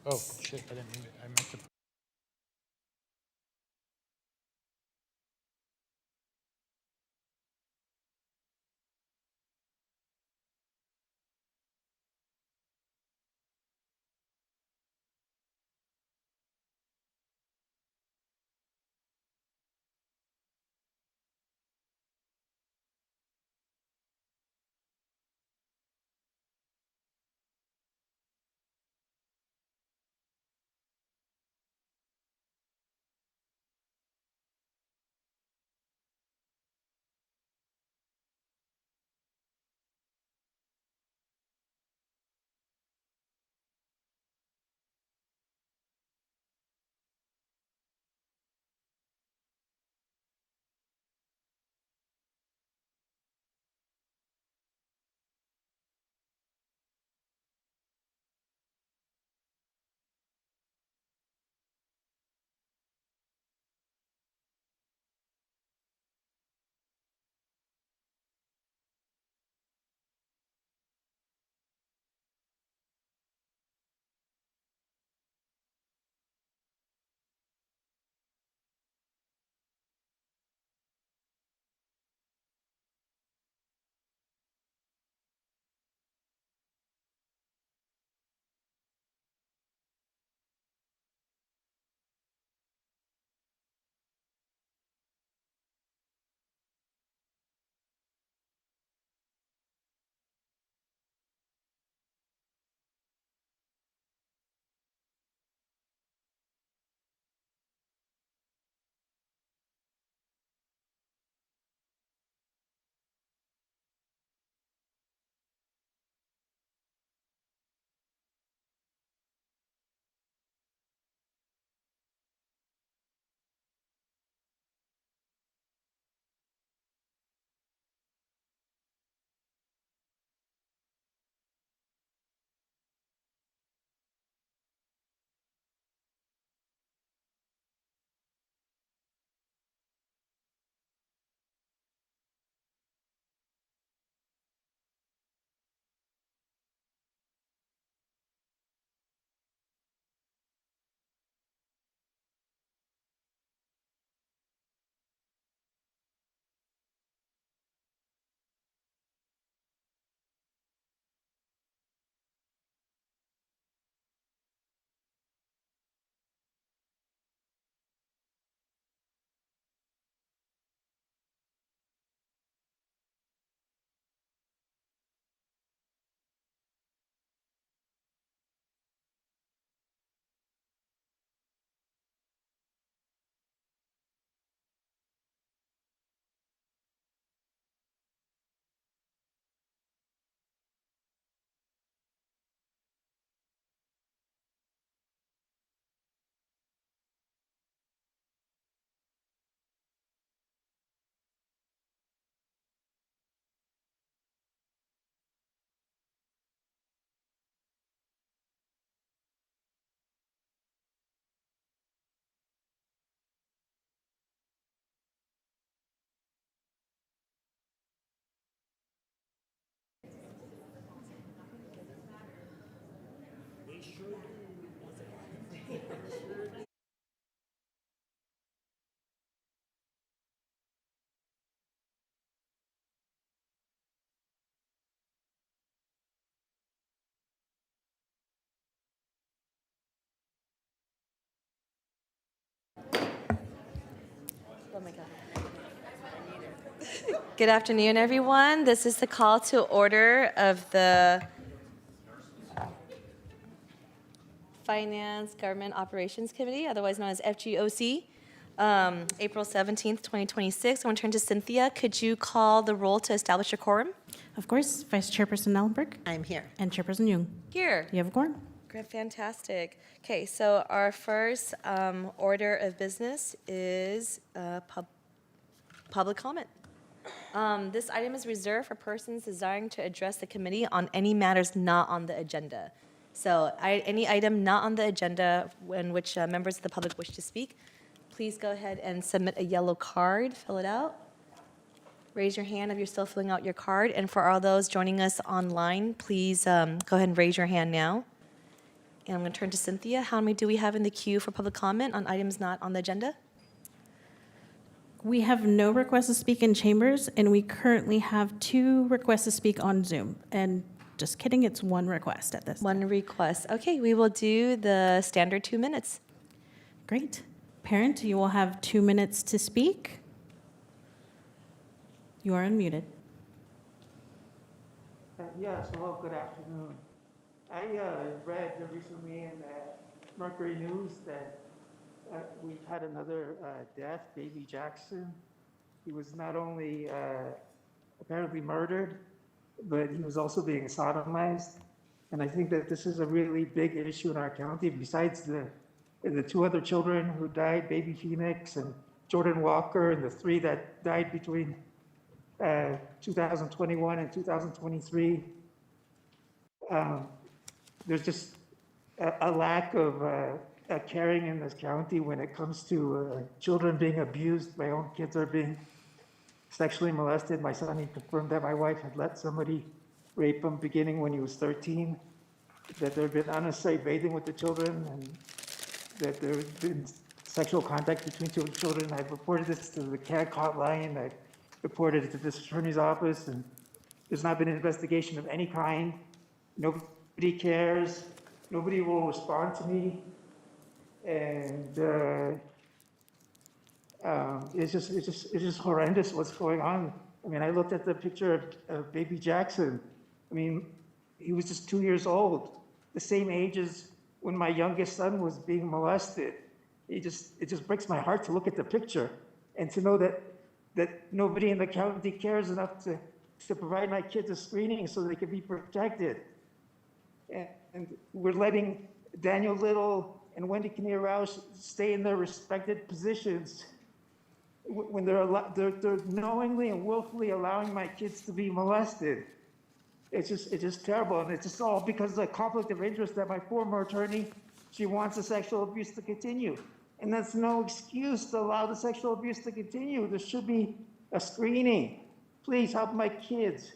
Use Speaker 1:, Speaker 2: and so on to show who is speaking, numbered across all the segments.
Speaker 1: Oh, shit, I didn't mean it. I meant to.
Speaker 2: Oh my God. Good afternoon, everyone. This is the call to order of the Finance Government Operations Committee, otherwise known as FGOC, April 17th, 2026. I want to turn to Cynthia. Could you call the roll to establish a quorum?
Speaker 3: Of course, Vice Chairperson Ellenberg
Speaker 4: I'm here.
Speaker 3: and Chairperson Jung.
Speaker 2: Here.
Speaker 3: You have a quorum.
Speaker 2: Great, fantastic. Okay, so our first order of business is public comment. This item is reserved for persons desiring to address the committee on any matters not on the agenda. So any item not on the agenda in which members of the public wish to speak, please go ahead and submit a yellow card, fill it out. Raise your hand if you're still filling out your card. And for all those joining us online, please go ahead and raise your hand now. And I'm going to turn to Cynthia. How many do we have in the queue for public comment on items not on the agenda?
Speaker 3: We have no requests to speak in chambers, and we currently have 2 requests to speak on Zoom. And just kidding, it's 1 request at this.
Speaker 2: One request. Okay, we will do the standard 2 minutes.
Speaker 3: Great. Parent, you will have 2 minutes to speak. You are unmuted.
Speaker 4: Yes, hello, good afternoon. I read recently in Mercury News that we've had another death, baby Jackson. He was not only apparently murdered, but he was also being sodomized. And I think that this is a really big issue in our county, besides the 2 other children who died, baby Phoenix and Jordan Walker, and the 3 that died between 2021 and 2023. There's just a lack of caring in this county when it comes to children being abused. My own kids are being sexually molested. My son, he confirmed that my wife had let somebody rape him beginning when he was 13, that there had been unnecessary bathing with the children, and that there had been sexual contact between 2 children. I've reported this to the CAG hotline. I've reported it to this attorney's office, and there's not been an investigation of any kind. Nobody cares. Nobody will respond to me. And it's just horrendous what's going on. I mean, I looked at the picture of baby Jackson. I mean, he was just 2 years old, the same age as when my youngest son was being molested. It just breaks my heart to look at the picture and to know that nobody in the county cares enough to provide my kids a screening so they can be protected. And we're letting Daniel Little and Wendy Kinnear-Rausch stay in their respected positions when they're knowingly and willfully allowing my kids to be molested. It's just terrible, and it's just all because of the conflict of interest that my former attorney, she wants the sexual abuse to continue. And that's no excuse to allow the sexual abuse to continue. There should be a screening. Please help my kids.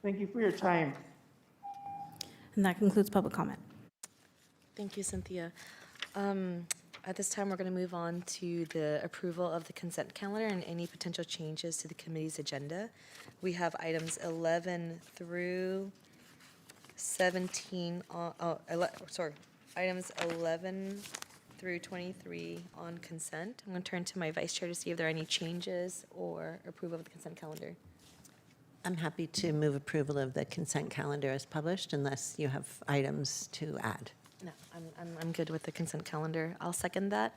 Speaker 4: Thank you for your time.
Speaker 3: And that concludes public comment.
Speaker 2: Thank you, Cynthia. At this time, we're going to move on to the approval of the consent calendar and any potential changes to the committee's agenda. We have items 11 through 17, items 11 through 23 on consent. I'm going to turn to my vice chair to see if there are any changes or approval of the consent calendar.
Speaker 5: I'm happy to move approval of the consent calendar as published unless you have items to add.
Speaker 2: No, I'm good with the consent calendar. I'll second that.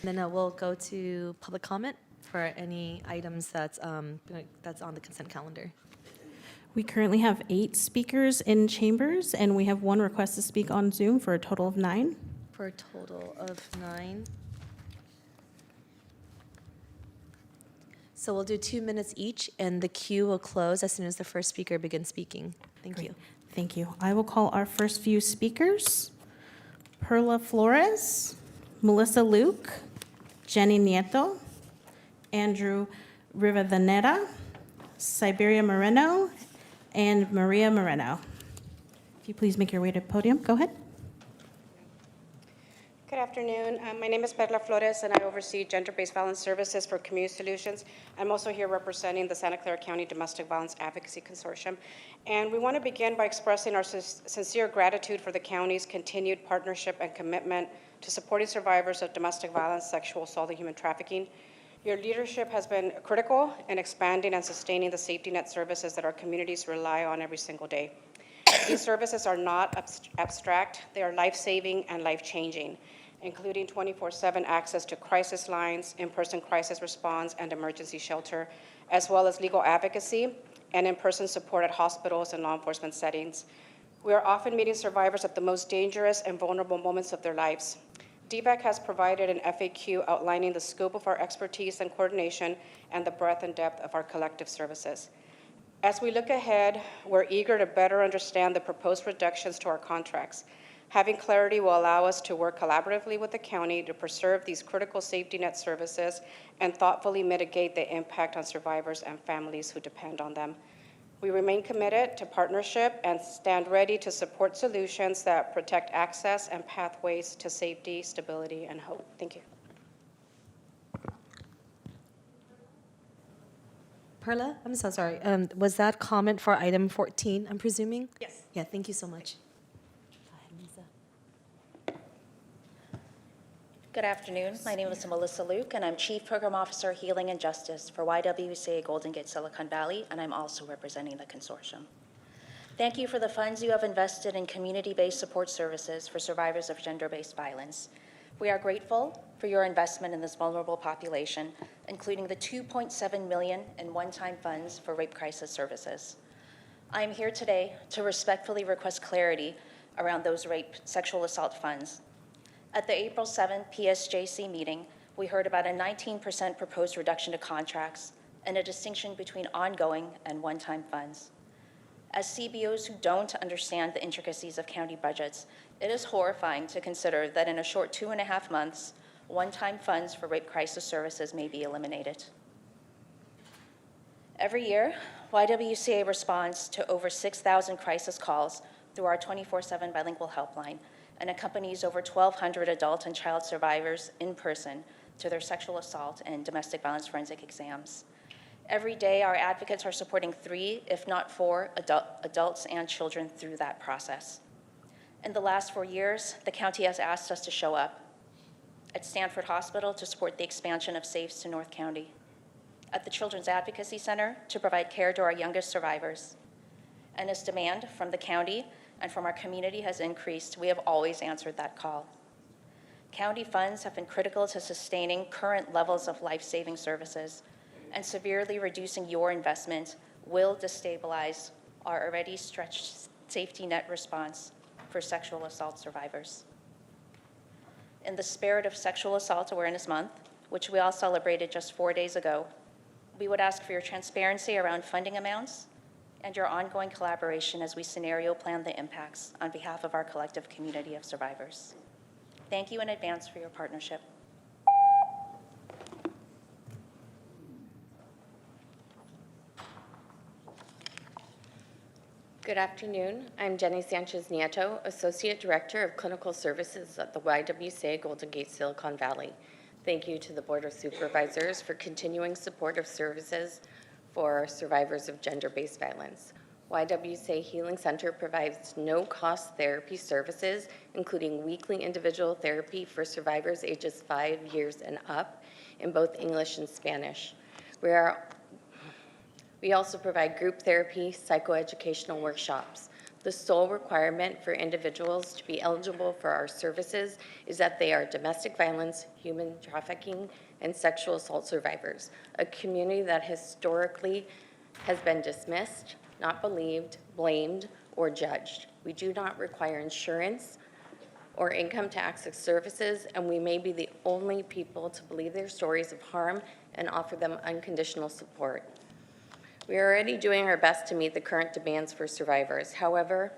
Speaker 2: Then we'll go to public comment for any items that's on the consent calendar.
Speaker 3: We currently have 8 speakers in chambers, and we have 1 request to speak on Zoom for a total of 9.
Speaker 2: For a total of 9. So we'll do 2 minutes each, and the queue will close as soon as the first speaker begins speaking. Thank you.
Speaker 3: Thank you. I will call our first few speakers. Perla Flores, Melissa Luke, Jenny Nieto, Andrew Rivadenera, Siberia Moreno, and Maria Moreno. If you please make your way to the podium, go ahead.
Speaker 6: Good afternoon. My name is Perla Flores, and I oversee gender-based violence services for Community Solutions. I'm also here representing the Santa Clara County Domestic Violence Advocacy Consortium. And we want to begin by expressing our sincere gratitude for the county's continued partnership and commitment to supporting survivors of domestic violence, sexual assault, and human trafficking. Your leadership has been critical in expanding and sustaining the safety net services that our communities rely on every single day. These services are not abstract. They are life-saving and life-changing, including 24/7 access to crisis lines, in-person crisis response and emergency shelter, as well as legal advocacy and in-person support at hospitals and law enforcement settings. We are often meeting survivors at the most dangerous and vulnerable moments of their lives. DVAC has provided an FAQ outlining the scope of our expertise and coordination and the breadth and depth of our collective services. As we look ahead, we're eager to better understand the proposed reductions to our contracts. Having clarity will allow us to work collaboratively with the county to preserve these critical safety net services and thoughtfully mitigate the impact on survivors and families who depend on them. We remain committed to partnership and stand ready to support solutions that protect access and pathways to safety, stability, and hope. Thank you.
Speaker 2: Perla, I'm so sorry. Was that comment for item 14, I'm presuming?
Speaker 6: Yes.
Speaker 2: Yeah, thank you so much. Go ahead, Lisa.
Speaker 7: Good afternoon. My name is Melissa Luke, and I'm Chief Program Officer, Healing and Justice for YWCA Golden Gate Silicon Valley, and I'm also representing the consortium. Thank you for the funds you have invested in community-based support services for survivors of gender-based violence. We are grateful for your investment in this vulnerable population, including the $2.7 million in one-time funds for rape crisis services. I am here today to respectfully request clarity around those rape sexual assault funds. At the April 7th PSJC meeting, we heard about a 19% proposed reduction to contracts and a distinction between ongoing and one-time funds. As CBOs who don't understand the intricacies of county budgets, it is horrifying to consider that in a short 2.5 months, one-time funds for rape crisis services may be eliminated. Every year, YWCA responds to over 6,000 crisis calls through our 24/7 bilingual helpline and accompanies over 1,200 adult and child survivors in person to their sexual assault and domestic violence forensic exams. Every day, our advocates are supporting 3, if not 4, adults and children through that process. In the last 4 years, the county has asked us to show up at Stanford Hospital to support the expansion of SAFEs to North County, at the Children's Advocacy Center to provide care to our youngest survivors. And as demand from the county and from our community has increased, we have always answered that call. County funds have been critical to sustaining current levels of life-saving services, and severely reducing your investment will destabilize our already stretched safety net response for sexual assault survivors. In the spirit of Sexual Assault Awareness Month, which we all celebrated just 4 days ago, we would ask for your transparency around funding amounts and your ongoing collaboration as we scenario plan the impacts on behalf of our collective community of survivors. Thank you in advance for your partnership.
Speaker 8: Good afternoon. I'm Jenny Sanchez Nieto, Associate Director of Clinical Services at the YWCA Golden Gate Silicon Valley. Thank you to the Board of Supervisors for continuing support of services for survivors of gender-based violence. YWCA Healing Center provides no-cost therapy services, including weekly individual therapy for survivors ages 5 years and up in both English and Spanish. We also provide group therapy, psychoeducational workshops. The sole requirement for individuals to be eligible for our services is that they are domestic violence, human trafficking, and sexual assault survivors, a community that historically has been dismissed, not believed, blamed, or judged. We do not require insurance or income to access services, and we may be the only people to believe their stories of harm and offer them unconditional support. We are already doing our best to meet the current demands for survivors. However,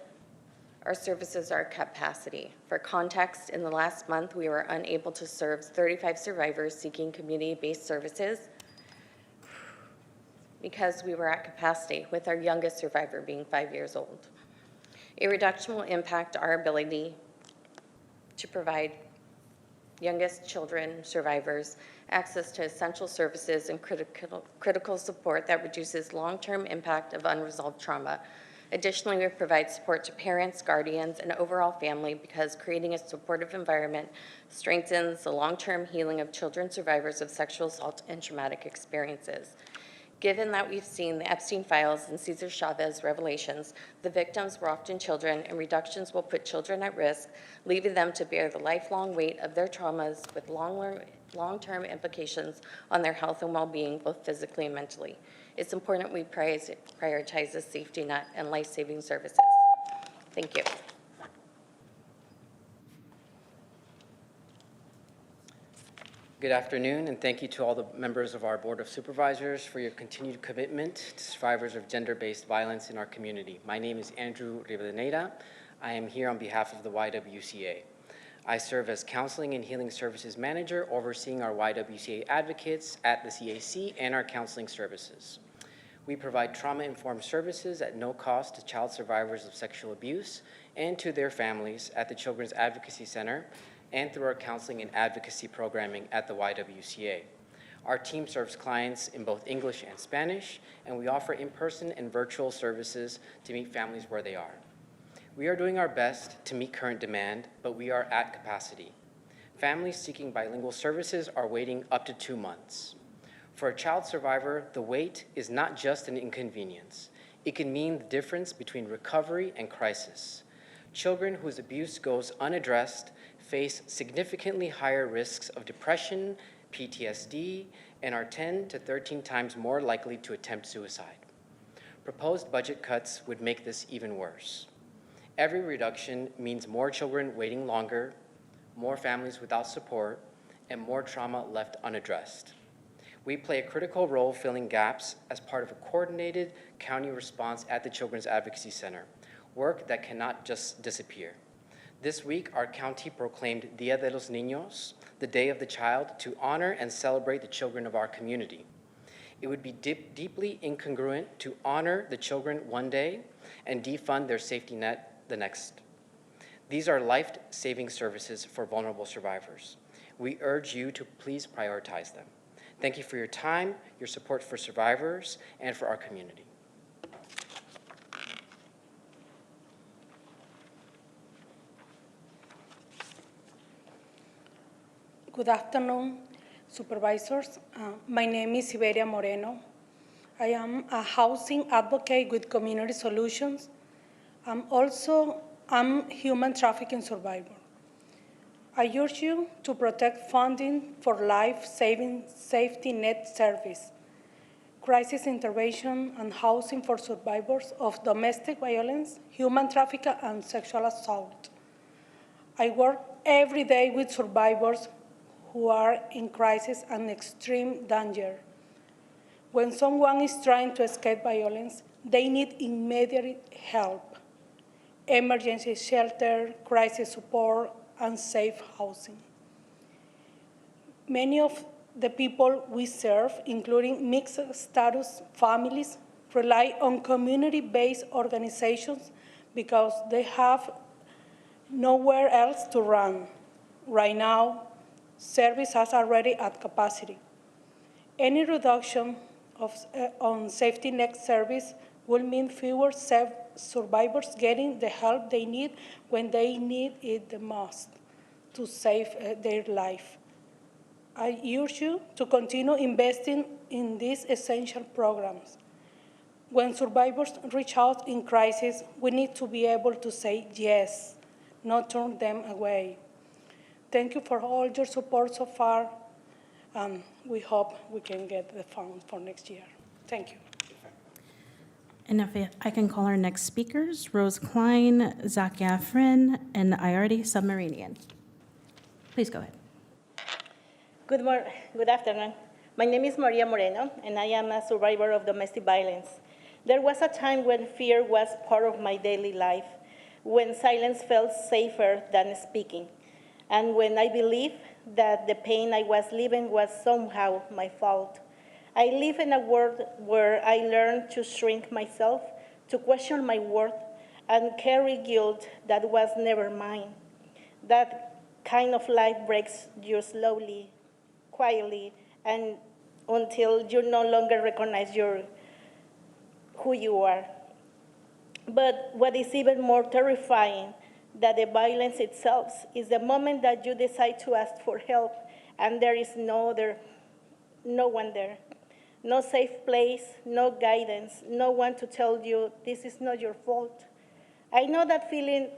Speaker 8: our services are at capacity. For context, in the last month, we were unable to serve 35 survivors seeking community-based services because we were at capacity, with our youngest survivor being 5 years old. A reduction will impact our ability to provide youngest children survivors access to essential services and critical support that reduces long-term impact of unresolved trauma. Additionally, we provide support to parents, guardians, and overall family because creating a supportive environment strengthens the long-term healing of children survivors of sexual assault and traumatic experiences. Given that we've seen the Epstein files and Cesar Chavez revelations, the victims were often children, and reductions will put children at risk, leaving them to bear the lifelong weight of their traumas with long-term implications on their health and well-being, both physically and mentally. It's important we prioritize the safety net and life-saving services. Thank you.
Speaker 9: Good afternoon, and thank you to all the members of our Board of Supervisors for your continued commitment to survivors of gender-based violence in our community. My name is Andrew Rivadeneira. I am here on behalf of the YWCA. I serve as Counseling and Healing Services Manager, overseeing our YWCA advocates at the CAC and our counseling services. We provide trauma-informed services at no cost to child survivors of sexual abuse and to their families at the Children's Advocacy Center and through our counseling and advocacy programming at the YWCA. Our team serves clients in both English and Spanish, and we offer in-person and virtual services to meet families where they are. We are doing our best to meet current demand, but we are at capacity. Families seeking bilingual services are waiting up to 2 months. For a child survivor, the wait is not just an inconvenience. It can mean the difference between recovery and crisis. Children whose abuse goes unaddressed face significantly higher risks of depression, PTSD, and are 10 to 13 times more likely to attempt suicide. Proposed budget cuts would make this even worse. Every reduction means more children waiting longer, more families without support, and more trauma left unaddressed. We play a critical role filling gaps as part of a coordinated county response at the Children's Advocacy Center, work that cannot just disappear. This week, our county proclaimed Dia de los Niños, the Day of the Child, to honor and celebrate the children of our community. It would be deeply incongruent to honor the children one day and defund their safety net the next. These are life-saving services for vulnerable survivors. We urge you to please prioritize them. Thank you for your time, your support for survivors, and for our community.
Speaker 10: Good afternoon, supervisors. My name is Iberia Moreno. I am a housing advocate with Community Solutions. I'm human trafficking survivor. I urge you to protect funding for life-saving safety net service, crisis intervention, and housing for survivors of domestic violence, human trafficking, and sexual assault. I work every day with survivors who are in crisis and extreme danger. When someone is trying to escape violence, they need immediate help, emergency shelter, crisis support, and safe housing. Many of the people we serve, including mixed status families, rely on community-based organizations because they have nowhere else to run. Right now, service is already at capacity. Any reduction on safety net service will mean fewer survivors getting the help they need when they need it the most to save their life. I urge you to continue investing in these essential programs. When survivors reach out in crisis, we need to be able to say yes, not turn them away. Thank you for all your support so far. We hope we can get the funds for next year. Thank you.
Speaker 3: And if I can call our next speakers, Rose Klein, Zach Gaffrin, and Iardi Submarinian. Please go ahead.
Speaker 11: Good afternoon. My name is Maria Moreno, and I am a survivor of domestic violence. There was a time when fear was part of my daily life, when silence felt safer than speaking, and when I believed that the pain I was living was somehow my fault. I live in a world where I learned to shrink myself, to question my worth, and carry guilt that was never mine. That kind of life breaks you slowly, quietly, and until you no longer recognize who you are. But what is even more terrifying than the violence itself is the moment that you decide to ask for help and there is no one there. No safe place, no guidance, no one to tell you this is not your fault. I know that feeling,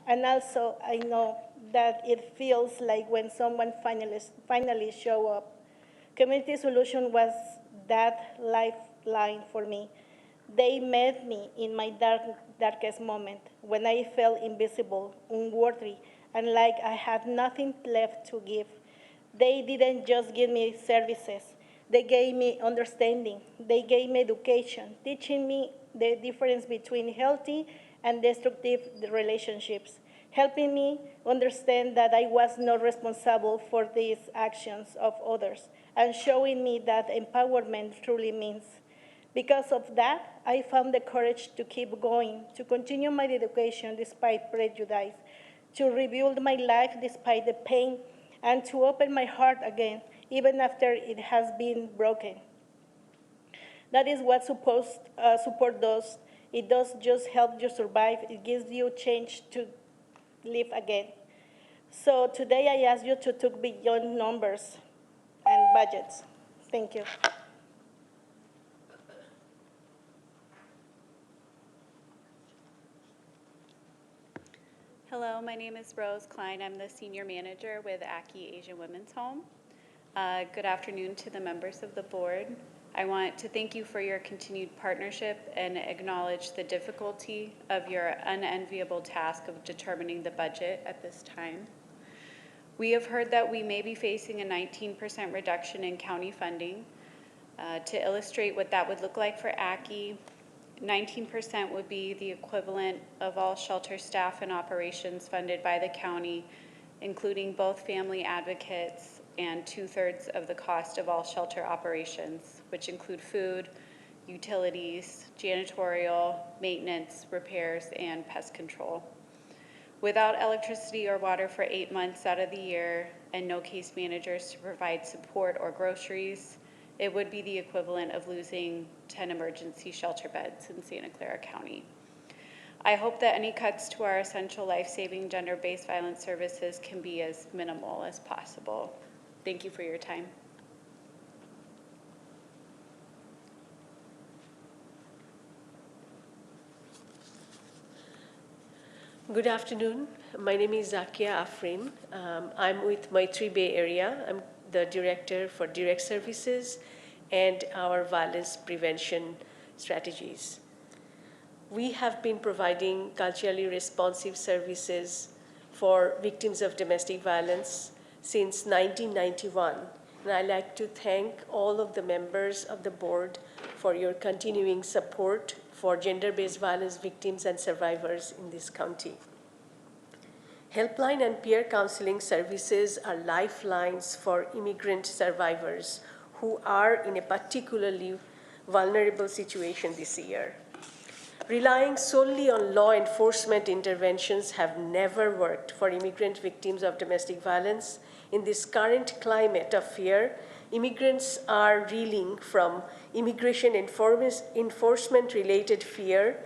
Speaker 11: and also I know that it feels like when someone finally show up. Community Solution was that lifeline for me. They met me in my darkest moment, when I felt invisible, unworthy, and like I had nothing left to give. They didn't just give me services. They gave me understanding. They gave me education, teaching me the difference between healthy and destructive relationships, helping me understand that I was not responsible for these actions of others, and showing me that empowerment truly means Because of that, I found the courage to keep going, to continue my education despite prejudice, to rebuild my life despite the pain, and to open my heart again, even after it has been broken. That is what support does. It does just help you survive. It gives you change to live again. So today I ask you to look beyond numbers and budgets. Thank you.
Speaker 12: Hello, my name is Rose Klein. I'm the senior manager with ACCI Asian Women's Home. Good afternoon to the members of the board. I want to thank you for your continued partnership and acknowledge the difficulty of your unenviable task of determining the budget at this time. We have heard that we may be facing a 19% reduction in county funding. To illustrate what that would look like for ACCI, 19% would be the equivalent of all shelter staff and operations funded by the county, including both family advocates and 2/3 of the cost of all shelter operations, which include food, utilities, janitorial, maintenance, repairs, and pest control. Without electricity or water for 8 months out of the year and no case managers to provide support or groceries, it would be the equivalent of losing 10 emergency shelter beds in Santa Clara County. I hope that any cuts to our essential life-saving gender-based violence services can be as minimal as possible. Thank you for your time.
Speaker 13: Good afternoon. My name is Zakia Afrin. I'm with Maitri Bay Area. I'm the director for direct services and our violence prevention strategies. We have been providing culturally responsive services for victims of domestic violence since 1991. And I'd like to thank all of the members of the board for your continuing support for gender-based violence victims and survivors in this county. Helpline and peer counseling services are lifelines for immigrant survivors who are in a particularly vulnerable situation this year. Relying solely on law enforcement interventions have never worked for immigrant victims of domestic violence. In this current climate of fear, immigrants are reeling from immigration enforcement-related fear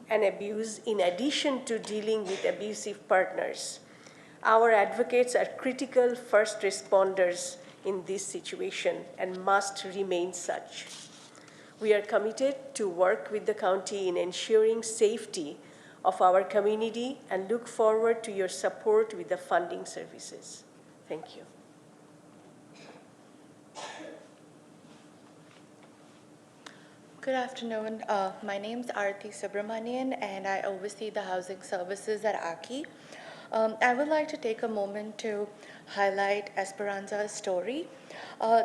Speaker 13: and abuse in addition to dealing with abusive partners. Our advocates are critical first responders in this situation and must remain such. We are committed to work with the county in ensuring safety of our community and look forward to your support with the funding services. Thank you.
Speaker 14: Good afternoon. My name is Arati Subramanian, and I oversee the housing services at ACCI. I would like to take a moment to highlight Esperanza's story.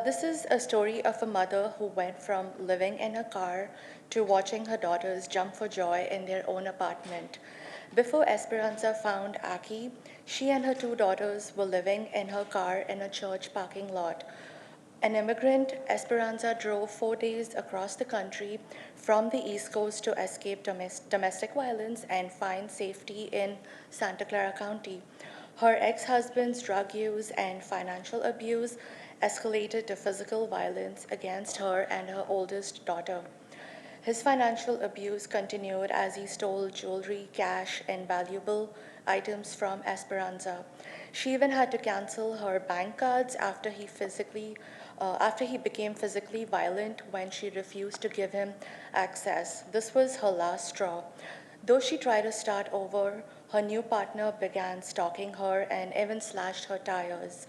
Speaker 14: This is a story of a mother who went from living in a car to watching her daughters jump for joy in their own apartment. Before Esperanza found ACCI, she and her 2 daughters were living in her car in a church parking lot. An immigrant, Esperanza drove 4 days across the country from the East Coast to escape domestic violence and find safety in Santa Clara County. Her ex-husband's drug use and financial abuse escalated to physical violence against her and her oldest daughter. His financial abuse continued as he stole jewelry, cash, and valuable items from Esperanza. She even had to cancel her bank cards after he became physically violent when she refused to give him access. This was her last straw. Though she tried to start over, her new partner began stalking her and even slashed her tires.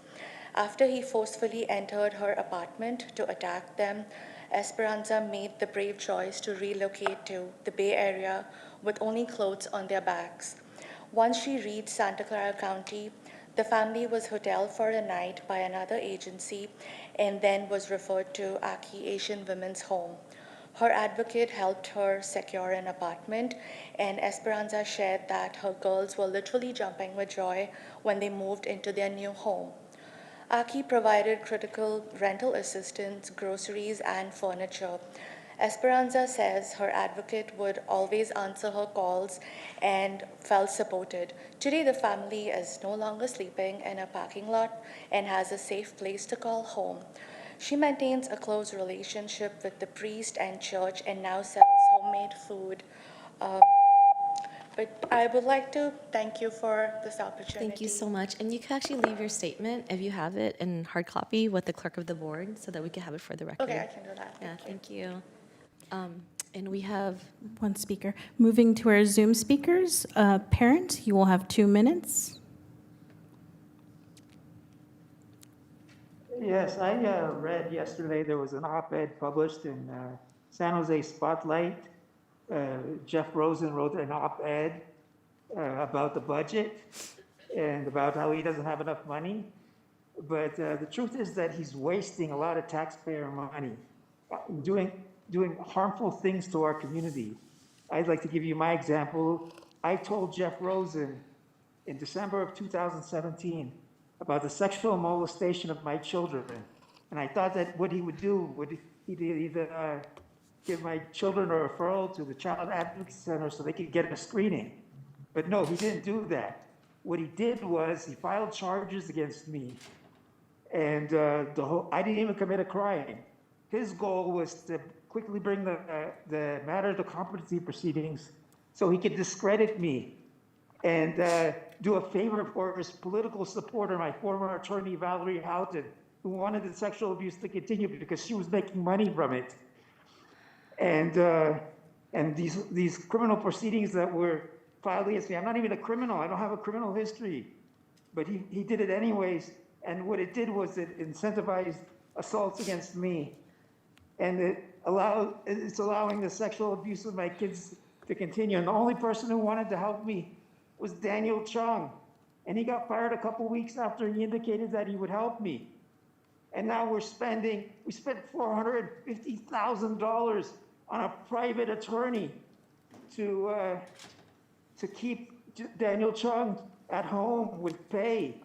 Speaker 14: After he forcefully entered her apartment to attack them, Esperanza made the brave choice to relocate to the Bay Area with only clothes on their backs. Once she reached Santa Clara County, the family was hoteled for a night by another agency and then was referred to ACCI Asian Women's Home. Her advocate helped her secure an apartment, and Esperanza shared that her girls were literally jumping with joy when they moved into their new home. ACCI provided critical rental assistance, groceries, and furniture. Esperanza says her advocate would always answer her calls and felt supported. Today, the family is no longer sleeping in a parking lot and has a safe place to call home. She maintains a close relationship with the priest and church and now sells homemade food. But I would like to thank you for this opportunity.
Speaker 2: Thank you so much. And you can actually leave your statement, if you have it, in hard copy with the clerk of the board so that we can have it for the record.
Speaker 14: Okay, I can do that.
Speaker 2: Yeah, thank you. And we have,
Speaker 3: One speaker. Moving to our Zoom speakers. Parent, you will have 2 minutes.
Speaker 4: Yes, I read yesterday there was an op-ed published in San Jose Spotlight. Jeff Rosen wrote an op-ed about the budget and about how he doesn't have enough money. But the truth is that he's wasting a lot of taxpayer money, doing harmful things to our community. I'd like to give you my example. I told Jeff Rosen in December of 2017 about the sexual molestation of my children. And I thought that what he would do would he'd either give my children a referral to the Child Advocacy Center so they could get a screening. But no, he didn't do that. What he did was he filed charges against me. And I didn't even commit a crime. His goal was to quickly bring the matter to competency proceedings so he could discredit me and do a favor for his political supporter, my former attorney, Valerie Houghton, who wanted the sexual abuse to continue because she was making money from it. And these criminal proceedings that were filed against me, I'm not even a criminal. I don't have a criminal history. But he did it anyways. And what it did was it incentivized assaults against me. And it's allowing the sexual abuse of my kids to continue. And the only person who wanted to help me was Daniel Chung. And he got fired a couple weeks after he indicated that he would help me. And now we spent $450,000 on a private attorney to keep Daniel Chung at home with pay,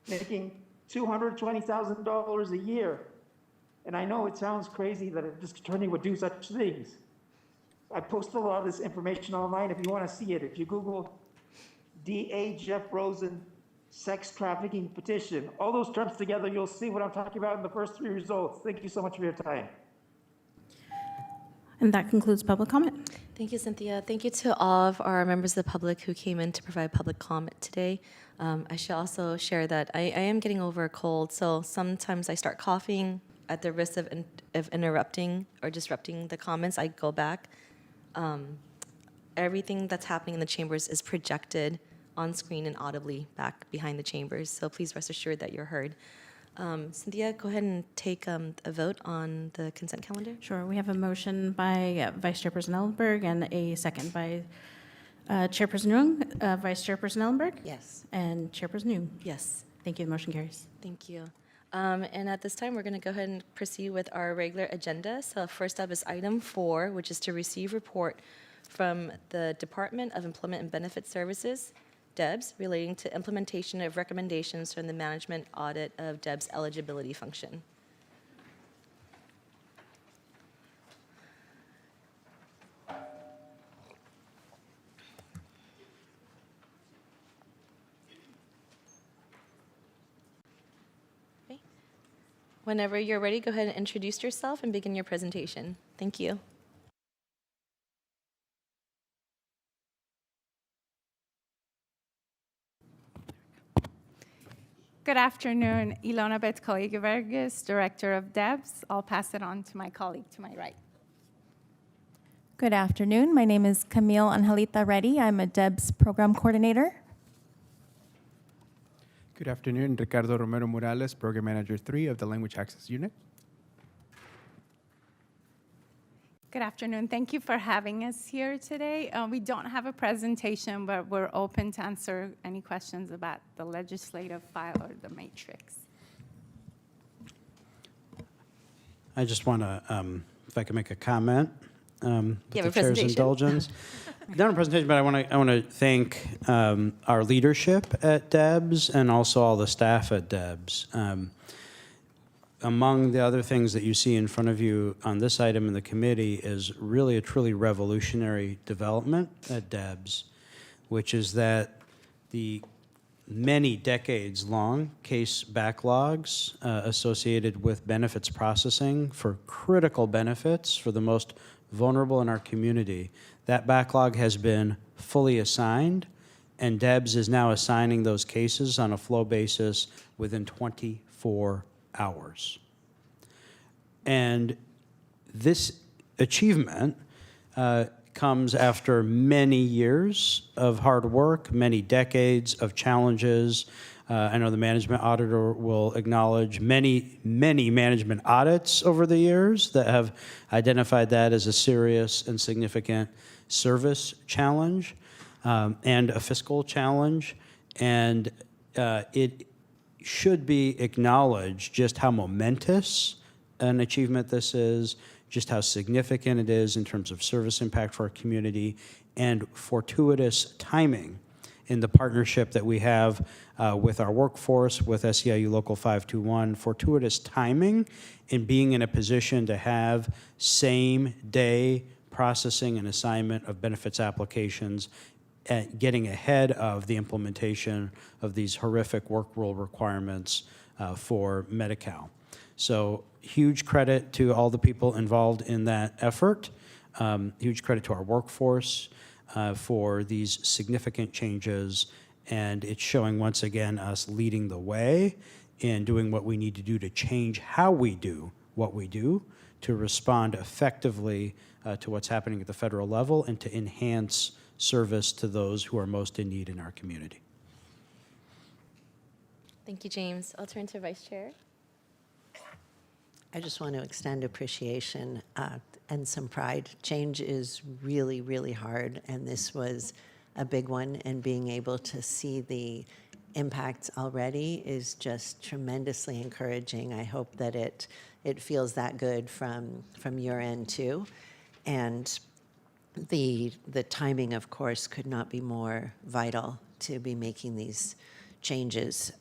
Speaker 4: making $220,000 a year. And I know it sounds crazy that this attorney would do such things. I posted a lot of this information online if you want to see it. If you Google DA Jeff Rosen sex trafficking petition, all those terms together, you'll see what I'm talking about in the first 3 results. Thank you so much for your time.
Speaker 3: And that concludes public comment.
Speaker 2: thank you, Cynthia. Thank you to all of our members of the public who came in to provide public comment today. I should also share that I am getting over a cold, so sometimes I start coughing at the risk of interrupting or disrupting the comments. I go back. Everything that's happening in the chambers is projected on screen and audibly back behind the chambers, so please rest assured that you're heard. Cynthia, go ahead and take a vote on the consent calendar.
Speaker 3: Sure. We have a motion by Vice Chairperson Ellenberg and a second by Chairperson Jung. Vice Chairperson Ellenberg?
Speaker 5: Yes.
Speaker 3: And Chairperson Jung?
Speaker 2: Yes.
Speaker 3: Thank you. The motion carries.
Speaker 2: Thank you. And at this time, we're going to go ahead and proceed with our regular agenda. So first up is item 4, which is to receive report from the Department of Employment and Benefit Services, DEBS, relating to implementation of recommendations from the management audit of DEBS eligibility function. Okay. Whenever you're ready, go ahead and introduce yourself and begin your presentation. Thank you.
Speaker 15: Good afternoon, Ilona Betkoigevergis, Director of DEBS. I'll pass it on to my colleague to my right.
Speaker 16: Good afternoon. My name is Camille Angelita Reddy. I'm a DEBS Program Coordinator.
Speaker 17: Good afternoon. Ricardo Romero Morales, Program Manager 3 of the Language Access Unit.
Speaker 15: Good afternoon. Thank you for having us here today. We don't have a presentation, but we're open to answer any questions about the legislative file or the matrix.
Speaker 18: I just want to, if I can make a comment, with the chair's indulgence. Not a presentation, but I want to thank our leadership at DEBS and also all the staff at DEBS. among the other things that you see in front of you on this item in the committee is really a truly revolutionary development at DEBS, which is that the many decades-long case backlogs associated with benefits processing for critical benefits for the most vulnerable in our community, that backlog has been fully assigned, and DEBS is now assigning those cases on a flow basis within 24 hours. And this achievement comes after many years of hard work, many decades of challenges. I know the management auditor will acknowledge many management audits over the years that have identified that as a serious and significant service challenge and a fiscal challenge. And it should be acknowledged just how momentous an achievement this is, just how significant it is in terms of service impact for our community, and fortuitous timing in the partnership that we have with our workforce, with SEIU Local 521, fortuitous timing in being in a position to have same-day processing and assignment of benefits applications, getting ahead of the implementation of these horrific work rule requirements for Medi-Cal. So huge credit to all the people involved in that effort. Huge credit to our workforce for these significant changes. And it's showing once again us leading the way in doing what we need to do to change how we do what we do, to respond effectively to what's happening at the federal level and to enhance service to those who are most in need in our community.
Speaker 2: Thank you, James. I'll turn to Vice Chair.
Speaker 5: I just want to extend appreciation and some pride. Change is really, really hard, and this was a big one, and being able to see the impacts already is just tremendously encouraging. I hope that it feels that good from your end too. And the timing, of course, could not be more vital to be making these changes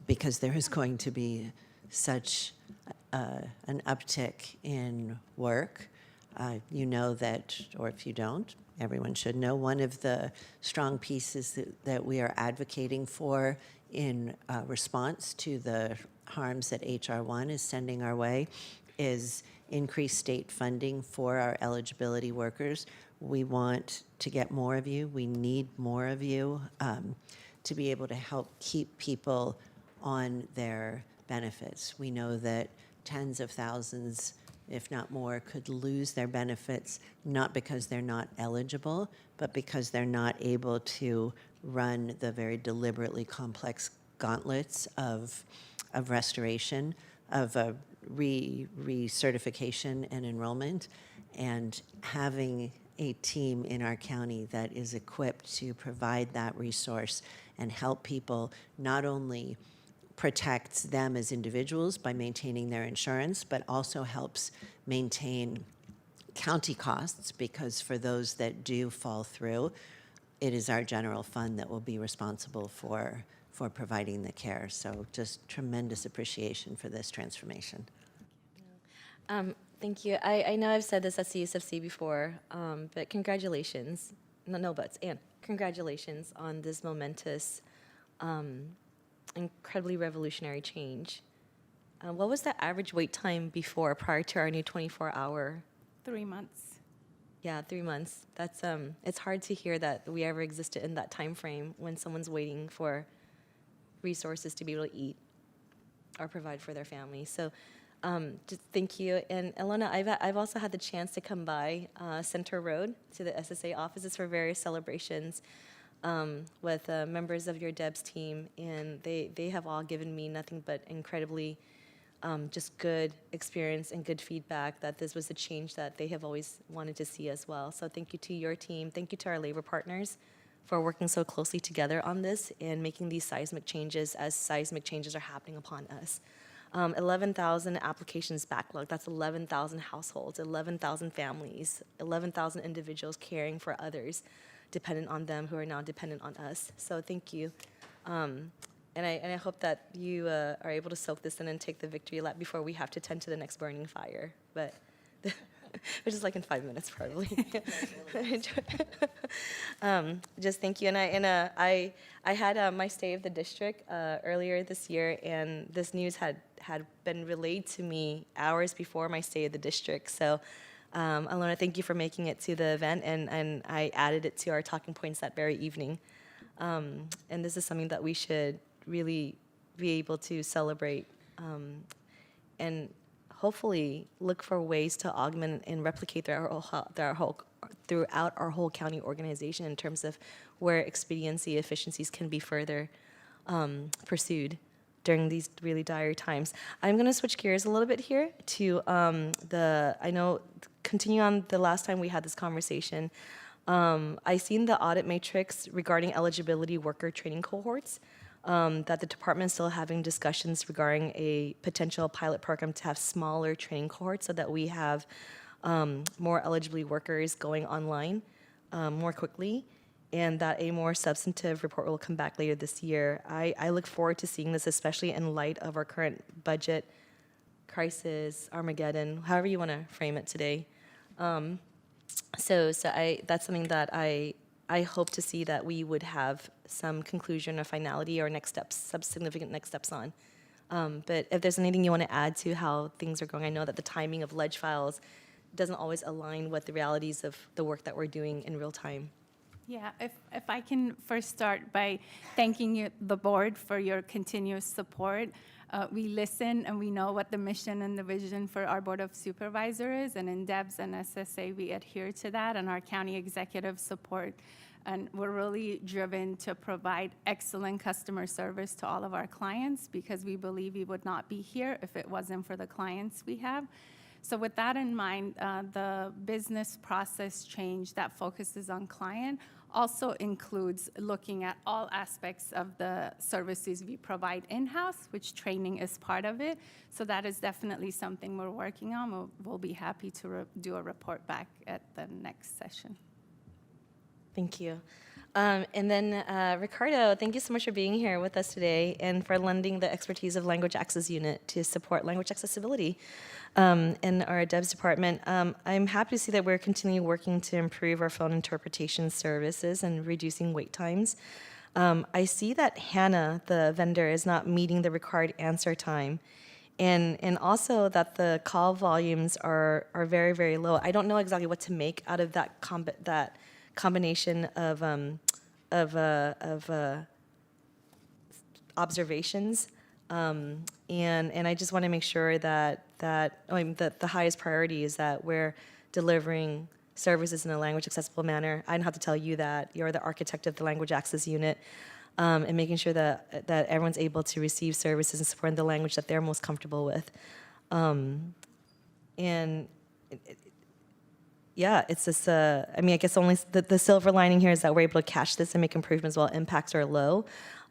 Speaker 5: because there is going to be such an uptick in work. You know that, or if you don't, everyone should know, one of the strong pieces that we are advocating for in response to the harms that H.R. 1 is sending our way is increased state funding for our eligibility workers. We want to get more of you. We need more of you to be able to help keep people on their benefits. We know that tens of thousands, if not more, could lose their benefits, not because they're not eligible, but because they're not able to run the very deliberately complex gauntlets of restoration, of recertification and enrollment. And having a team in our county that is equipped to provide that resource and help people not only protects them as individuals by maintaining their insurance, but also helps maintain county costs, because for those that do fall through, it is our general fund that will be responsible for providing the care. So just tremendous appreciation for this transformation.
Speaker 2: Thank you. I know I've said this at CSFC before, but congratulations. No buts, and congratulations on this momentous incredibly revolutionary change. What was the average wait time before, prior to our new 24-hour?
Speaker 15: 3 months.
Speaker 2: Yeah, 3 months. That's it's hard to hear that we ever existed in that time frame when someone's waiting for resources to be able to eat or provide for their family. So just thank you. And Elena, I've also had the chance to come by Center Road to the SSA offices for various celebrations with members of your DEBS team, and they have all given me nothing but incredibly just good experience and good feedback that this was a change that they have always wanted to see as well. So thank you to your team. Thank you to our labor partners for working so closely together on this and making these seismic changes as seismic changes are happening upon us. 11,000 applications backlog. That's 11,000 households, 11,000 families, 11,000 individuals caring for others dependent on them who are now dependent on us. So thank you. And I hope that you are able to soak this in and take the victory lap before we have to tend to the next burning fire. But which is like in 5 minutes probably. Just thank you. And I had my stay of the district earlier this year, and this news had been relayed to me hours before my stay of the district. So Alona, thank you for making it to the event, and I added it to our talking points that very evening. And this is something that we should really be able to celebrate and hopefully look for ways to augment and replicate throughout our whole county organization in terms of where expediency efficiencies can be further pursued during these really dire times. I'm going to switch gears a little bit here to continue on the last time we had this conversation. I seen the audit matrix regarding eligibility worker training cohorts, that the department is still having discussions regarding a potential pilot program to have smaller training cohorts so that we have more eligibility workers going online more quickly, and that a more substantive report will come back later this year. I look forward to seeing this, especially in light of our current budget crisis, Armageddon, however you want to frame it today. So that's something that I hope to see that we would have some conclusion or finality or next steps, some significant next steps on. But if there's anything you want to add to how things are going, I know that the timing of ledge files doesn't always align with the realities of the work that we're doing in real time.
Speaker 15: Yeah, if I can first start by thanking you, the board, for your continuous support. We listen and we know what the mission and the vision for our Board of Supervisors is, and in DEBS and SSA we adhere to that, and our county executive support. And we're really driven to provide excellent customer service to all of our clients, because we believe we would not be here if it wasn't for the clients we have. So with that in mind, the business process change that focuses on client also includes looking at all aspects of the services we provide in-house, which training is part of it. So that is definitely something we're working on. We'll be happy to do a report back at the next session.
Speaker 2: Thank you. And then Ricardo, thank you so much for being here with us today and for lending the expertise of Language Access Unit to support language accessibility in our DEBS department. I'm happy to see that we're continuing working to improve our phone interpretation services and reducing wait times. I see that Hannah, the vendor, is not meeting the required answer time, and also that the call volumes are very, very low. I don't know exactly what to make out of that combination of observations, and I just want to make sure that the highest priority is that we're delivering services in a language accessible manner. I don't have to tell you that. You're the architect of the Language Access Unit, and making sure that everyone's able to receive services and support in the language that they're most comfortable with. Yeah, it's just, I guess only the silver lining here is that we're able to catch this and make improvements while impacts are low.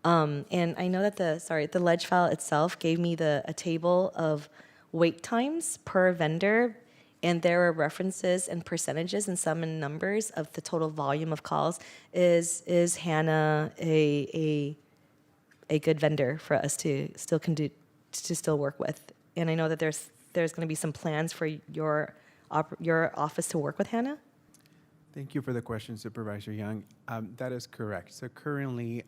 Speaker 2: And I know that the ledge file itself gave me a table of wait times per vendor, and there are references and percentages and some in numbers of the total volume of calls. Is Hannah a good vendor for us to still work with? And I know that there's going to be some plans for your office to work with Hannah?
Speaker 17: Thank you for the question, Supervisor Young. That is correct. So currently,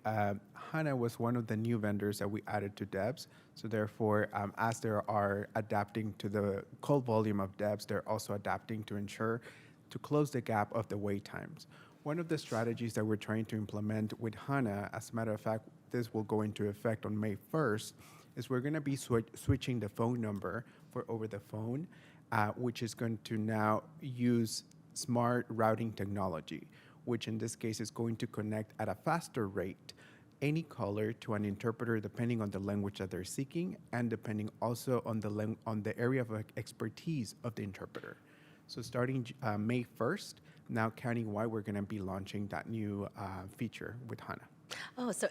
Speaker 17: Hannah was one of the new vendors that we added to DEBS. So therefore, as they are adapting to the call volume of DEBS, they're also adapting to ensure to close the gap of the wait times. One of the strategies that we're trying to implement with Hannah, as a matter of fact, this will go into effect on May 1st, is we're going to be switching the phone number for over the phone, which is going to now use smart routing technology, which in this case is going to connect at a faster rate any caller to an interpreter depending on the language that they're seeking and depending also on the area of expertise of the interpreter. So starting May 1st, now countywide, we're going to be launching that new feature with Hannah.
Speaker 2: Oh, so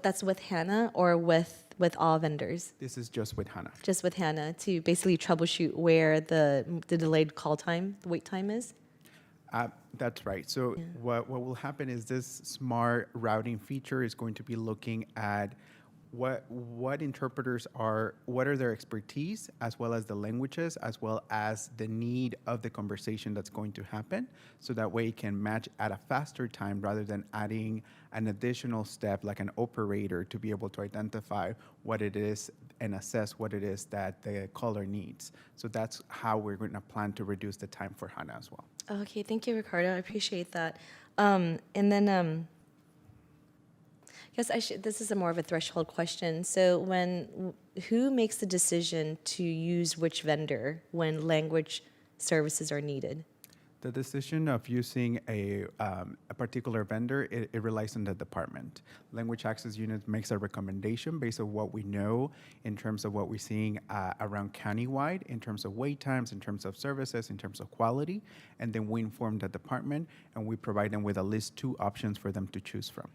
Speaker 2: that's with Hannah or with all vendors?
Speaker 17: This is just with Hannah.
Speaker 2: Just with Hannah to basically troubleshoot where the delayed call time, the wait time is?
Speaker 17: That's right. So what will happen is this smart routing feature is going to be looking at what interpreters are, what are their expertise, as well as the languages, as well as the need of the conversation that's going to happen, so that way it can match at a faster time rather than adding an additional step like an operator to be able to identify what it is and assess what it is that the caller needs. So that's how we're going to plan to reduce the time for HANA as well.
Speaker 2: Okay, thank you, Ricardo. I appreciate that. And then, this is a more of a threshold question. So who makes the decision to use which vendor when language services are needed?
Speaker 17: The decision of using a particular vendor, it relies on the department. Language Access Unit makes a recommendation based on what we know in terms of what we're seeing around countywide, in terms of wait times, in terms of services, in terms of quality, and then we inform the department and we provide them with at least 2 options for them to choose from.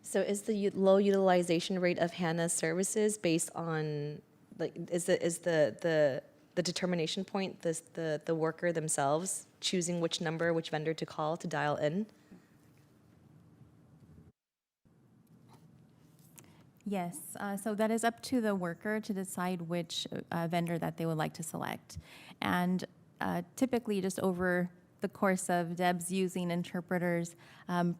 Speaker 2: So is the low utilization rate of HANA services based on, like, is the determination point the worker themselves choosing which number, which vendor to call to dial in?
Speaker 16: Yes, so that is up to the worker to decide which vendor that they would like to select. And typically, just over the course of DEBS using interpreters,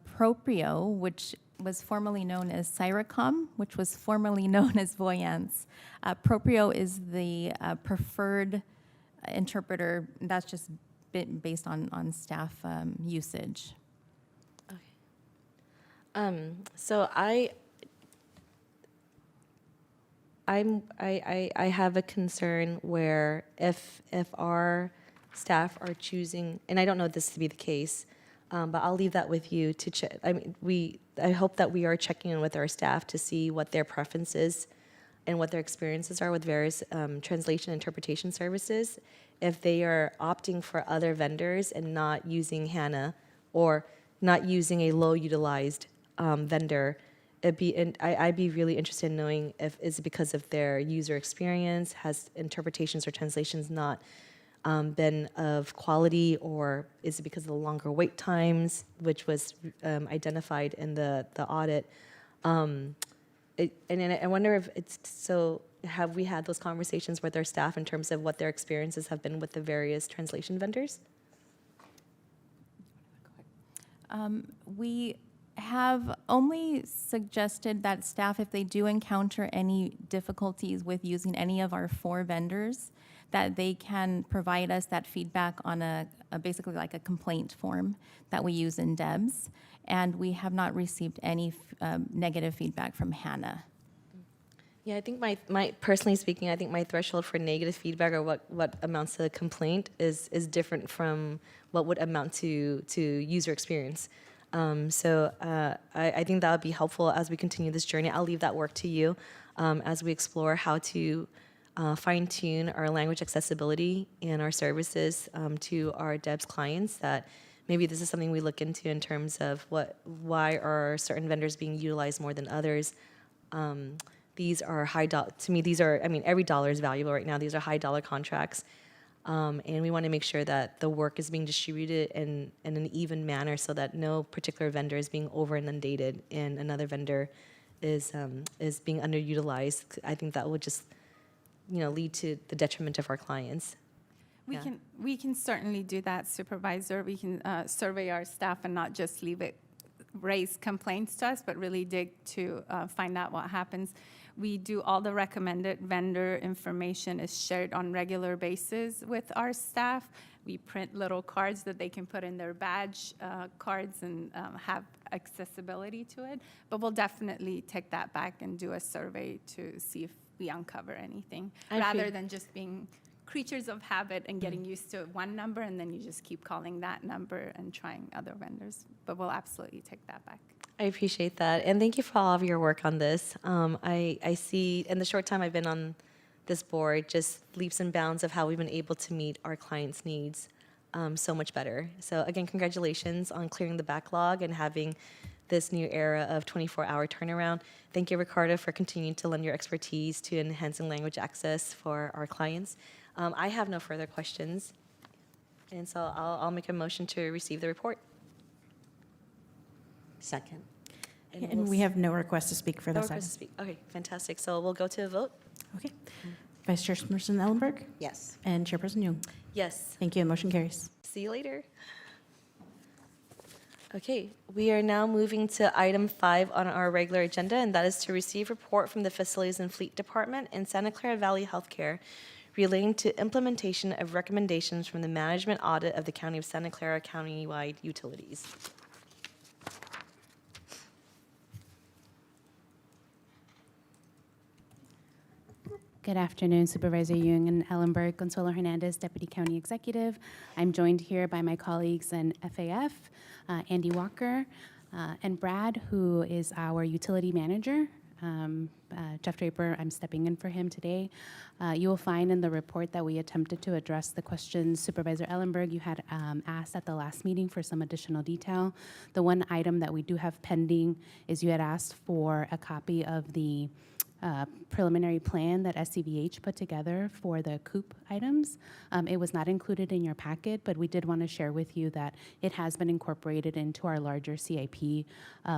Speaker 16: Proprio, which was formerly known as Cyricom, which was formerly known as Voyance. Proprio is the preferred interpreter. That's just based on staff usage.
Speaker 2: Okay. So I have a concern where if our staff are choosing, and I don't know this to be the case, but I'll leave that with you to check. I mean, I hope that we are checking in with our staff to see what their preferences and what their experiences are with various translation interpretation services. If they are opting for other vendors and not using HANA or not using a low utilized vendor, I'd be really interested in knowing if is it because of their user experience, has interpretations or translations not been of quality, or is it because of the longer wait times, which was identified in the audit? And I wonder if it's so. Have we had those conversations with our staff in terms of what their experiences have been with the various translation vendors?
Speaker 16: We have only suggested that staff, if they do encounter any difficulties with using any of our 4 vendors, that they can provide us that feedback on a basically like a complaint form that we use in DEBS, and we have not received any negative feedback from HANA.
Speaker 2: Yeah, I think my personally speaking, I think my threshold for negative feedback or what amounts to a complaint is different from what would amount to user experience. So I think that would be helpful as we continue this journey. I'll leave that work to you as we explore how to fine-tune our language accessibility and our services to our DEBS clients. That maybe this is something we look into in terms of why are certain vendors being utilized more than others. These are high dollar, to me, these are, I mean, every dollar is valuable right now. These are high dollar contracts. And we want to make sure that the work is being distributed in an even manner so that no particular vendor is being over inundated and another vendor is being underutilized. I think that would just, lead to the detriment of our clients.
Speaker 15: We can certainly do that, Supervisor. We can survey our staff and not just raise complaints to us, but really dig to find out what happens. We do all the recommended vendor information is shared on regular basis with our staff. We print little cards that they can put in their badge cards and have accessibility to it. But we'll definitely take that back and do a survey to see if we uncover anything, rather than just being creatures of habit and getting used to one number, and then you just keep calling that number and trying other vendors. But we'll absolutely take that back.
Speaker 2: I appreciate that. And thank you for all of your work on this. I see in the short time I've been on this board, just leaps and bounds of how we've been able to meet our clients' needs so much better. So again, congratulations on clearing the backlog and having this new era of 24-hour turnaround. Thank you, Ricardo, for continuing to lend your expertise to enhancing language access for our clients. I have no further questions, and so I'll make a motion to receive the report.
Speaker 5: Second.
Speaker 3: And we have no request to speak for
Speaker 2: No
Speaker 3: this
Speaker 2: request
Speaker 3: item.
Speaker 2: to speak. Okay, fantastic. So we'll go to a vote.
Speaker 3: Okay. Vice Chairperson Ellenberg
Speaker 5: Yes.
Speaker 3: and Chairperson Jung.
Speaker 2: Yes.
Speaker 3: Thank you, and motion carries.
Speaker 2: See you later. Okay, we are now moving to item 5 on our regular agenda, and that is to receive report from the Facilities and Fleet Department and Santa Clara Valley Healthcare relating to implementation of recommendations from the management audit of the County of Santa Clara Countywide Utilities.
Speaker 19: Good afternoon, Supervisor Jung and Ellenberg. Consuelo Hernandez, Deputy County Executive. I'm joined here by my colleagues in FAF, Andy Walker, and Brad, who is our utility manager. Jeff Draper, I'm stepping in for him today. You will find in the report that we attempted to address the questions Supervisor Ellenberg, you had asked at the last meeting for some additional detail. The one item that we do have pending is you had asked for a copy of the preliminary plan that SCVH put together for the COOP items. It was not included in your packet, but we did want to share with you that it has been incorporated into our larger CIP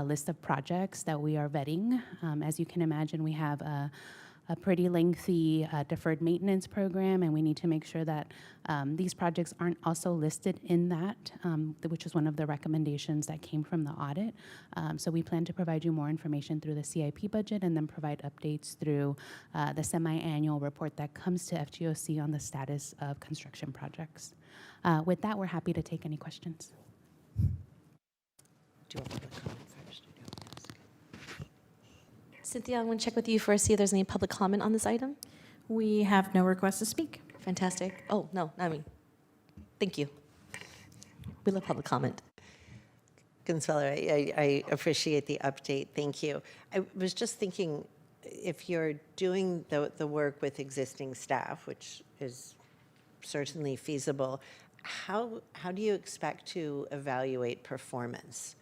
Speaker 19: list of projects that we are vetting. As you can imagine, we have a pretty lengthy deferred maintenance program, and we need to make sure that these projects aren't also listed in that, which is one of the recommendations that came from the audit. So we plan to provide you more information through the CIP budget and then provide updates through the semi-annual report that comes to FGOC on the status of construction projects. With that, we're happy to take any questions.
Speaker 5: Do you want public comment first? Or do you want to ask?
Speaker 2: Cynthia, I'm going to check with you first, see if there's any public comment on this item.
Speaker 3: We have no request to speak.
Speaker 2: Fantastic. Oh, no, I mean, thank you. We love public comment.
Speaker 5: Consuelo, I appreciate the update. Thank you. I was just thinking, if you're doing the work with existing staff, which is certainly feasible, how do you expect to evaluate performance?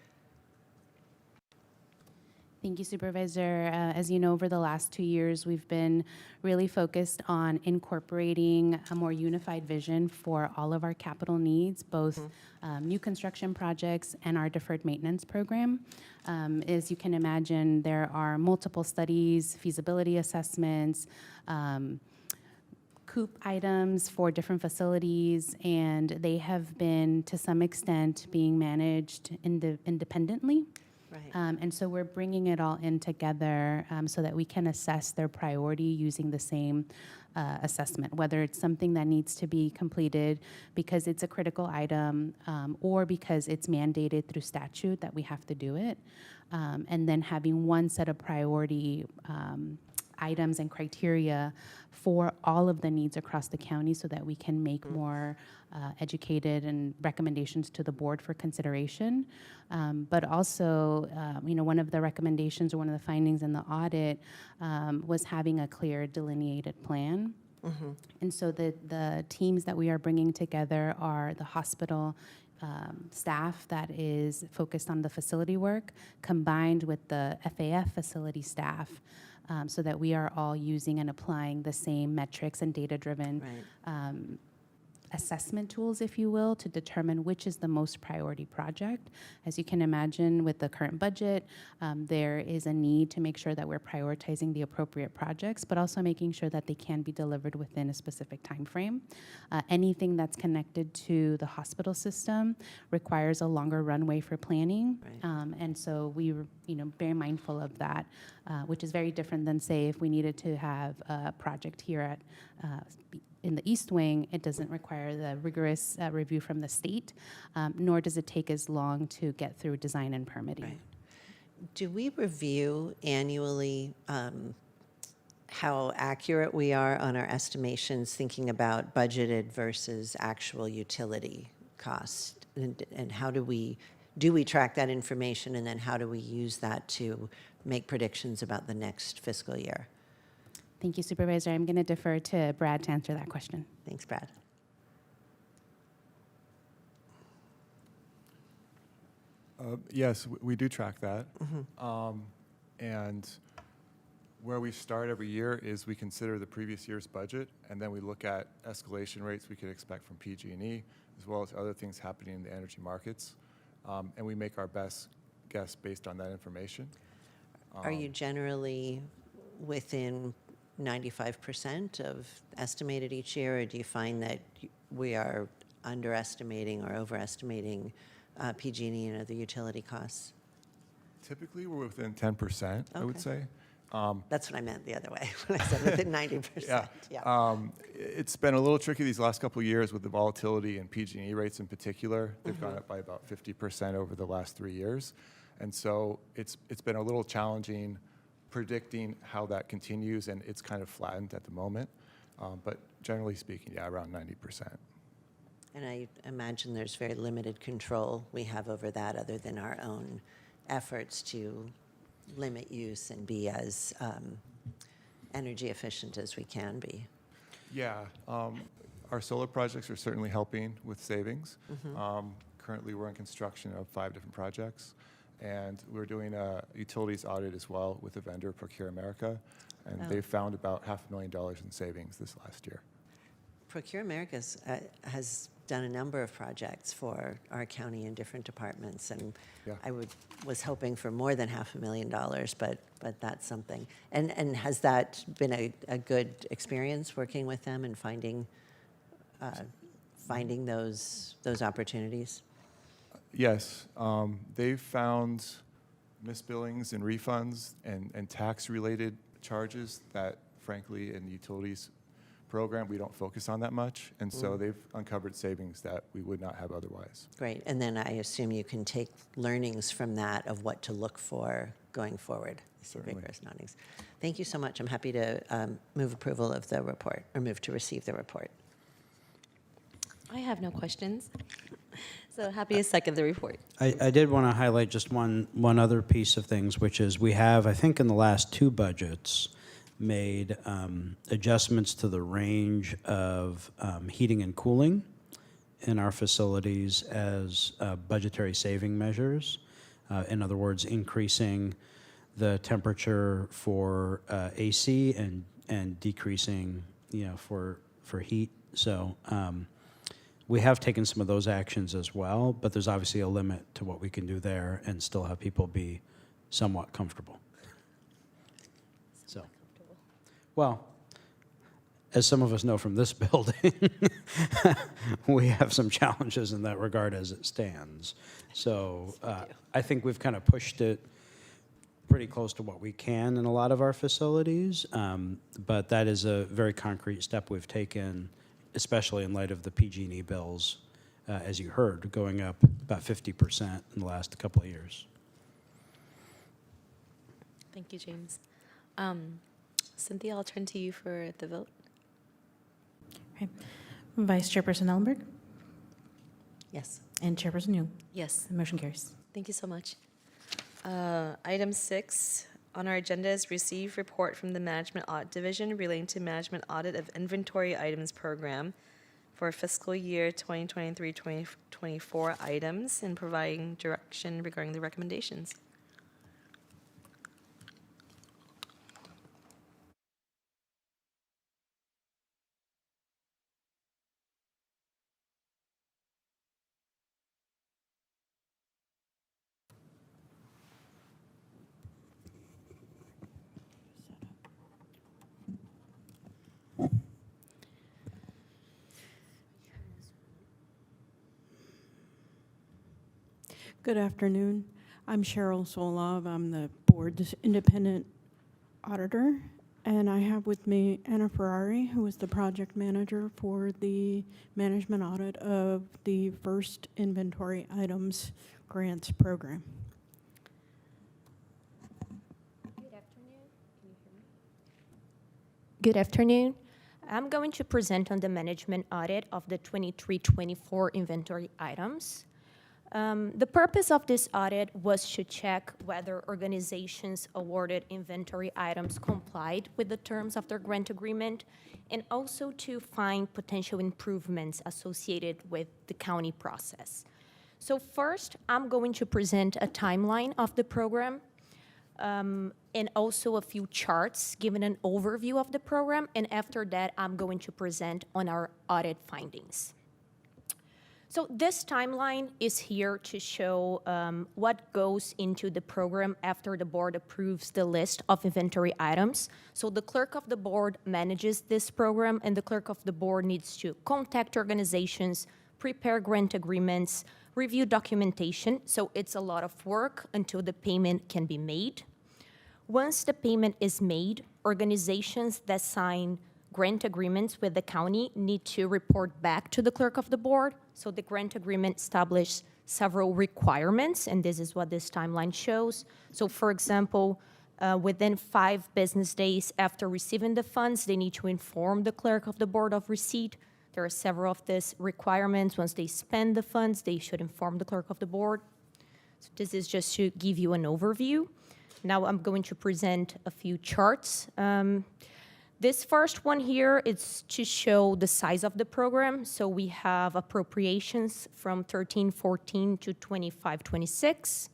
Speaker 19: Thank you, Supervisor. As you know, over the last 2 years, we've been really focused on incorporating a more unified vision for all of our capital needs, both new construction projects and our deferred maintenance program. As you can imagine, there are multiple studies, feasibility assessments, COOP items for different facilities, and they have been, to some extent, being managed independently.
Speaker 5: Right.
Speaker 19: And so we're bringing it all in together so that we can assess their priority using the same assessment, whether it's something that needs to be completed because it's a critical item or because it's mandated through statute that we have to do it. And then having one set of priority items and criteria for all of the needs across the county so that we can make more educated and recommendations to the board for consideration. But also, one of the recommendations or one of the findings in the audit was having a clear delineated plan. And so the teams that we are bringing together are the hospital staff that is focused on the facility work combined with the FAF facility staff so that we are all using and applying the same metrics and data-driven assessment tools, if you will, to determine which is the most priority project. As you can imagine, with the current budget, there is a need to make sure that we're prioritizing the appropriate projects, but also making sure that they can be delivered within a specific time frame. Anything that's connected to the hospital system requires a longer runway for planning, and so we were, very mindful of that, which is very different than, say, if we needed to have a project here at in the East Wing. It doesn't require the rigorous review from the state, nor does it take as long to get through design and permitting.
Speaker 5: Right. Do we review annually how accurate we are on our estimations, thinking about budgeted versus actual utility cost? And how do we track that information, and then how do we use that to make predictions about the next fiscal year?
Speaker 19: Thank you, Supervisor. I'm going to defer to Brad to answer that question.
Speaker 5: Thanks, Brad.
Speaker 20: Yes, we do track that. And where we start every year is we consider the previous year's budget, and then we look at escalation rates we could expect from PG&E, as well as other things happening in the energy markets. And we make our best guess based on that information.
Speaker 5: Are you generally within 95% of estimated each year, or do you find that we are underestimating or overestimating PG&E and other utility costs?
Speaker 20: Typically, we're within 10%, I would say.
Speaker 5: That's what I meant the other way when I said within 90%.
Speaker 20: Yeah. It's been a little tricky these last couple of years with the volatility in PG&E rates in particular. They've gone up by about 50% over the last 3 years. And so it's been a little challenging predicting how that continues, and it's kind of flattened at the moment. But generally speaking, yeah, around 90%.
Speaker 5: And I imagine there's very limited control we have over that other than our own efforts to limit use and be as energy efficient as we can be.
Speaker 20: Yeah, our solar projects are certainly helping with savings. Currently, we're in construction of 5 different projects, and we're doing a utilities audit as well with a vendor, Procure America, and they've found about $500,000 in savings this last year.
Speaker 5: Procure America has done a number of projects for our county in different departments, and I was hoping for more than $500,000, but that's something. And has that been a good experience working with them and finding those opportunities?
Speaker 20: Yes, they've found misbillings and refunds and tax-related charges that, frankly, in the utilities program, we don't focus on that much, and so they've uncovered savings that we would not have otherwise.
Speaker 5: Great, and then I assume you can take learnings from that of what to look for going forward.
Speaker 20: Certainly.
Speaker 5: Vigorous noddings. Thank you so much. I'm happy to move approval of the report, or move to receive the report.
Speaker 2: I have no questions. So happy to second the report.
Speaker 18: I did want to highlight just one other piece of things, which is we have, I think in the last 2 budgets, made adjustments to the range of heating and cooling in our facilities as budgetary saving measures. In other words, increasing the temperature for AC and decreasing, for heat. So we have taken some of those actions as well, but there's obviously a limit to what we can do there and still have people be somewhat comfortable. So, well, as some of us know from this building, we have some challenges in that regard as it stands. So I think we've kind of pushed it pretty close to what we can in a lot of our facilities, but that is a very concrete step we've taken, especially in light of the PG&E bills, as you heard, going up about 50% in the last couple of years.
Speaker 2: Thank you, James. Cynthia, I'll turn to you for the vote.
Speaker 3: Okay. Vice Chairperson Ellenberg
Speaker 5: Yes.
Speaker 3: and Chairperson Young.
Speaker 2: Yes.
Speaker 3: The motion carries.
Speaker 2: Thank you so much. Item 6 on our agenda is receive report from the Management Audit Division relating to management audit of inventory items program for fiscal year 2023-2024 items and providing direction regarding the recommendations.
Speaker 21: Good afternoon. I'm Cheryl Solov. I'm the board's independent auditor, and I have with me Anna Ferrari, who is the project manager for the management audit of the first inventory items grants program.
Speaker 22: Good afternoon. Can you hear me? Good afternoon. I'm going to present on the management audit of the 23-24 inventory items. The purpose of this audit was to check whether organizations awarded inventory items complied with the terms of their grant agreement, and also to find potential improvements associated with the county process. So first, I'm going to present a timeline of the program, and also a few charts giving an overview of the program, and after that, I'm going to present on our audit findings. So this timeline is here to show what goes into the program after the board approves the list of inventory items. So the clerk of the board manages this program, and the clerk of the board needs to contact organizations, prepare grant agreements, review documentation. So it's a lot of work until the payment can be made. Once the payment is made, organizations that sign grant agreements with the county need to report back to the clerk of the board. So the grant agreement establishes several requirements, and this is what this timeline shows. So for example, within 5 business days after receiving the funds, they need to inform the clerk of the board of receipt. There are several of these requirements. Once they spend the funds, they should inform the clerk of the board. So this is just to give you an overview. Now I'm going to present a few charts. This first one here is to show the size of the program. So we have appropriations from 13-14 to 25-26.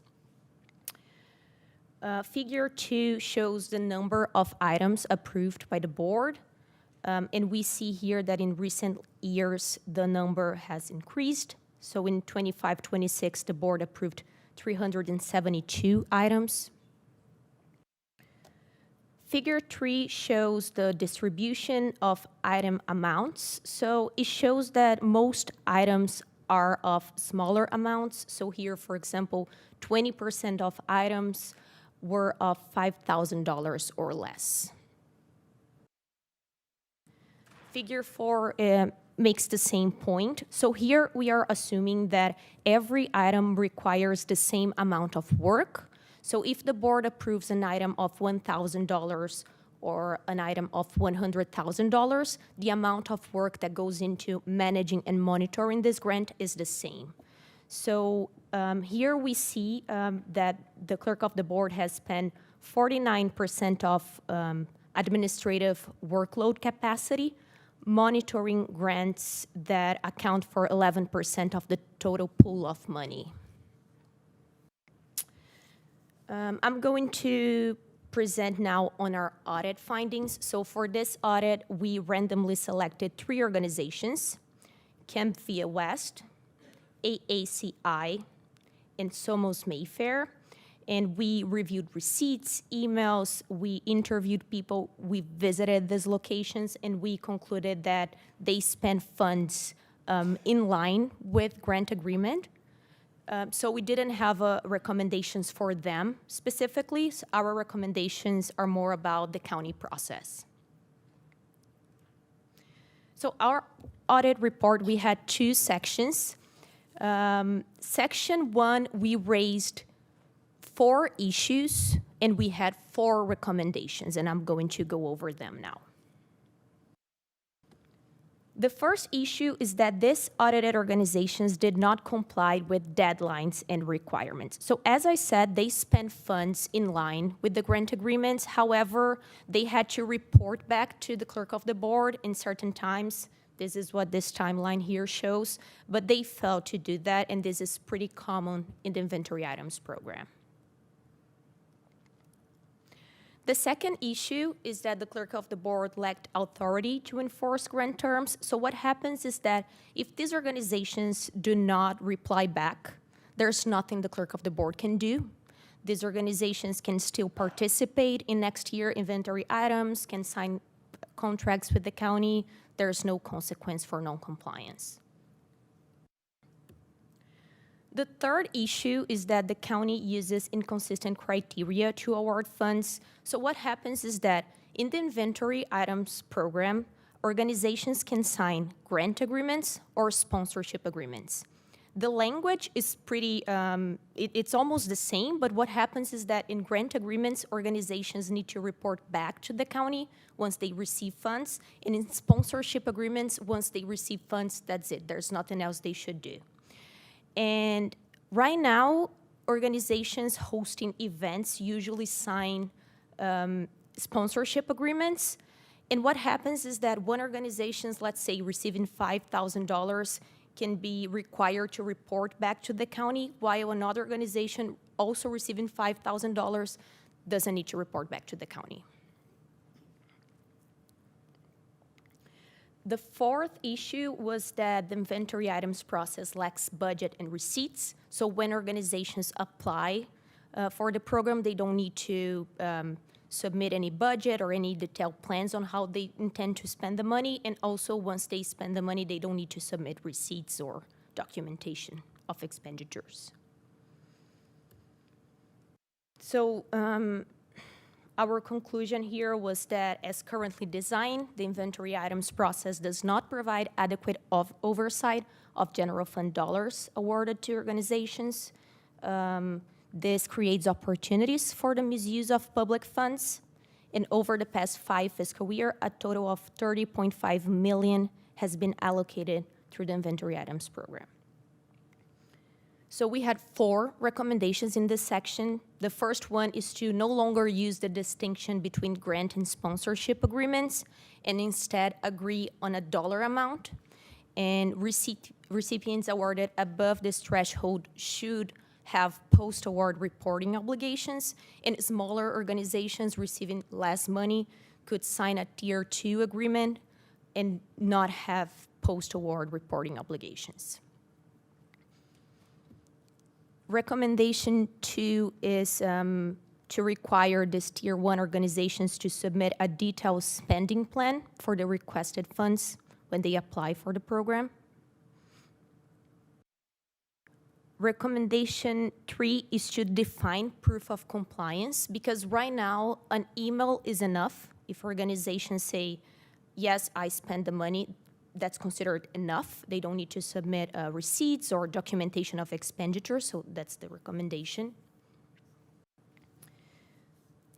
Speaker 22: Figure 2 shows the number of items approved by the board. And we see here that in recent years, the number has increased. So in 25-26, the board approved 372 items. Figure 3 shows the distribution of item amounts. So it shows that most items are of smaller amounts. So here, for example, 20% of items were of $5,000 or less. Figure 4 makes the same point. So here we are assuming that every item requires the same amount of work. So if the board approves an item of $1,000 or an item of $100,000, the amount of work that goes into managing and monitoring this grant is the same. So here we see that the clerk of the board has spent 49% of administrative workload capacity, monitoring grants that account for 11% of the total pool of money. I'm going to present now on our audit findings. So for this audit, we randomly selected 3 organizations: Camp Via West, AACI, and Somos Mayfair. And we reviewed receipts, emails, we interviewed people, we visited these locations, and we concluded that they spent funds in line with grant agreement. So we didn't have recommendations for them specifically. So our recommendations are more about the county process. So our audit report, we had 2 sections. Section 1, we raised 4 issues, and we had 4 recommendations, and I'm going to go over them now. The first issue is that these audited organizations did not comply with deadlines and requirements. So as I said, they spent funds in line with the grant agreements. However, they had to report back to the clerk of the board in certain times. This is what this timeline here shows, but they failed to do that, and this is pretty common in the inventory items program. The second issue is that the clerk of the board lacked authority to enforce grant terms. So what happens is that if these organizations do not reply back, there's nothing the clerk of the board can do. These organizations can still participate in next year inventory items, can sign contracts with the county. There's no consequence for non-compliance. The third issue is that the county uses inconsistent criteria to award funds. So what happens is that in the inventory items program, organizations can sign grant agreements or sponsorship agreements. The language is pretty, it's almost the same, but what happens is that in grant agreements, organizations need to report back to the county once they receive funds, and in sponsorship agreements, once they receive funds, that's it. There's nothing else they should do. And right now, organizations hosting events usually sign sponsorship agreements. And what happens is that one organization, let's say, receiving $5,000 can be required to report back to the county, while another organization also receiving $5,000 doesn't need to report back to the county. The fourth issue was that the inventory items process lacks budget and receipts. So when organizations apply for the program, they don't need to submit any budget or any detailed plans on how they intend to spend the money. And also, once they spend the money, they don't need to submit receipts or documentation of expenditures. So our conclusion here was that as currently designed, the inventory items process does not provide adequate oversight of general fund dollars awarded to organizations. This creates opportunities for the misuse of public funds. And over the past 5 fiscal year, a total of $30.5 million has been allocated through the inventory items program. So we had 4 recommendations in this section. The first one is to no longer use the distinction between grant and sponsorship agreements and instead agree on a dollar amount. And recipients awarded above this threshold should have post-award reporting obligations, and smaller organizations receiving less money could sign a Tier 2 agreement and not have post-award reporting obligations. Recommendation 2 is to require these Tier 1 organizations to submit a detailed spending plan for the requested funds when they apply for the program. Recommendation 3 is to define proof of compliance, because right now an email is enough. If organizations say, yes, I spent the money, that's considered enough. They don't need to submit receipts or documentation of expenditure, so that's the recommendation.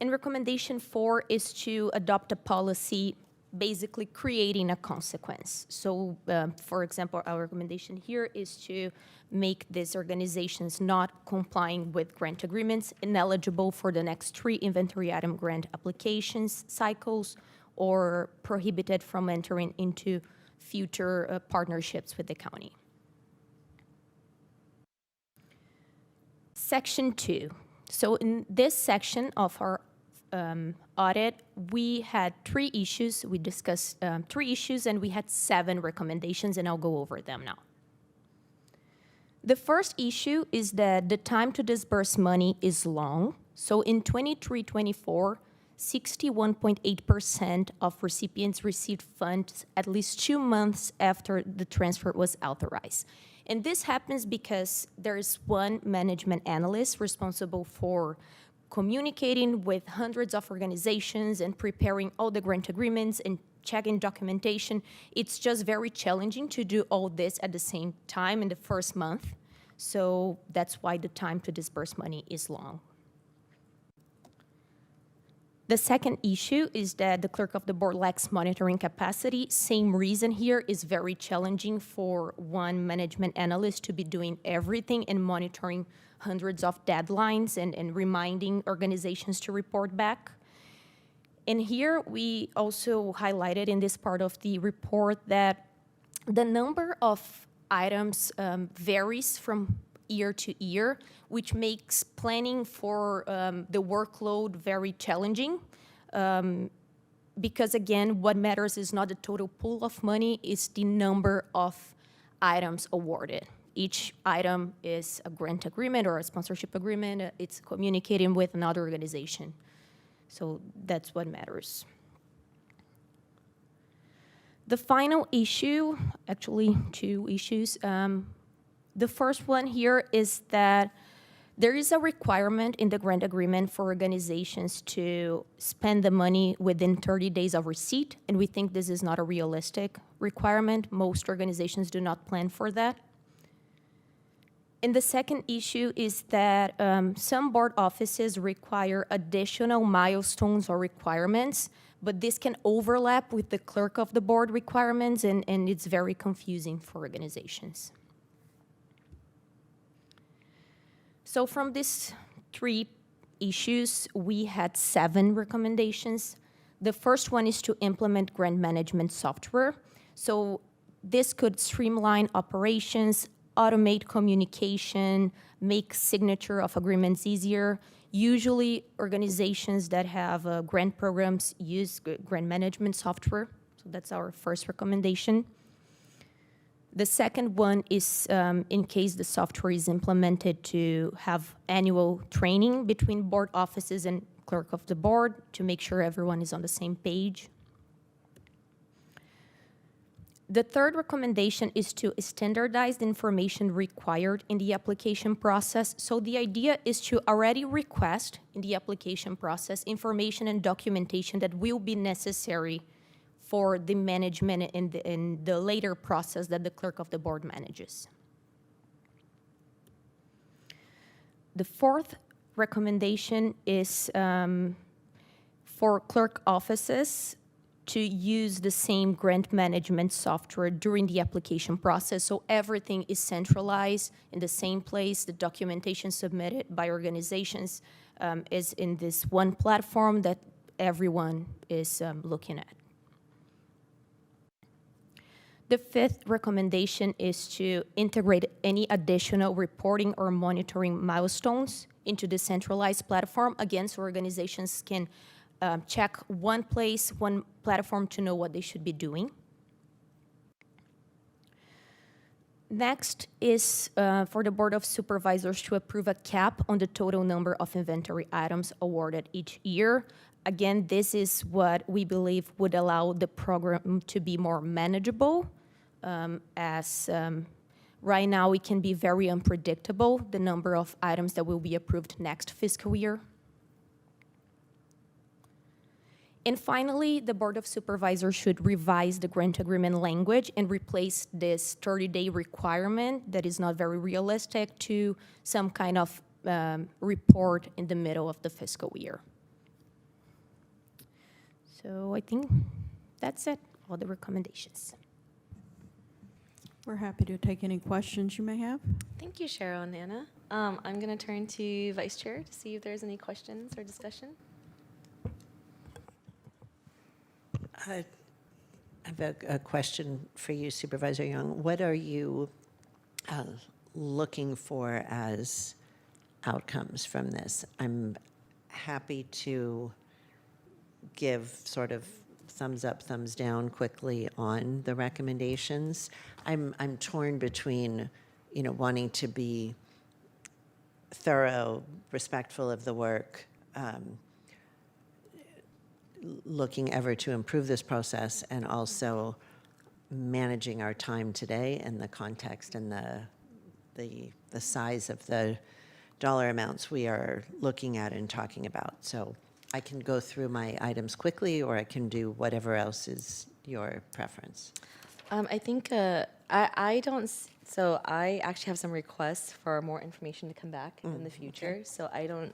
Speaker 22: And recommendation 4 is to adopt a policy basically creating a consequence. So, for example, our recommendation here is to make these organizations not complying with grant agreements ineligible for the next 3 inventory item grant applications cycles, or prohibited from entering into future partnerships with the county. Section 2. So in this section of our audit, we had 3 issues. We discussed 3 issues, and we had 7 recommendations, and I'll go over them now. The first issue is that the time to disburse money is long. So in 23-24, 61.8% of recipients received funds at least 2 months after the transfer was authorized. And this happens because there is one management analyst responsible for communicating with hundreds of organizations and preparing all the grant agreements and checking documentation. It's just very challenging to do all this at the same time in the first month. So that's why the time to disburse money is long. The second issue is that the clerk of the board lacks monitoring capacity. Same reason here, is very challenging for one management analyst to be doing everything and monitoring hundreds of deadlines and reminding organizations to report back. And here we also highlighted in this part of the report that the number of items varies from year to year, which makes planning for the workload very challenging. Because again, what matters is not the total pool of money, it's the number of items awarded. Each item is a grant agreement or a sponsorship agreement. It's communicating with another organization. So that's what matters. The final issue, actually 2 issues. The first one here is that there is a requirement in the grant agreement for organizations to spend the money within 30 days of receipt, and we think this is not a realistic requirement. Most organizations do not plan for that. And the second issue is that some board offices require additional milestones or requirements, but this can overlap with the clerk of the board requirements, and it's very confusing for organizations. So from these 3 issues, we had 7 recommendations. The first one is to implement grant management software. So this could streamline operations, automate communication, make signature of agreements easier. Usually, organizations that have grant programs use grant management software. So that's our first recommendation. The second one is in case the software is implemented to have annual training between board offices and clerk of the board to make sure everyone is on the same page. The third recommendation is to standardize the information required in the application process. So the idea is to already request in the application process information and documentation that will be necessary for the management in the later process that the clerk of the board manages. The fourth recommendation is for clerk offices to use the same grant management software during the application process. So everything is centralized in the same place. The documentation submitted by organizations is in this one platform that everyone is looking at. The fifth recommendation is to integrate any additional reporting or monitoring milestones into the centralized platform. Again, so organizations can check one place, one platform to know what they should be doing. Next is for the Board of Supervisors to approve a cap on the total number of inventory items awarded each year. Again, this is what we believe would allow the program to be more manageable, as right now it can be very unpredictable, the number of items that will be approved next fiscal year. And finally, the Board of Supervisors should revise the grant agreement language and replace this 30-day requirement that is not very realistic to some kind of report in the middle of the fiscal year. So I think that's it, all the recommendations.
Speaker 21: We're happy to take any questions you may have.
Speaker 2: Thank you, Cheryl and Anna. I'm going to turn to Vice Chair to see if there's any questions or discussion.
Speaker 5: I have a question for you, Supervisor Young. What are you looking for as outcomes from this? I'm happy to give sort of thumbs up, thumbs down quickly on the recommendations. I'm torn between, wanting to be thorough, respectful of the work, looking ever to improve this process, and also managing our time today and the context and the size of the dollar amounts we are looking at and talking about. So I can go through my items quickly, or I can do whatever else is your preference.
Speaker 2: I think so I actually have some requests for more information to come back in the future. Okay. So I don't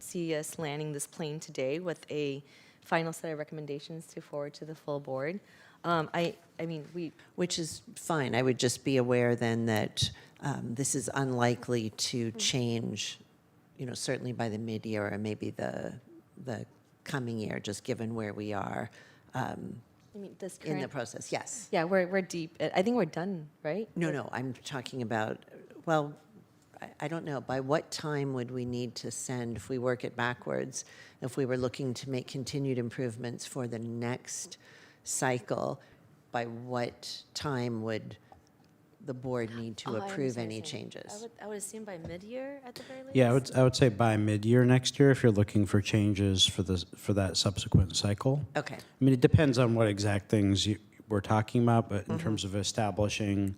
Speaker 2: see us landing this plane today with a final set of recommendations to forward to the full board.
Speaker 5: Which is fine. I would just be aware then that this is unlikely to change, certainly by the mid-year or maybe the coming year, just given where we are in the process. Yes.
Speaker 2: Yeah, we're deep. I think we're done, right?
Speaker 5: No, I'm talking about, well, I don't know. By what time would we need to send, if we work it backwards, if we were looking to make continued improvements for the next cycle, by what time would the board need to approve any changes?
Speaker 2: I would assume by mid-year at the very least.
Speaker 18: Yeah, I would say by mid-year next year if you're looking for changes for that subsequent cycle.
Speaker 5: Okay.
Speaker 18: I mean, it depends on what exact things we're talking about, but in terms of establishing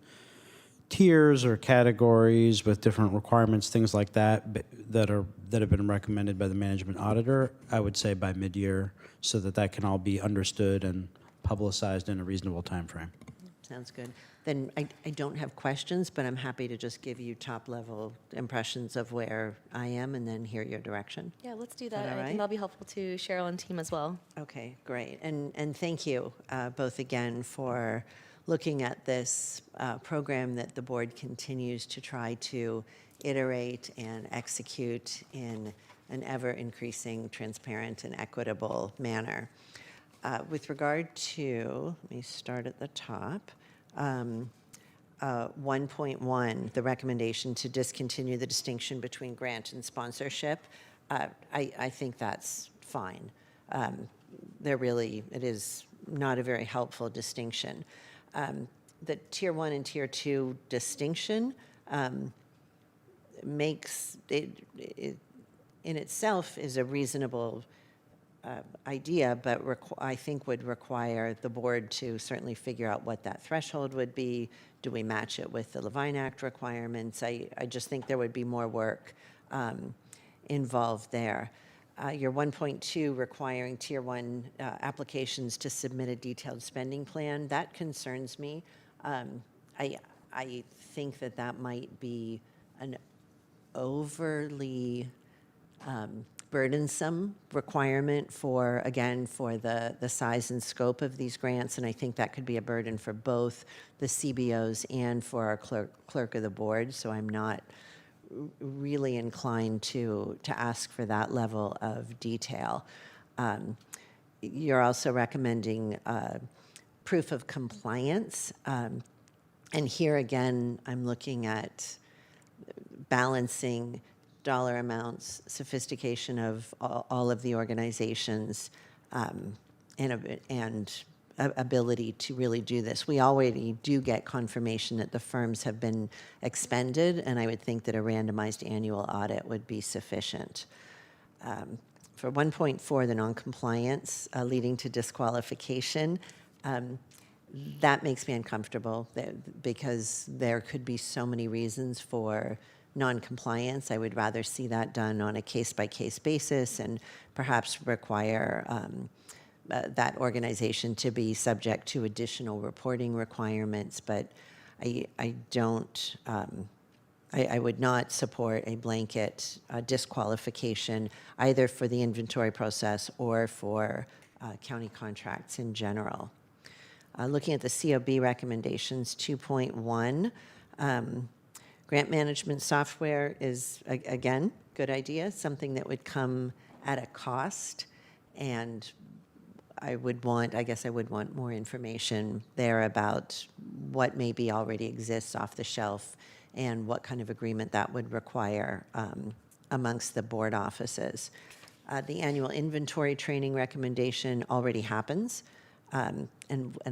Speaker 18: tiers or categories with different requirements, things like that, that have been recommended by the management auditor, I would say by mid-year, so that can all be understood and publicized in a reasonable time frame.
Speaker 5: Sounds good. Then I don't have questions, but I'm happy to just give you top-level impressions of where I am and then hear your direction.
Speaker 2: Yeah, let's do
Speaker 5: Is
Speaker 2: that.
Speaker 5: that all
Speaker 2: I
Speaker 5: right?
Speaker 2: think that'll be helpful to Cheryl and team as well.
Speaker 5: Okay, great. And thank you both again for looking at this program that the board continues to try to iterate and execute in an ever-increasing, transparent, and equitable manner. With regard to, let me start at the top, 1.1, the recommendation to discontinue the distinction between grant and sponsorship, I think that's fine. It is not a very helpful distinction. The Tier 1 and Tier 2 distinction makes it in itself is a reasonable idea, but I think would require the board to certainly figure out what that threshold would be. Do we match it with the Levine Act requirements? I just think there would be more work involved there. Your 1.2 requiring Tier 1 applications to submit a detailed spending plan, that concerns me. I think that might be an overly burdensome requirement for, again, for the size and scope of these grants, and I think that could be a burden for both the CBOs and for our clerk of the board, so I'm not really inclined to ask for that level of detail. You're also recommending proof of compliance, and here again, I'm looking at balancing dollar amounts, sophistication of all of the organizations, and ability to really do this. We already do get confirmation that the firms have been expended, and I would think that a randomized annual audit would be sufficient. For 1.4, the noncompliance leading to disqualification, that makes me uncomfortable because there could be so many reasons for non-compliance. I would rather see that done on a case-by-case basis and perhaps require that organization to be subject to additional reporting requirements, but I don't, I would not support a blanket disqualification either for the inventory process or for county contracts in general. Looking at the COB recommendations, 2.1, grant management software is, again, good idea, something that would come at a cost, and I guess I would want more information there about what maybe already exists off the shelf and what kind of agreement that would require amongst the board offices. The annual inventory training recommendation already happens, and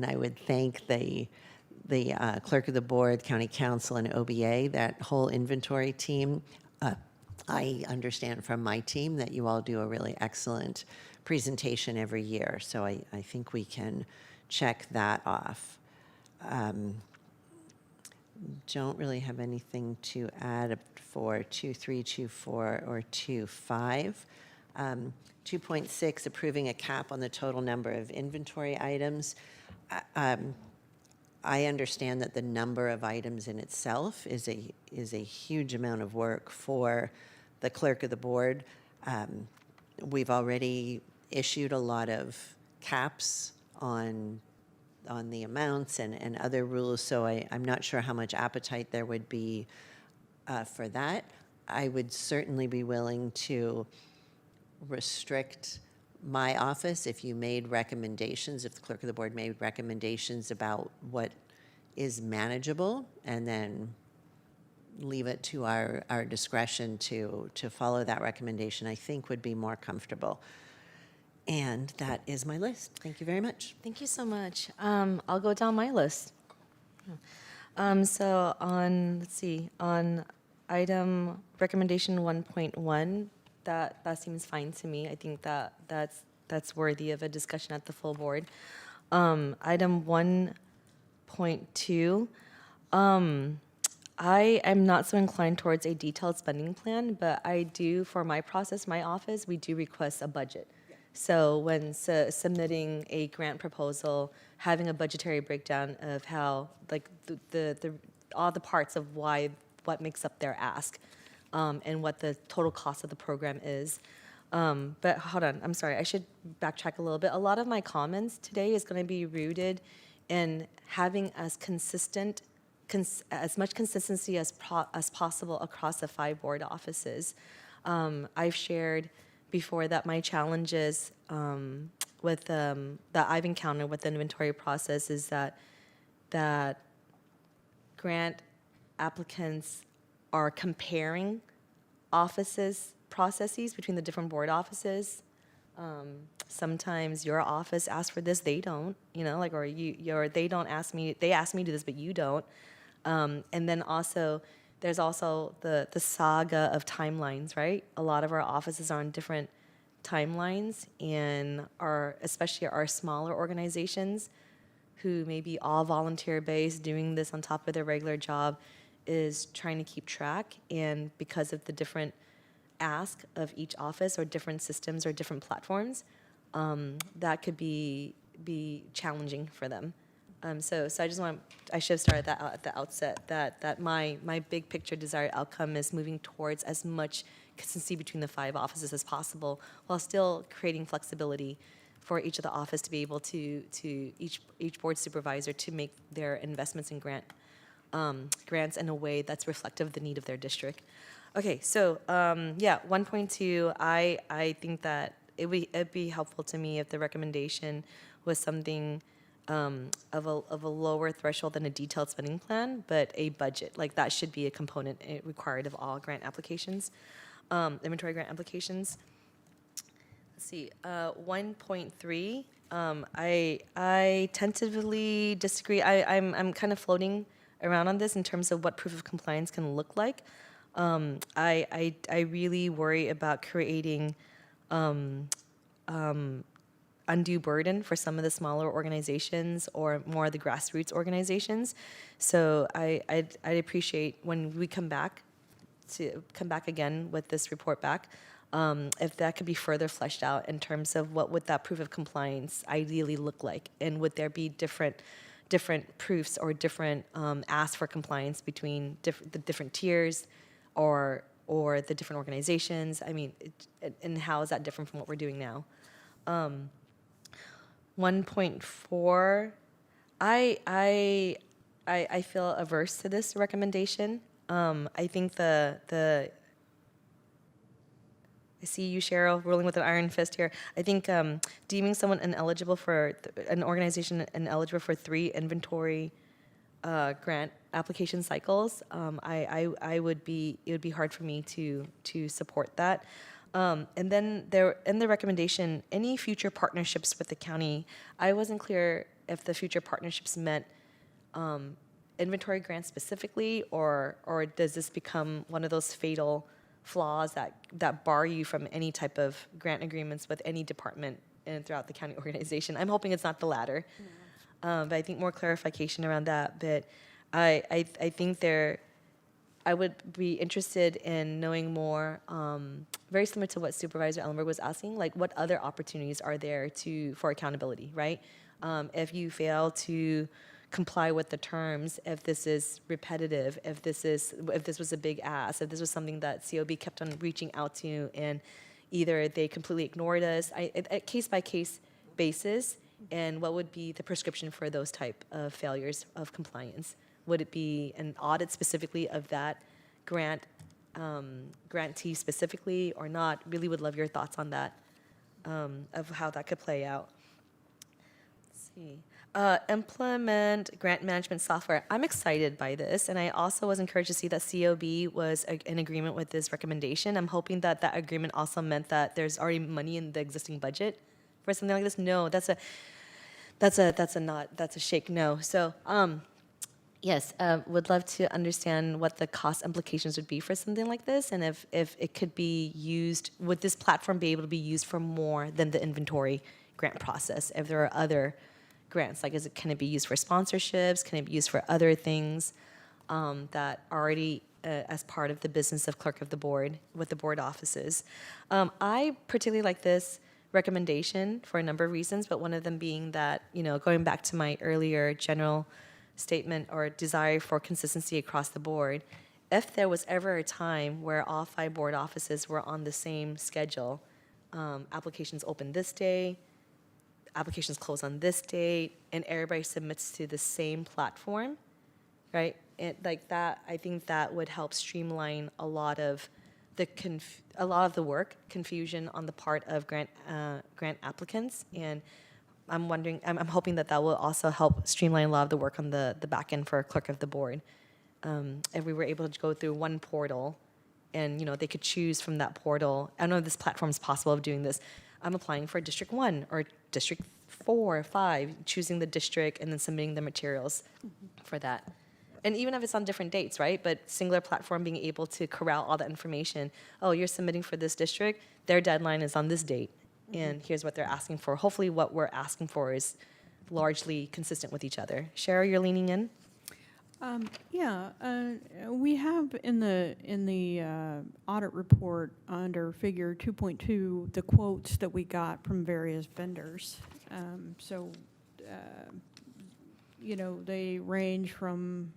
Speaker 5: I would thank the clerk of the board, county council, and OBA, that whole inventory team. I understand from my team that you all do a really excellent presentation every year, so I think we can check that off. Don't really have anything to add for 2.3, 2.4, or 2.5. 2.6, approving a cap on the total number of inventory items. I understand that the number of items in itself is a huge amount of work for the clerk of the board. We've already issued a lot of caps on the amounts and other rules, so I'm not sure how much appetite there would be for that. I would certainly be willing to restrict my office if you made recommendations, if the clerk of the board made recommendations about what is manageable, and then leave it to our discretion to follow that recommendation, I think would be more comfortable. And that is my list. Thank you very much.
Speaker 2: Thank you so much. I'll go down my list. So let's see, on item recommendation 1.1, that seems fine to me. I think that's worthy of a discussion at the full board. Item 1.2, I am not so inclined towards a detailed spending plan, but I do, for my process, my office, we do request a budget. So when submitting a grant proposal, having a budgetary breakdown of how, like, all the parts of what makes up their ask, and what the total cost of the program is. But hold on, I'm sorry, I should backtrack a little bit. A lot of my comments today is going to be rooted in having as much consistency as possible across the 5 board offices. I've shared before that my challenges with that I've encountered with the inventory process is that grant applicants are comparing processes between the different board offices. Sometimes your office asks for this, they don't, like, or they don't ask me, they ask me to do this, but you don't. And then also, there's also the saga of timelines, right? A lot of our offices are on different timelines, and especially our smaller organizations who may be all volunteer-based, doing this on top of their regular job, is trying to keep track. And because of the different ask of each office, or different systems or different platforms, that could be challenging for them. So I should have started that out at the outset, that my big picture desired outcome is moving towards as much consistency between the 5 offices as possible, while still creating flexibility for each of the office to be able to each board supervisor to make their investments in grants in a way that's reflective of the need of their district. Okay, so 1.2, I think that it'd be helpful to me if the recommendation was something of a lower threshold than a detailed spending plan, but a budget. Like, that should be a component required of all grant applications, inventory grant applications. Let's see, 1.3, I tentatively disagree. I'm kind of floating around on this in terms of what proof of compliance can look like. I really worry about creating undue burden for some of the smaller organizations or more of the grassroots organizations. So I'd appreciate when we come back again with this report back, if that could be further fleshed out in terms of what would that proof of compliance ideally look like, and would there be different proofs or different asks for compliance between the different tiers or the different organizations? I mean, and how is that different from what we're doing now? 1.4, I feel averse to this recommendation. I think I see you, Cheryl, ruling with an iron fist here. I think deeming someone ineligible for an organization ineligible for 3 inventory grant application cycles, it would be hard for me to support that. And then in the recommendation, any future partnerships with the county, I wasn't clear if the future partnerships meant inventory grants specifically, or does this become one of those fatal flaws that bar you from any type of grant agreements with any department and throughout the county organization? I'm hoping it's not the latter, but I think more clarification around that. But I think I would be interested in knowing more, very similar to what Supervisor Ellenberg was asking, like what other opportunities are there for accountability, right? If you fail to comply with the terms, if this is repetitive, if this was a big ask, if this was something that COB kept on reaching out to and either they completely ignored us, at case-by-case basis, and what would be the prescription for those type of failures of compliance? Would it be an audit specifically of that grantee specifically or not? Really would love your thoughts on that, of how that could play out. Let's see. Implement grant management software. I'm excited by this, and I also was encouraged to see that COB was in agreement with this recommendation. I'm hoping that that agreement also meant that there's already money in the existing budget for something like this. No, that's a shake no. So yes, would love to understand what the cost implications would be for something like this, and if it could be used, would this platform be able to be used for more than the inventory grant process? If there are other grants, like can it be used for sponsorships? Can it be used for other things that already as part of the business of clerk of the board with the board offices? I particularly like this recommendation for a number of reasons, but one of them being that, going back to my earlier general statement or desire for consistency across the board, if there was ever a time where all 5 board offices were on the same schedule, applications open this day, applications close on this date, and everybody submits to the same platform, right? And like that, I think that would help streamline a lot of the work, confusion on the part of grant applicants, and I'm hoping that will also help streamline a lot of the work on the back end for clerk of the board. If we were able to go through one portal, and they could choose from that portal. I don't know if this platform is possible of doing this. I'm applying for District 1 or District 4 or 5, choosing the district and then submitting the materials for that. And even if it's on different dates, right? But singular platform being able to corral all that information. Oh, you're submitting for this district, their deadline is on this date, and here's what they're asking for. Hopefully what we're asking for is largely consistent with each other. Cheryl, you're leaning in?
Speaker 21: We have in the audit report under figure 2.2 the quotes that we got from various vendors. They range from,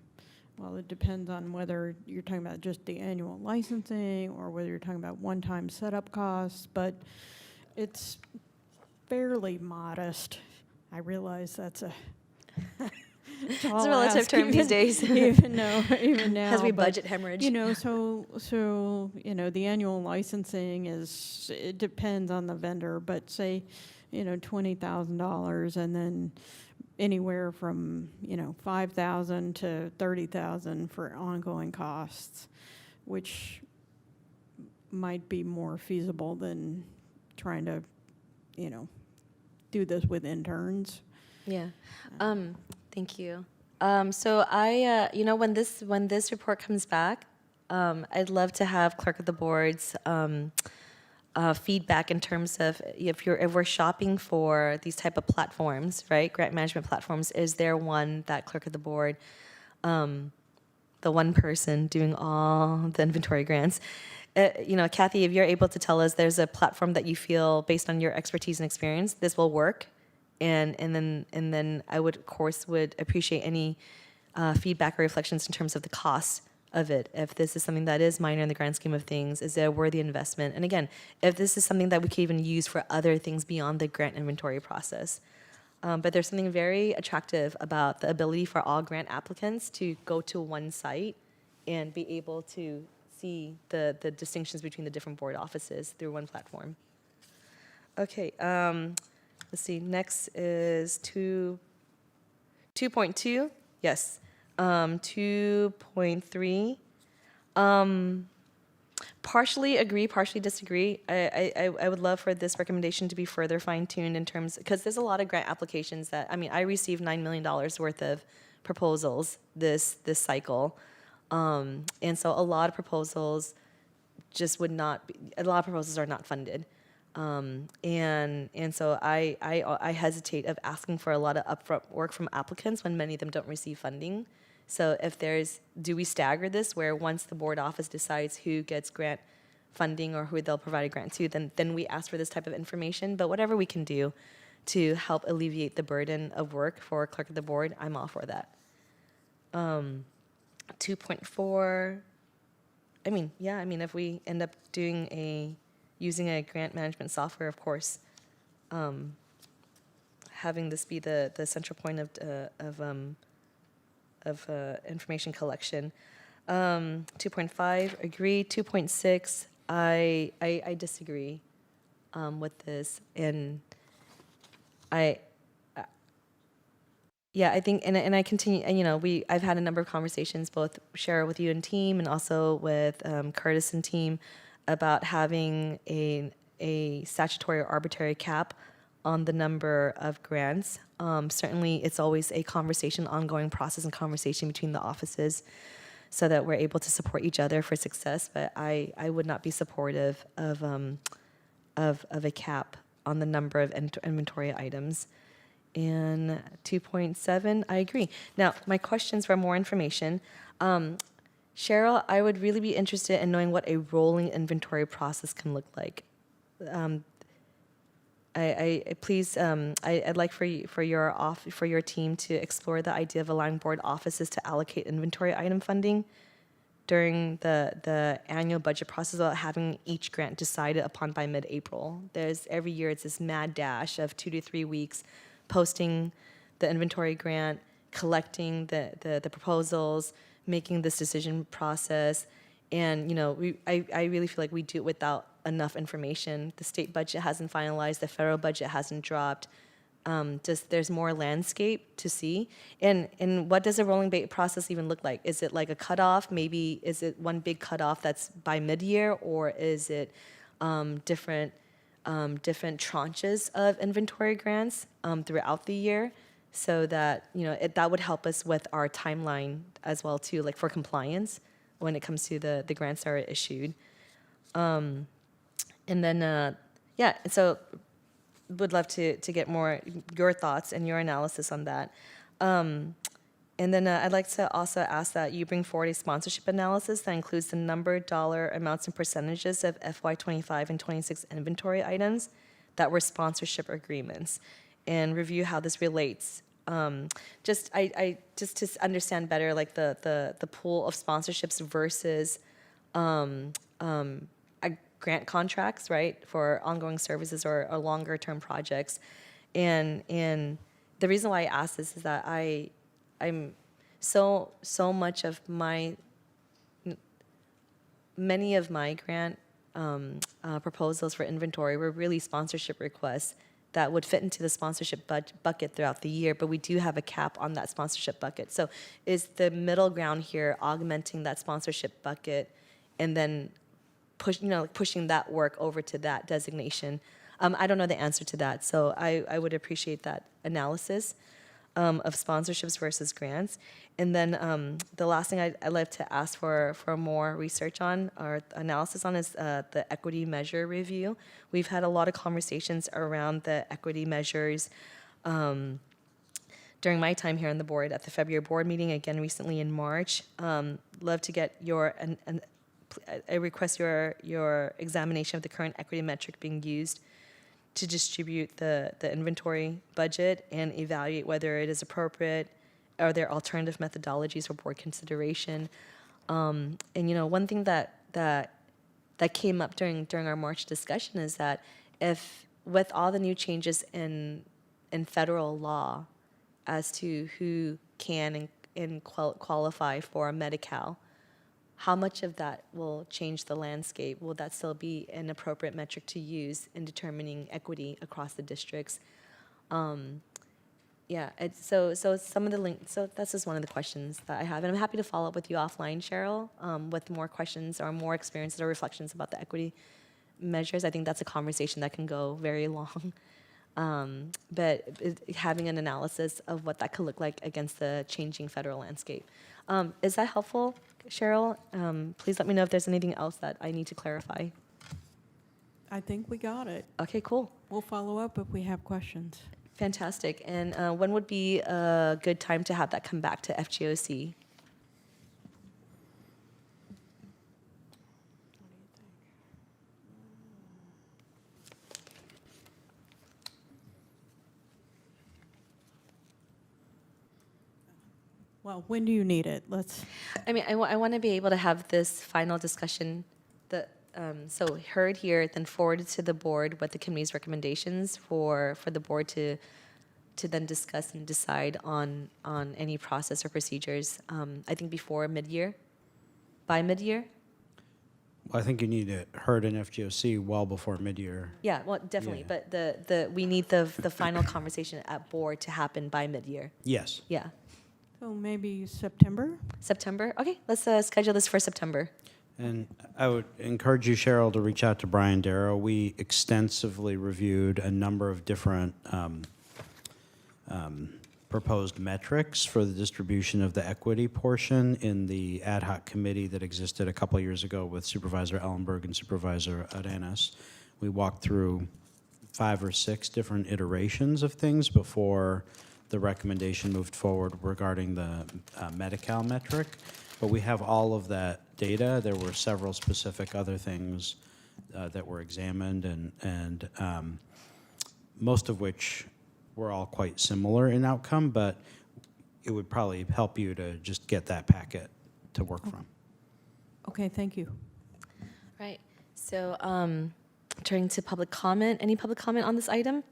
Speaker 21: well, it depends on whether you're talking about just the annual licensing or whether you're talking about one-time setup costs, but it's fairly modest. I realize that's a
Speaker 2: It's a relative term these days.
Speaker 21: even now.
Speaker 2: Because we
Speaker 21: but,
Speaker 2: budget hemorrhage.
Speaker 21: The annual licensing it depends on the vendor, but say, $20,000 and then anywhere from, $5,000 to $30,000 for ongoing costs, which might be more feasible than trying to, do this with interns.
Speaker 2: Yeah. Thank you. So I, when this report comes back, I'd love to have Clerk of the Board's feedback in terms of if we're shopping for these type of platforms, right? Grant management platforms. Is there one that Clerk of the Board, the one person doing all the inventory grants? Kathy, if you're able to tell us, there's a platform that you feel, based on your expertise and experience, this will work. And then I would, of course, appreciate any feedback or reflections in terms of the cost of it. If this is something that is minor in the grand scheme of things, is it a worthy investment? And again, if this is something that we could even use for other things beyond the grant inventory process. But there's something very attractive about the ability for all grant applicants to go to one site and be able to see the distinctions between the different board offices through one platform. Okay. Let's see, next is 2.2, yes. 2.3, partially agree, partially disagree. I would love for this recommendation to be further fine-tuned in terms, because there's a lot of grant applications that, I received $9 million worth of proposals this cycle. And so a lot of proposals are not funded. And so I hesitate of asking for a lot of upfront work from applicants when many of them don't receive funding. So do we stagger this where once the board office decides who gets grant funding or who they'll provide a grant to, then we ask for this type of information? But whatever we can do to help alleviate the burden of work for clerk of the board, I'm all for that. 2.4, if we end up using a grant management software, of course, having this be the central point of information collection. 2.5, agree. 2.6, I disagree with this, and I think, and I continue, and I've had a number of conversations, both Cheryl with you and team, and also with Curtis and team, about having a statutory or arbitrary cap on the number of grants. Certainly, it's always a ongoing process and conversation between the offices so that we're able to support each other for success, but I would not be supportive of a cap on the number of inventory items. And 2.7, I agree. Now, my questions for more information. Cheryl, I would really be interested in knowing what a rolling inventory process can look like. I'd like for your team to explore the idea of allowing board offices to allocate inventory item funding during the annual budget process without having each grant decided upon by mid-April. Every year it's this mad dash of 2 to 3 weeks posting the inventory grant, collecting the proposals, making this decision process, and I really feel like we do it without enough information. The state budget hasn't finalized, the federal budget hasn't dropped. There's more landscape to see, and what does a rolling process even look like? Is it like a cutoff? Maybe is it one big cutoff that's by mid-year, or is it different different tranches of inventory grants throughout the year, so that, you know, that would help us with our timeline as well too, like for compliance when it comes to the grants that are issued. And then, yeah, so would love to get more your thoughts and your analysis on that. And then I'd like to also ask that you bring forward a sponsorship analysis that includes the number, dollar amounts, and percentages of FY25 and 26 inventory items that were sponsorship agreements, and review how this relates. Just to understand better, like the pool of sponsorships versus grant contracts, right, for ongoing services or longer term projects. And the reason why I ask this is that I'm so much of many of my grant proposals for inventory were really sponsorship requests that would fit into the sponsorship bucket throughout the year, but we do have a cap on that sponsorship bucket. So is the middle ground here augmenting that sponsorship bucket and then pushing that work over to that designation? I don't know the answer to that, so I would appreciate that analysis of sponsorships versus grants. And then the last thing I'd like to ask for more research on or analysis on is the equity measure review. We've had a lot of conversations around the equity measures during my time here on the board at the February board meeting, again recently in March. Love to get I request your examination of the current equity metric being used to distribute the inventory budget and evaluate whether it is appropriate. Are there alternative methodologies for board consideration? And one thing that came up during our March discussion is that if with all the new changes in federal law as to who can and qualify for a Medi-Cal, how much of that will change the landscape? Will that still be an appropriate metric to use in determining equity across the districts? So some of the links. So that's just one of the questions that I have, and I'm happy to follow up with you offline, Cheryl, with more questions or more experiences or reflections about the equity measures. I think that's a conversation that can go very long. But having an analysis of what that could look like against the changing federal landscape. Is that helpful, Cheryl? Please let me know if there's anything else that I need to clarify.
Speaker 21: I think we got it.
Speaker 2: Okay, cool.
Speaker 21: We'll follow up if we have questions.
Speaker 2: Fantastic. And when would be a good time to have that come back to FGOC?
Speaker 21: Well, when do you need it?
Speaker 2: I want to be able to have this final discussion, so heard here, then forwarded to the board with the committee's recommendations for the board to then discuss and decide on any process or procedures. I think before mid-year, by mid-year.
Speaker 18: Well, I think you need it heard in FGOC well before mid-year.
Speaker 2: Yeah, well, definitely.
Speaker 18: Yeah.
Speaker 2: But we need the final conversation at board to happen by mid-year.
Speaker 18: Yes.
Speaker 2: Yeah.
Speaker 21: So maybe September?
Speaker 2: September? Okay, let's schedule this for September.
Speaker 18: And I would encourage you, Cheryl, to reach out to Brian Darrow. We extensively reviewed a number of different proposed metrics for the distribution of the equity portion in the ad hoc committee that existed a couple years ago with Supervisor Ellenberg and Supervisor Arenas. We walked through 5 or 6 different iterations of things before the recommendation moved forward regarding the Medi-Cal metric. But we have all of that data. There were several specific other things that were examined, and most of which were all quite similar in outcome, but it would probably help you to just get that packet to work from.
Speaker 21: Okay, thank you.
Speaker 2: Right. So turning to public comment. Any public comment on this item?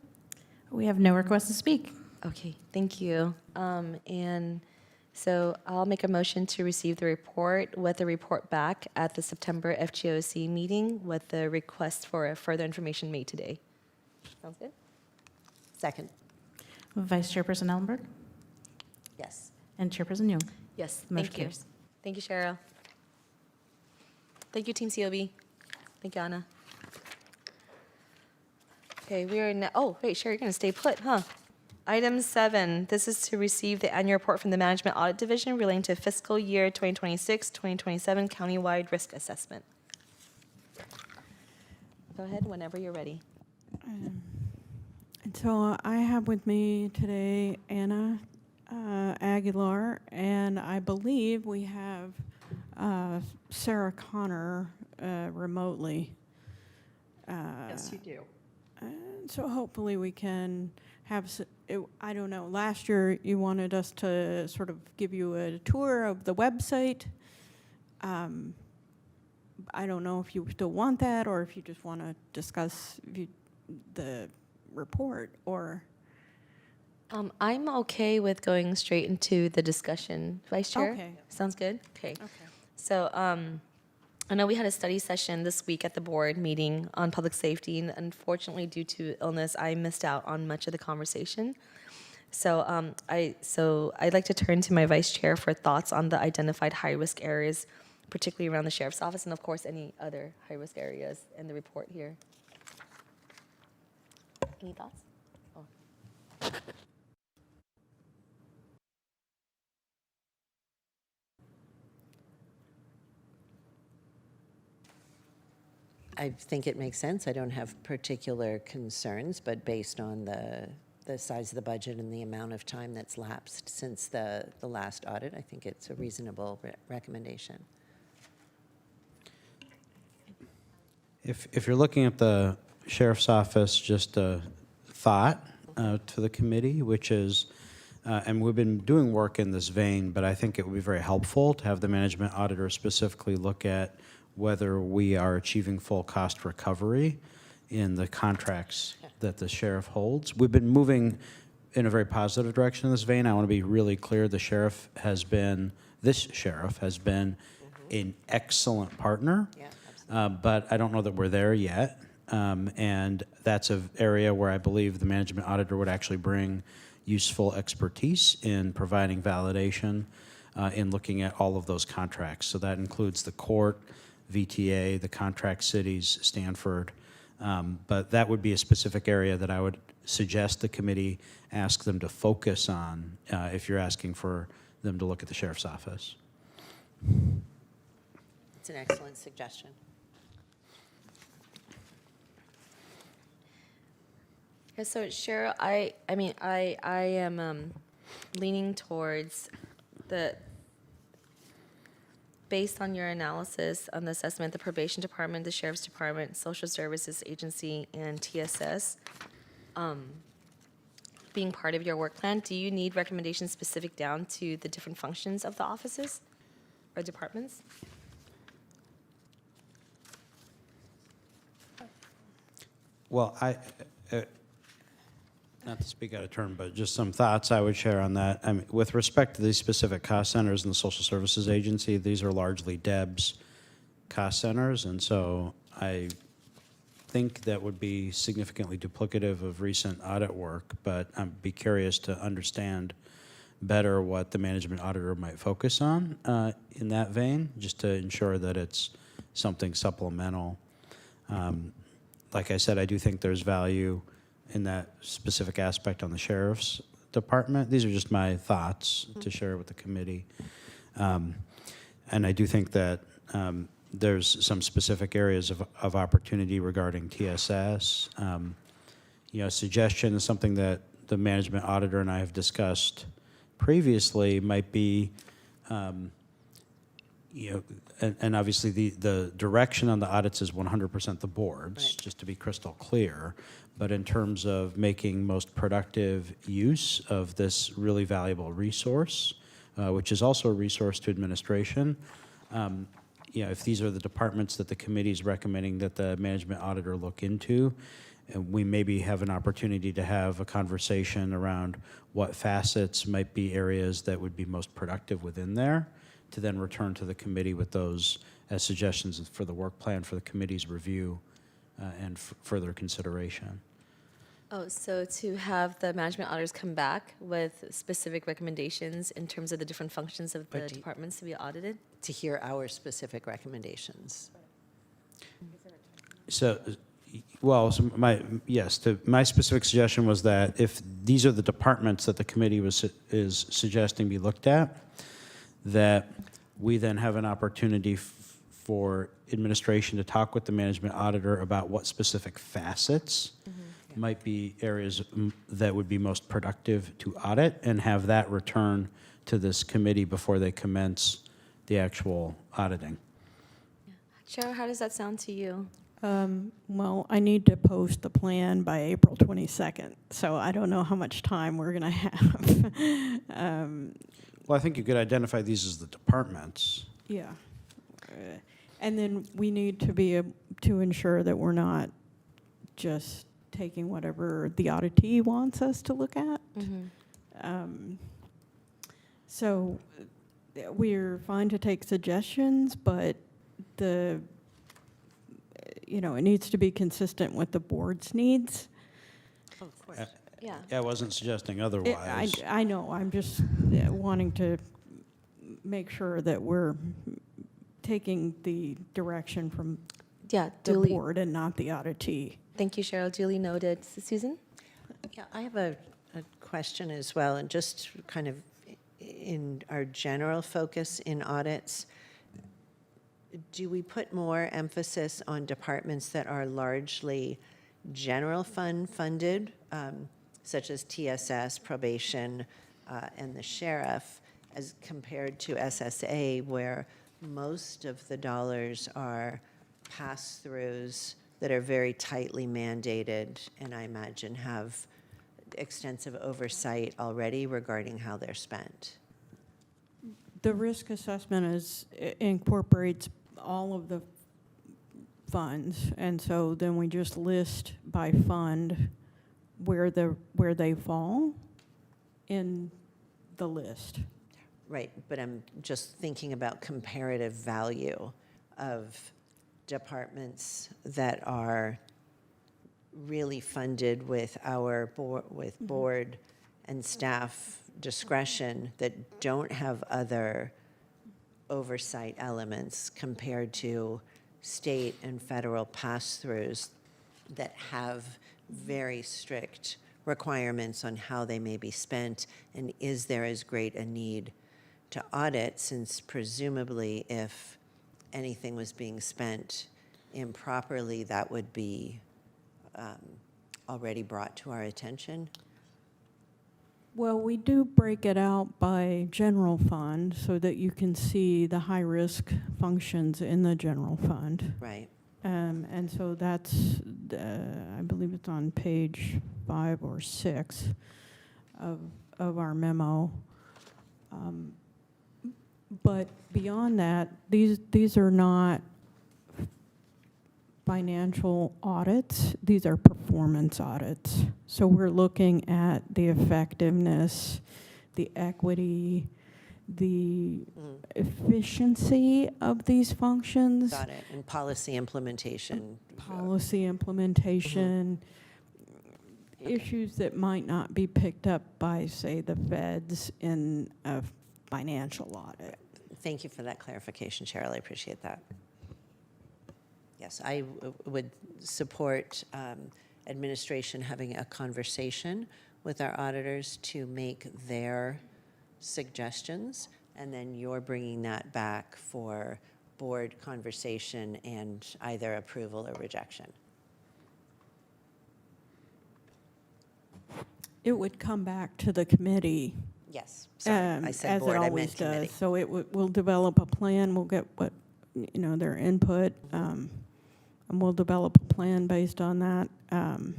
Speaker 3: We have no request to speak.
Speaker 2: Okay, thank you. And so I'll make a motion to receive the report with a report back at the September FGOC meeting with the request for further information made today. Sounds good?
Speaker 5: Second.
Speaker 3: Vice Chairperson Ellenberg
Speaker 2: Yes.
Speaker 3: and Chairperson Young.
Speaker 2: Yes,
Speaker 3: Motion
Speaker 2: thank you.
Speaker 3: carries.
Speaker 2: Thank you, Cheryl. Thank you, Team COB. Thank you, Anna. Okay, we are now, oh, wait, Sherry, you're gonna stay put, huh? Item 7, this is to receive the annual report from the Management Audit Division relating to fiscal year 2026-2027 countywide risk assessment. Go ahead, whenever you're ready.
Speaker 21: And so I have with me today Anna Aguilar, and I believe we have Sarah Connor remotely.
Speaker 2: Yes, you do.
Speaker 21: And so hopefully we can have, I don't know, last year you wanted us to sort of give you a tour of the website. I don't know if you still want that or if you just want to discuss the report or.
Speaker 2: I'm okay with going straight into the discussion, Vice Chair.
Speaker 21: Okay.
Speaker 2: Sounds good? Okay.
Speaker 21: Okay.
Speaker 2: So I know we had a study session this week at the board meeting on public safety, and unfortunately, due to illness, I missed out on much of the conversation. So I'd like to turn to my Vice Chair for thoughts on the identified high-risk areas, particularly around the Sheriff's Office, and of course, any other high-risk areas in the report here. Any thoughts? Oh.
Speaker 5: I think it makes sense. I don't have particular concerns, but based on the size of the budget and the amount of time that's lapsed since the last audit, I think it's a reasonable recommendation.
Speaker 18: If you're looking at the Sheriff's Office, just a thought to the committee, which is, and we've been doing work in this vein, but I think it would be very helpful to have the management auditor specifically look at whether we are achieving full cost recovery in the contracts that the sheriff holds. We've been moving in a very positive direction in this vein. I want to be really clear. This sheriff has been an excellent partner, but I don't know that we're there yet. And that's an area where I believe the management auditor would actually bring useful expertise in providing validation in looking at all of those contracts. So that includes the court, VTA, the contract cities, Stanford. But that would be a specific area that I would suggest the committee ask them to focus on if you're asking for them to look at the Sheriff's Office.
Speaker 5: It's an excellent suggestion.
Speaker 2: Yeah, so Cheryl, I am leaning towards based on your analysis on the assessment, the probation department, the sheriff's department, social services agency, and TSS being part of your work plan, do you need recommendations specific down to the different functions of the offices or departments?
Speaker 18: Well, not to speak out of turn, but just some thoughts I would share on that. I mean, with respect to these specific cost centers in the Social Services Agency, these are largely DEBS cost centers, and so I think that would be significantly duplicative of recent audit work, but I'd be curious to understand better what the management auditor might focus on in that vein, just to ensure that it's something supplemental. Like I said, I do think there's value in that specific aspect on the sheriff's department. These are just my thoughts to share with the committee. And I do think that there's some specific areas of opportunity regarding TSS. Suggestion is something that the management auditor and I have discussed previously might be, and obviously the direction on the audits is 100% the board's, right, just to be crystal clear. But in terms of making most productive use of this really valuable resource, which is also a resource to administration, if these are the departments that the committee is recommending that the management auditor look into, and we maybe have an opportunity to have a conversation around what facets might be areas that would be most productive within there, to then return to the committee with those as suggestions for the work plan for the committee's review and further consideration.
Speaker 2: Oh, so to have the management auditors come back with specific recommendations in terms of the different functions of the departments to be audited?
Speaker 5: To hear our specific recommendations.
Speaker 18: So, Well, so my specific suggestion was that if these are the departments that the committee is suggesting be looked at, that we then have an opportunity for administration to talk with the management auditor about what specific facets might be areas that would be most productive to audit, and have that return to this committee before they commence the actual auditing.
Speaker 2: Cheryl, how does that sound to you?
Speaker 21: Well, I need to post the plan by April 22nd, so I don't know how much time we're going to have.
Speaker 18: Well, I think you could identify these as the departments.
Speaker 21: Yeah. And then we need to be to ensure that we're not just taking whatever the auditee wants us to look at. So we're fine to take suggestions, but it needs to be consistent with the board's needs.
Speaker 2: Oh, of course. Yeah.
Speaker 18: I wasn't suggesting otherwise.
Speaker 21: I know, I'm just wanting to make sure that we're taking the direction from the board and not the auditee.
Speaker 2: Thank you, Cheryl. Duly noted. Susan?
Speaker 5: Yeah, I have a question as well, and just kind of in our general focus in audits, do we put more emphasis on departments that are largely general fund funded, such as TSS, probation, and the sheriff, as compared to SSA, where most of the dollars are pass-throughs that are very tightly mandated, and I imagine have extensive oversight already regarding how they're spent?
Speaker 21: The risk assessment incorporates all of the funds, and so then we just list by fund where they fall in the list.
Speaker 5: Right, but I'm just thinking about comparative value of departments that are really funded with our board and staff discretion that don't have other oversight elements compared to state and federal pass-throughs that have very strict requirements on how they may be spent, and is there as great a need to audit, since presumably if anything was being spent improperly, that would be already brought to our attention?
Speaker 21: Well, we do break it out by general fund so that you can see the high-risk functions in the general fund.
Speaker 5: Right.
Speaker 21: And so that's, I believe it's on page 5 or 6 of our memo. But beyond that, these are not financial audits, these are performance audits. So we're looking at the effectiveness, the equity, the efficiency of these functions.
Speaker 5: Got it, and policy implementation.
Speaker 21: Policy implementation, issues that might not be picked up by, say, the feds in a financial audit.
Speaker 5: Thank you for that clarification, Cheryl, I appreciate that. Yes, I would support administration having a conversation with our auditors to make their suggestions, and then you're bringing that back for board conversation and either approval or rejection.
Speaker 21: It would come back to the committee.
Speaker 5: Yes, sorry, I said board, I meant committee.
Speaker 21: So we'll develop a plan, we'll get their input, and we'll develop a plan based on that, and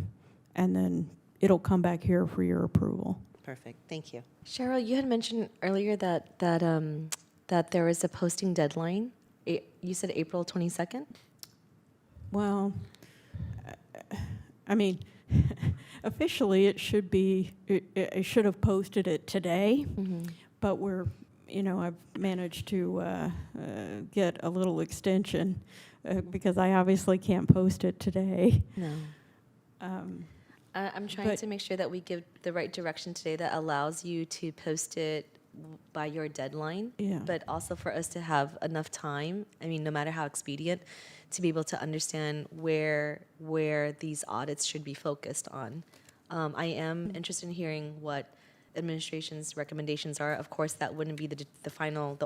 Speaker 21: then it'll come back here for your approval.
Speaker 5: Perfect, thank you.
Speaker 2: Cheryl, you had mentioned earlier that there was a posting deadline. You said April 22nd?
Speaker 21: Well, I mean, officially it should be, I should have posted it today, but I've managed to get a little extension because I obviously can't post it today.
Speaker 2: No. I'm trying to make sure that we give the right direction today that allows you to post it by your deadline.
Speaker 21: Yeah.
Speaker 2: But also for us to have enough time, I mean, no matter how expedient, to be able to understand where these audits should be focused on. I am interested in hearing what administration's recommendations are. Of course, that wouldn't be the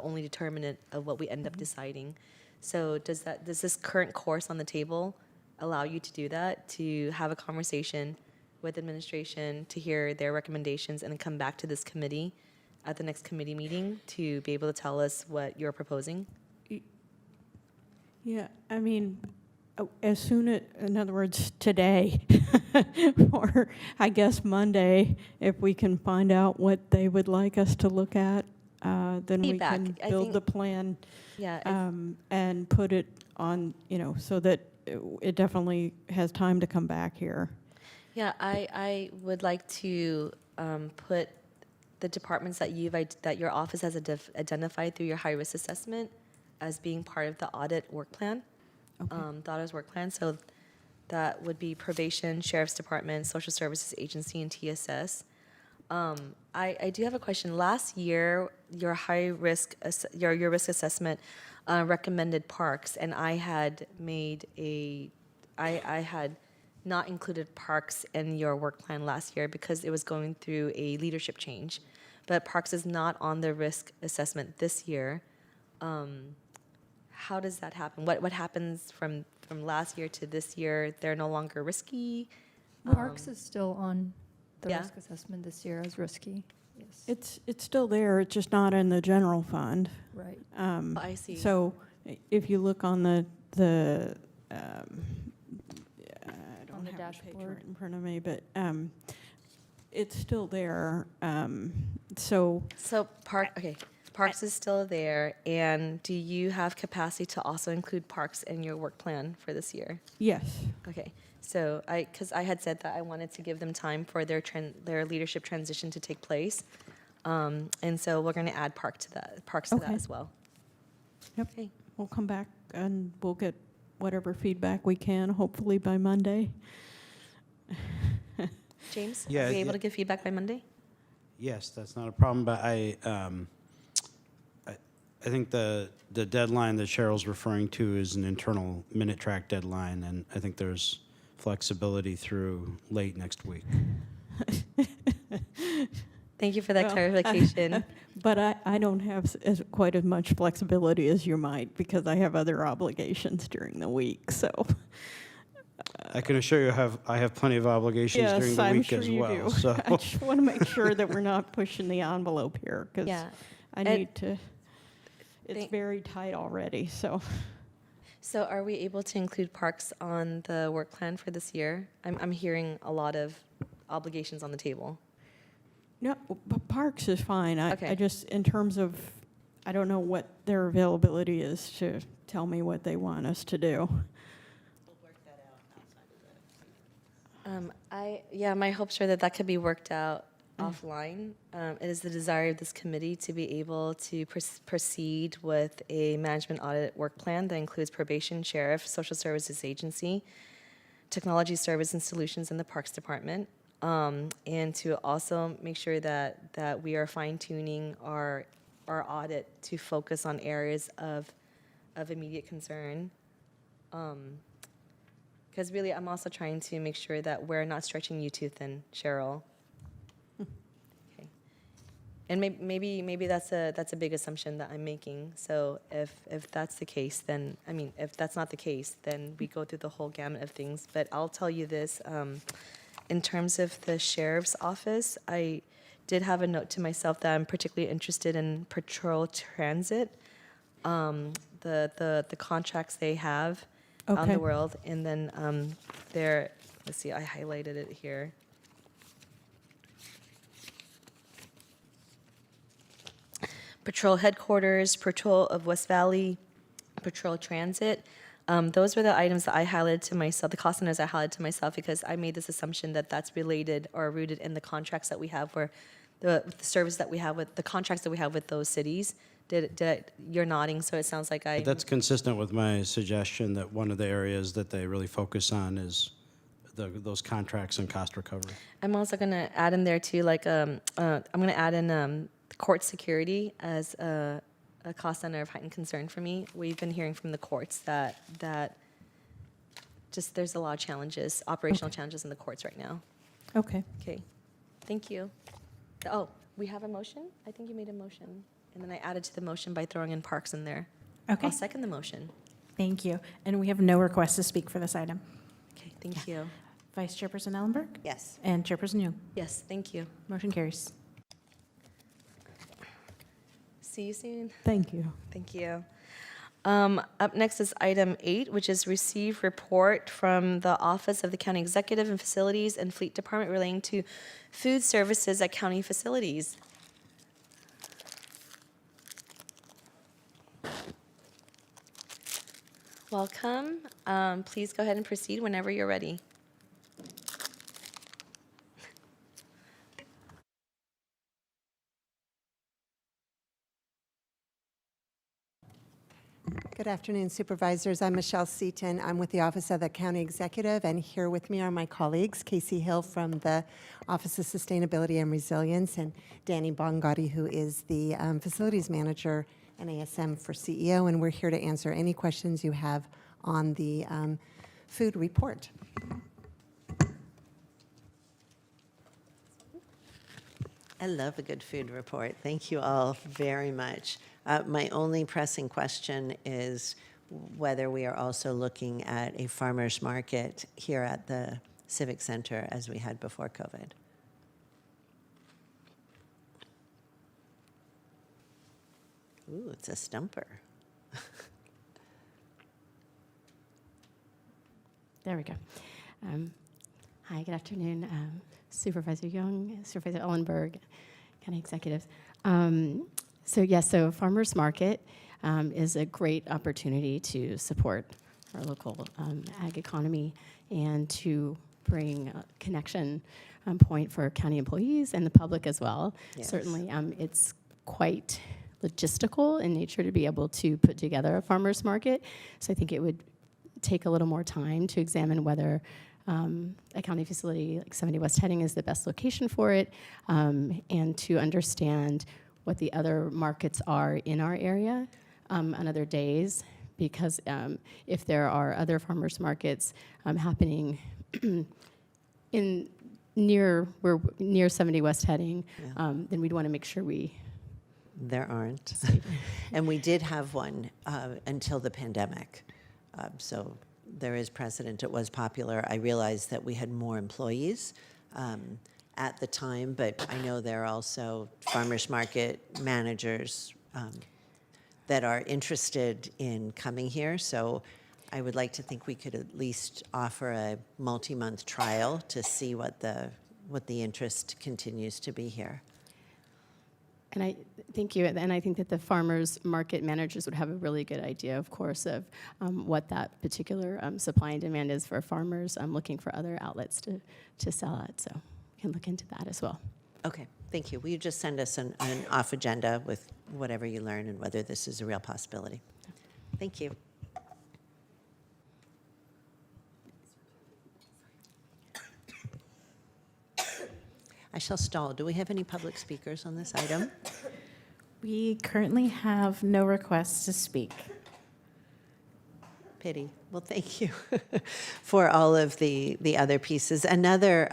Speaker 2: only determinant of what we end up deciding. So does this current course on the table allow you to do that, to have a conversation with administration, to hear their recommendations, and then come back to this committee at the next committee meeting to be able to tell us what you're proposing?
Speaker 21: Yeah, I mean, as soon as, in other words, today, or I guess Monday, if we can find out what they would like us to look at, then
Speaker 2: Feedback.
Speaker 21: we can
Speaker 2: I
Speaker 21: build
Speaker 2: think-
Speaker 21: the plan
Speaker 2: Yeah,
Speaker 21: and put it on, so that it definitely has time to come back here.
Speaker 2: Yeah, I would like to put the departments that that your office has identified through your high-risk assessment as being part of the audit work plan, the auditor's work plan. So that would be probation, sheriff's department, social services agency, and TSS. I do have a question. Last year, your high-risk, your risk assessment recommended parks, and I had I had not included parks in your work plan last year because it was going through a leadership change. But parks is not on the risk assessment this year. How does that happen? What happens from last year to this year? They're no longer risky?
Speaker 1: Parks is still on the
Speaker 2: Yeah.
Speaker 1: risk assessment this year as risky. Yes.
Speaker 21: It's still there, it's just not in the general fund.
Speaker 1: Right.
Speaker 2: I see.
Speaker 21: So if you look on the I don't
Speaker 1: On the
Speaker 21: have the page
Speaker 1: dashboard.
Speaker 21: right in front of me, but it's still there. So
Speaker 2: Parks is still there, and do you have capacity to also include parks in your work plan for this year?
Speaker 21: yes,
Speaker 2: Okay, so because I had said that I wanted to give them time for their leadership transition to take place, and so we're going to add parks to that
Speaker 21: Okay.
Speaker 2: as well.
Speaker 21: yep.
Speaker 2: Okay.
Speaker 21: We'll come back and we'll get whatever feedback we can, hopefully by Monday.
Speaker 2: James,
Speaker 18: Yeah,
Speaker 2: are we able
Speaker 18: yeah.
Speaker 2: to give feedback by Monday?
Speaker 18: Yes, that's not a problem, but I think the deadline that Cheryl's referring to is an internal minute track deadline, and I think there's flexibility through late next week.
Speaker 2: Thank you for that
Speaker 21: Well,
Speaker 2: clarification.
Speaker 21: But I don't have quite as much flexibility as you might because I have other obligations during the week, so.
Speaker 18: I can assure you I have plenty of obligations during
Speaker 21: Yes,
Speaker 18: the
Speaker 21: I'm
Speaker 18: week
Speaker 21: sure
Speaker 18: as
Speaker 21: you
Speaker 18: well.
Speaker 21: do.
Speaker 18: So
Speaker 21: I just want to make sure that we're not pushing the envelope here because
Speaker 2: Yeah.
Speaker 21: I
Speaker 2: And-
Speaker 21: need to, it's very tight already, so.
Speaker 2: So are we able to include parks on the work plan for this year? I'm hearing a lot of obligations on the table.
Speaker 21: No, parks is fine.
Speaker 2: Okay.
Speaker 21: I just, in terms of, I don't know what their availability is to tell me what they want us to do.
Speaker 2: My hopes are that could be worked out offline. It is the desire of this committee to be able to proceed with a management audit work plan that includes probation, sheriff, social services agency, technology service and solutions in the Parks Department, and to also make sure that we are fine-tuning our audit to focus on areas of immediate concern. Because really, I'm also trying to make sure that we're not stretching you too thin, Cheryl. Okay. And maybe that's a big assumption that I'm making. So if that's the case, then, I mean, if that's not the case, then we go through the whole gamut of things. But I'll tell you this, in terms of the sheriff's office, I did have a note to myself that I'm particularly interested in patrol transit, the contracts they have out in
Speaker 21: Okay.
Speaker 2: the world, and then let's see, I highlighted it here. Patrol headquarters, patrol of West Valley, patrol transit. Those were the items that I highlighted to myself, the cost centers I highlighted to myself, because I made this assumption that that's related or rooted in the contracts that we have, where the service that we have with, the contracts that we have with those cities. You're nodding, so it sounds like
Speaker 18: that's consistent with my suggestion that one of the areas that they really focus on is those contracts and cost recovery.
Speaker 2: I'm also going to add in there too, like, I'm going to add in court security as a cost center of heightened concern for me. We've been hearing from the courts that just there's a lot of challenges, operational challenges in the courts right now.
Speaker 21: Okay.
Speaker 2: Okay, thank you. Oh, we have a motion? I think you made a motion. And then I added to the motion by throwing in parks in there.
Speaker 3: Okay.
Speaker 2: I'll second the motion.
Speaker 3: Thank you. And we have no requests to speak for this item.
Speaker 2: Okay, thank you.
Speaker 3: Vice Chairperson Ellenberg?
Speaker 5: Yes.
Speaker 3: And Chairperson Young?
Speaker 2: Yes, thank you.
Speaker 3: Motion carries.
Speaker 2: See you soon.
Speaker 21: Thank you.
Speaker 2: Thank you. Up next is item 8, which is receive report from the Office of the County Executive and Facilities and Fleet Department relating to food services at county facilities. Welcome. Please go ahead and proceed whenever you're ready.
Speaker 6: Good afternoon, Supervisors. I'm Michelle Seaton. I'm with the Office of the County Executive, and here with me are my colleagues, Casey Hill from the Office of Sustainability and Resilience, and Danny Bongotti, who is the Facilities Manager and ASM for CEO, and we're here to answer any questions you have on the food report.
Speaker 5: I love a good food report. Thank you all very much. My only pressing question is whether we are also looking at a farmer's market here at the Civic Center as we had before COVID. Ooh, it's a stumper.
Speaker 7: There we go. Hi, good afternoon, Supervisor Young, Supervisor Ellenberg, County Executives. So Farmers Market is a great opportunity to support our local ag economy and to bring a connection point for county employees and the public as well.
Speaker 5: Yes.
Speaker 7: Certainly, it's quite logistical in nature to be able to put together a farmers market. So I think it would take a little more time to examine whether a county facility like 70 West Heading is the best location for it, and to understand what the other markets are in our area on other days, because if there are other farmers markets happening in near 70 West Heading, then we'd want to make sure
Speaker 5: There aren't. And we did have one until the pandemic. So there is precedent. It was popular. I realized that we had more employees at the time, but I know there are also farmers market managers that are interested in coming here. So I would like to think we could at least offer a multi-month trial to see what the interest continues to be here.
Speaker 7: And I thank you. And I think that the farmers market managers would have a really good idea, of course, of what that particular supply and demand is for farmers looking for other outlets to sell at. So we can look into that as well.
Speaker 5: Okay, thank you. Will you just send us an off agenda with whatever you learn and whether this is a real possibility? Thank you. I shall stall. Do we have any public speakers on this item?
Speaker 3: We currently have no requests to speak.
Speaker 5: Pity. Well, thank you for all of the other pieces. Another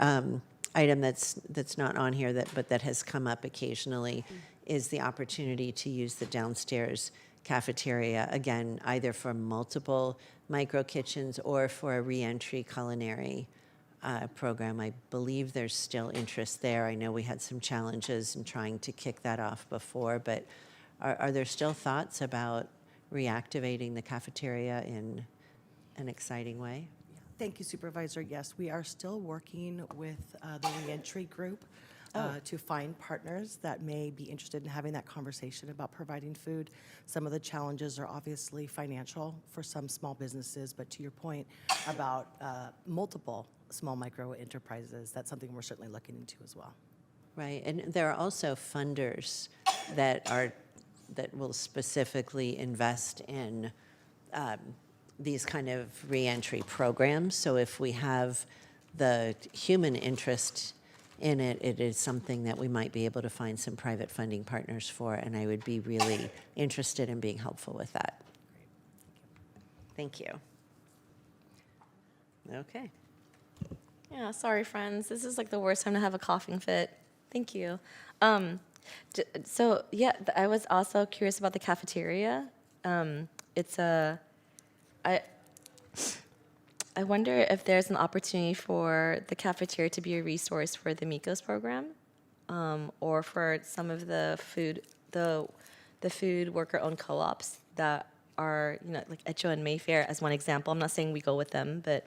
Speaker 5: item that's not on here but that has come up occasionally is the opportunity to use the downstairs cafeteria, again, either for multiple micro kitchens or for a reentry culinary program. I believe there's still interest there. I know we had some challenges in trying to kick that off before, but are there still thoughts about reactivating the cafeteria in an exciting way?
Speaker 23: Thank you, Supervisor. Yes, we are still working with the reentry group to find partners that may be interested in having that conversation about providing food. Some of the challenges are obviously financial for some small businesses, but to your point about multiple small micro enterprises, that's something we're certainly looking into as well.
Speaker 5: Right, and there are also funders that will specifically invest in these kind of reentry programs. So if we have the human interest in it, it is something that we might be able to find some private funding partners for, and I would be really interested in being helpful with that. Thank you. Okay.
Speaker 2: Yeah, sorry, friends. This is like the worst time to have a coughing fit. Thank you. So yeah, I was also curious about the cafeteria. I wonder if there's an opportunity for the cafeteria to be a resource for the MECOS program, or for some of the food worker-owned co-ops that are, like Echo and Mayfair as one example. I'm not saying we go with them, but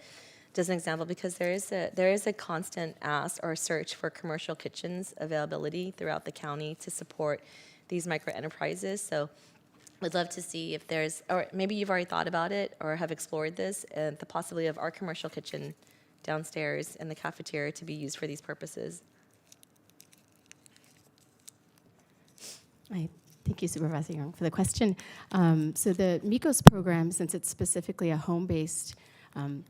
Speaker 2: just an example, because there is a constant ask or search for commercial kitchens availability throughout the county to support these micro enterprises. So we'd love to see if there's, or maybe you've already thought about it or have explored this, the possibility of our commercial kitchen downstairs in the cafeteria to be used for these purposes.
Speaker 7: Thank you, Supervisor Young, for the question. So the MECOS program, since it's specifically a home-based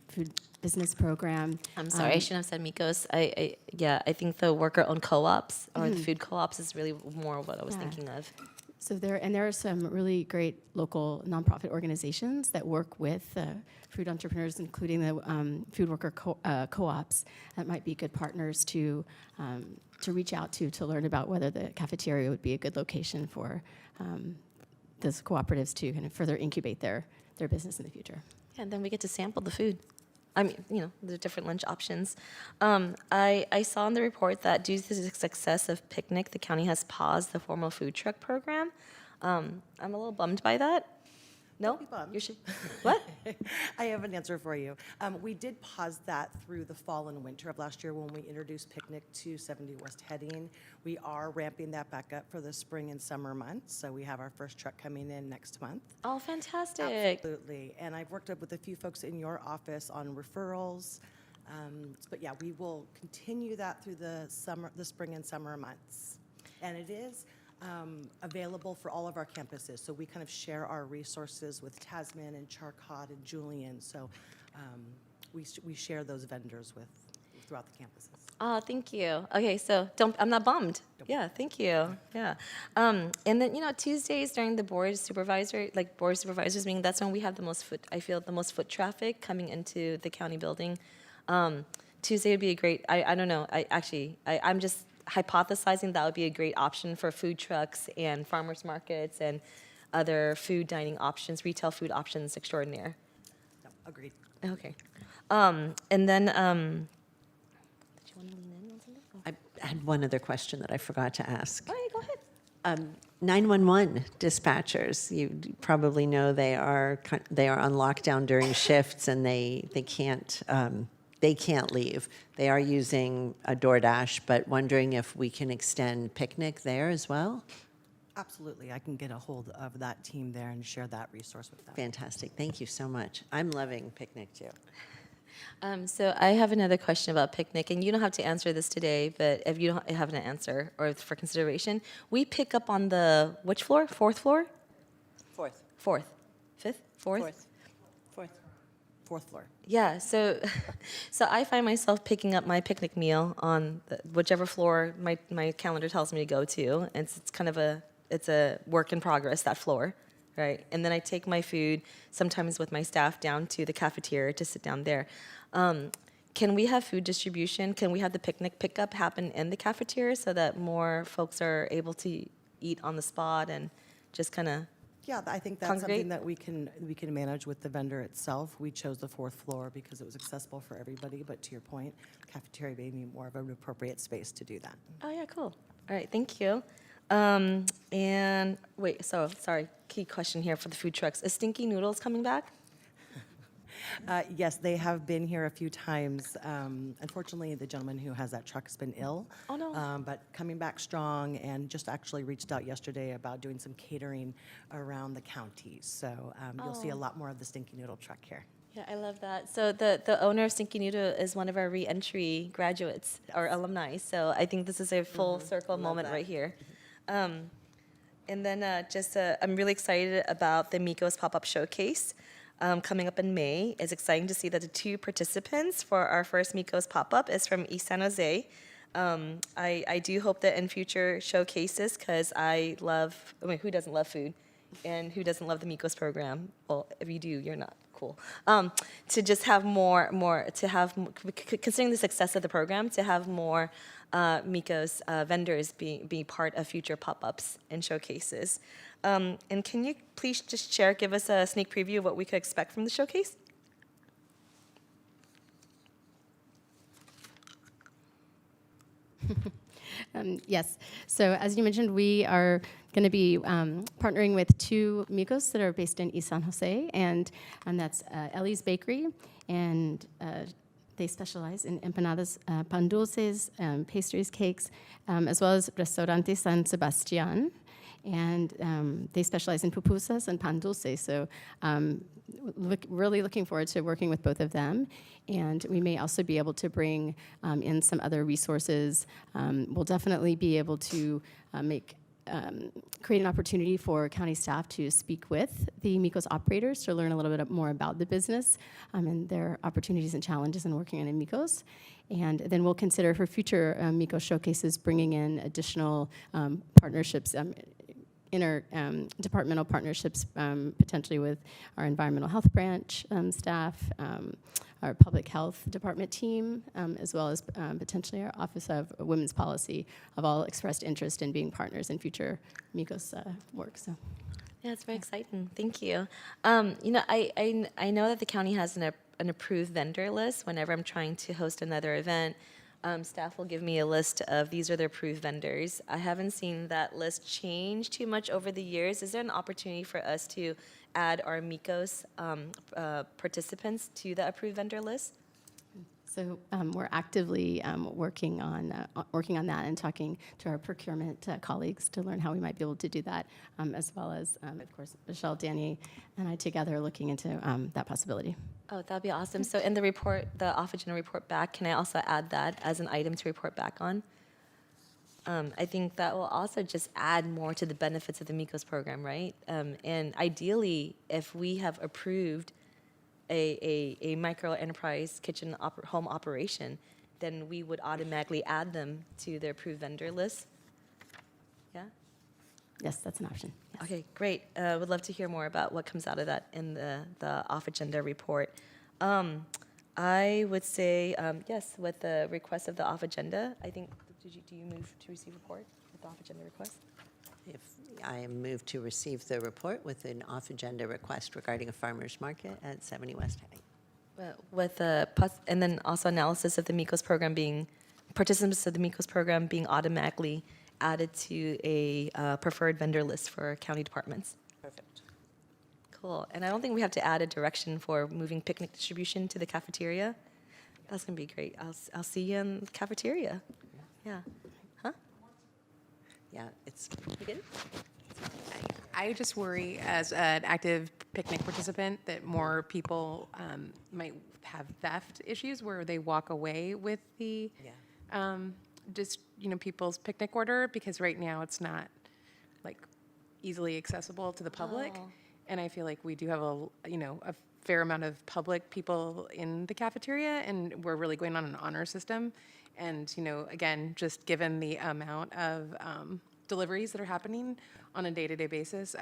Speaker 7: food business program.
Speaker 2: I'm sorry, I shouldn't have said MECOS. I think the worker-owned co-ops or the food co-ops is really more what I was thinking of.
Speaker 7: So there are some really great local nonprofit organizations that work with food entrepreneurs, including the food worker co-ops, that might be good partners to reach out to learn about whether the cafeteria would be a good location for those cooperatives to kind of further incubate their business in the future.
Speaker 2: Yeah, and then we get to sample the food. I mean, the different lunch options. I saw in the report that due to the success of Picnic, the county has paused the formal food truck program. I'm a little bummed by that. No? What?
Speaker 23: I have an answer for you. We did pause that through the fall and winter of last year when we introduced Picnic to 70 West Heading. We are ramping that back up for the spring and summer months. So we have our first truck coming in next month.
Speaker 2: Oh, fantastic.
Speaker 23: Absolutely. And I've worked up with a few folks in your office on referrals. But yeah, we will continue that through the spring and summer months. And it is available for all of our campuses. So we kind of share our resources with Tasman and Charcot and Julian. So we share those vendors throughout the campuses.
Speaker 2: Oh, thank you. Okay, so I'm not bummed. Yeah, thank you. Yeah. And then, Tuesdays during the board of supervisors meeting, that's when we have the most foot traffic coming into the county building. Tuesday would be a great, I don't know, I'm just hypothesizing that would be a great option for food trucks and farmers markets and other food dining options, retail food options extraordinaire.
Speaker 23: No, agreed.
Speaker 2: Okay. And then, did you want to lean in on something?
Speaker 5: I had one other question that I forgot to ask.
Speaker 2: Oh, yeah, go ahead.
Speaker 5: 911 dispatchers, you probably know they are on lockdown during shifts, and they can't leave. They are using a DoorDash, but wondering if we can extend Picnic there as well?
Speaker 23: Absolutely. I can get a hold of that team there and share that resource with them.
Speaker 5: Fantastic. Thank you so much. I'm loving Picnic too.
Speaker 2: So I have another question about Picnic, and you don't have to answer this today, but if you don't have an answer or for consideration, we pick up on the, which floor? Fourth floor? Fourth. Fifth? Fourth?
Speaker 23: Fourth floor.
Speaker 2: Yeah, so I find myself picking up my Picnic meal on whichever floor my calendar tells me to go to, and it's kind of it's a work in progress, that floor, right? And then I take my food, sometimes with my staff, down to the cafeteria to sit down there. Can we have food distribution? Can we have the Picnic pickup happen in the cafeteria so that more folks are able to eat on the spot and just kind of
Speaker 23: Yeah, I think that's something that we can manage with the vendor itself. We chose the fourth floor because it was accessible for everybody, but to your point, cafeteria may be more of an appropriate space to do that.
Speaker 2: Oh, yeah, cool. All right, thank you. And wait, sorry, key question here for the food trucks. Is Stinky Noodles coming back?
Speaker 23: Yes, they have been here a few times. Unfortunately, the gentleman who has that truck has been ill.
Speaker 2: Oh, no.
Speaker 23: But coming back strong, and just actually reached out yesterday about doing some catering around the county. So you'll see a lot more of the Stinky Noodle truck here.
Speaker 2: Yeah, I love that. So the owner of Stinky Noodle is one of our re-entry graduates or alumni. So I think this is a full circle moment right here. And then I'm really excited about the MECOS pop-up showcase. Coming up in May. It's exciting to see that the two participants for our first MECOS pop-up is from East San Jose. I do hope that in future showcases, because who doesn't love food? And who doesn't love the Migos program? Well, if you do, you're not cool. To just have considering the success of the program, to have more Migos vendors be part of future pop-ups and showcases. And can you please just give us a sneak preview of what we could expect from the showcase?
Speaker 7: Yes. So as you mentioned, we are going to be partnering with two Migos that are based in East San Jose, and that's Ellie's Bakery, and they specialize in empanadas, pan dulces, pastries, cakes, as well as Restaurante San Sebastian, and they specialize in pupusas and pan dulce. So really looking forward to working with both of them. And we may also be able to bring in some other resources. We'll definitely be able to create an opportunity for county staff to speak with the Migos operators to learn a little bit more about the business and their opportunities and challenges in working in Migos. And then we'll consider for future Migos showcases bringing in additional partnerships, interdepartmental partnerships, potentially with our environmental health branch staff, our public health department team, as well as potentially our Office of Women's Policy, have all expressed interest in being partners in future Migos work. So.
Speaker 2: Yeah, it's very exciting. Thank you. I know that the county has an approved vendor list. Whenever I'm trying to host another event, staff will give me a list of these are the approved vendors. I haven't seen that list change too much over the years. Is there an opportunity for us to add our Migos participants to the approved vendor list?
Speaker 7: So we're actively working on that and talking to our procurement colleagues to learn how we might be able to do that, as well as, of course, Michelle, Danny, and I together looking into that possibility.
Speaker 2: Oh, that'd be awesome. So in the report, the off-agenda report back, can I also add that as an item to report back on? I think that will also just add more to the benefits of the Migos program, right? And ideally, if we have approved a micro enterprise kitchen home operation, then we would automatically add them to the approved vendor list. Yeah?
Speaker 7: Yes, that's an option. Yes.
Speaker 2: Okay, great. Would love to hear more about what comes out of that in the off-agenda report. I would say, yes, with the request of the off-agenda, I think, do you move to receive report with the off-agenda request?
Speaker 5: If I move to receive the report with an off-agenda request regarding a farmer's market at 70 West High.
Speaker 2: And then also analysis of the Migos program participants of the Migos program being automatically added to a preferred vendor list for county departments.
Speaker 5: Perfect.
Speaker 2: Cool. And I don't think we have to add a direction for moving picnic distribution to the cafeteria. That's going to be great. I'll see you in the cafeteria. Yeah. Huh?
Speaker 5: Yeah, it's
Speaker 2: You good?
Speaker 8: I just worry as an active picnic participant that more people might have theft issues where they walk away with the people's picnic order, because right now it's not like easily accessible to the public.
Speaker 2: Oh.
Speaker 8: And I feel like we do have a fair amount of public people in the cafeteria, and we're really going on an honor system. And, again, just given the amount of deliveries that are happening on a day-to-day basis,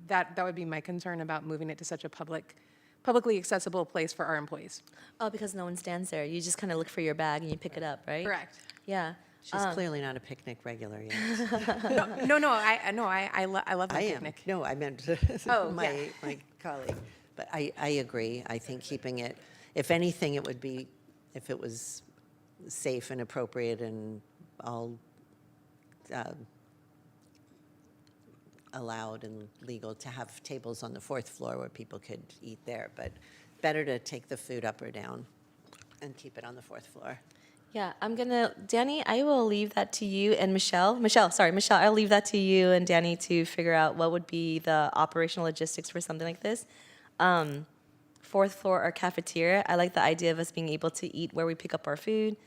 Speaker 8: that would be my concern about moving it to such a publicly accessible place for our employees.
Speaker 2: Oh, because no one stands there. You just kind of look for your bag and you pick it up, right?
Speaker 8: Correct.
Speaker 2: Yeah.
Speaker 5: She's clearly not a picnic regular yet.
Speaker 8: I love that picnic.
Speaker 5: No, I meant my colleague. But I agree. I think keeping it, if anything, it would be, if it was safe and appropriate and all allowed and legal to have tables on the fourth floor where people could eat there. But better to take the food up or down and keep it on the fourth floor.
Speaker 2: Yeah, Danny, I will leave that to you and Michelle, I'll leave that to you and Danny to figure out what would be the operational logistics for something like this. Fourth floor or cafeteria, I like the idea of us being able to eat where we pick up our food.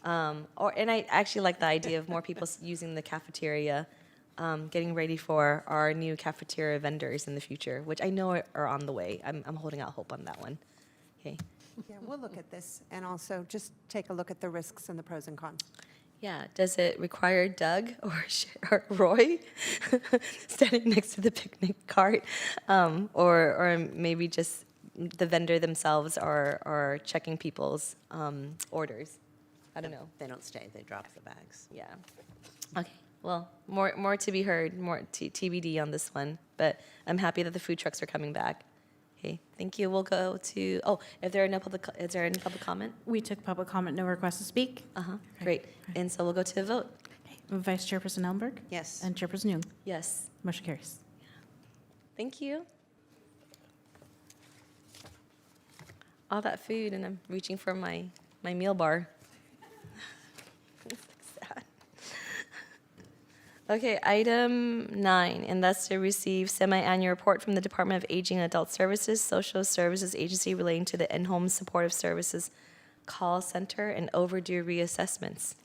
Speaker 2: And I actually like the idea of more people using the cafeteria, getting ready for our new cafeteria vendors in the future, which I know are on the way. I'm holding out hope on that one. Okay.
Speaker 6: Yeah, we'll look at this and also just take a look at the risks and the pros and cons.
Speaker 2: Yeah, does it require Doug or Roy standing next to the picnic cart? Or maybe just the vendor themselves are checking people's orders? I don't know.
Speaker 5: They don't stay, they drop the bags.
Speaker 2: Yeah. Okay. Well, more to be heard, more TBD on this one. But I'm happy that the food trucks are coming back. Okay. Thank you. We'll go to. Oh, if there are no public, is there any public comment?
Speaker 3: We took public comment, no request to speak.
Speaker 2: Great. And so we'll go to the vote.
Speaker 3: Vice Chairperson Ellenberg?
Speaker 5: Yes.
Speaker 3: And Chairperson Young?
Speaker 2: Yes.
Speaker 3: Motion carries.
Speaker 2: Thank you. All that food, and I'm reaching for my meal bar. Sad. Okay, item 9, and that's to receive semi-annual report from the Department of Aging and Adult Services, Social Services Agency relating to the in-home supportive services call center and overdue reassessments.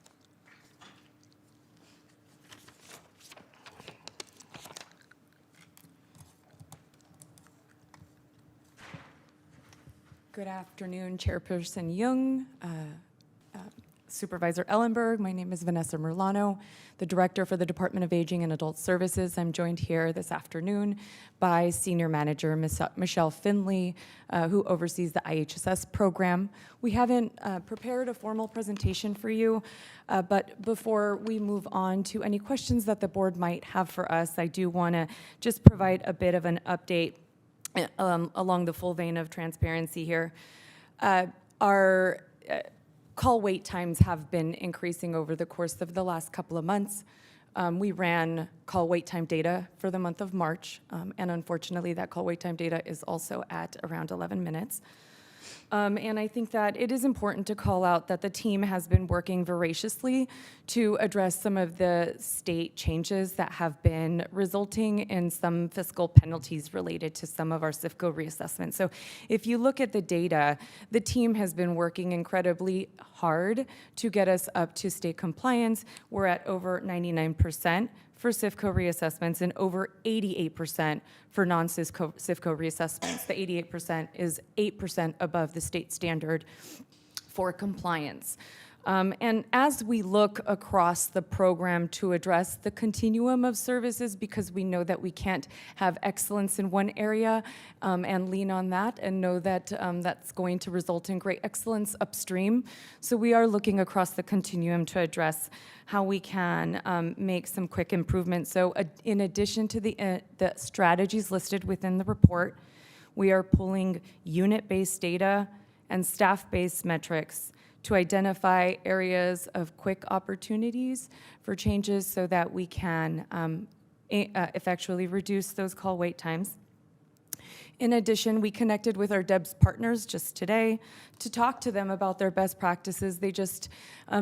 Speaker 9: Good afternoon, Chairperson Young, Supervisor Ellenberg. My name is Vanessa Merlano, the Director for the Department of Aging and Adult Services. I'm joined here this afternoon by Senior Manager Michelle Finley, who oversees the IHSS program. We haven't prepared a formal presentation for you, but before we move on to any questions that the board might have for us, I do want to just provide a bit of an update along the full vein of transparency here. Our call wait times have been increasing over the course of the last couple of months. We ran call wait time data for the month of March, and unfortunately that call wait time data is also at around 11 minutes. And I think that it is important to call out that the team has been working voraciously to address some of the state changes that have been resulting in some fiscal penalties related to some of our CIFCO reassessments. So if you look at the data, the team has been working incredibly hard to get us up to state compliance. We're at over 99% for CIFCO reassessments and over 88% for non-CIFCO reassessments. The 88% is 8% above the state standard for compliance. And as we look across the program to address the continuum of services, because we know that we can't have excellence in one area and lean on that and know that that's going to result in great excellence upstream. So we are looking across the continuum to address how we can make some quick improvements. So in addition to the strategies listed within the report, we are pulling unit-based data and staff-based metrics to identify areas of quick opportunities for changes so that we can effectually reduce those call wait times. In addition, we connected with our DEBS partners just today to talk to them about their best practices. They just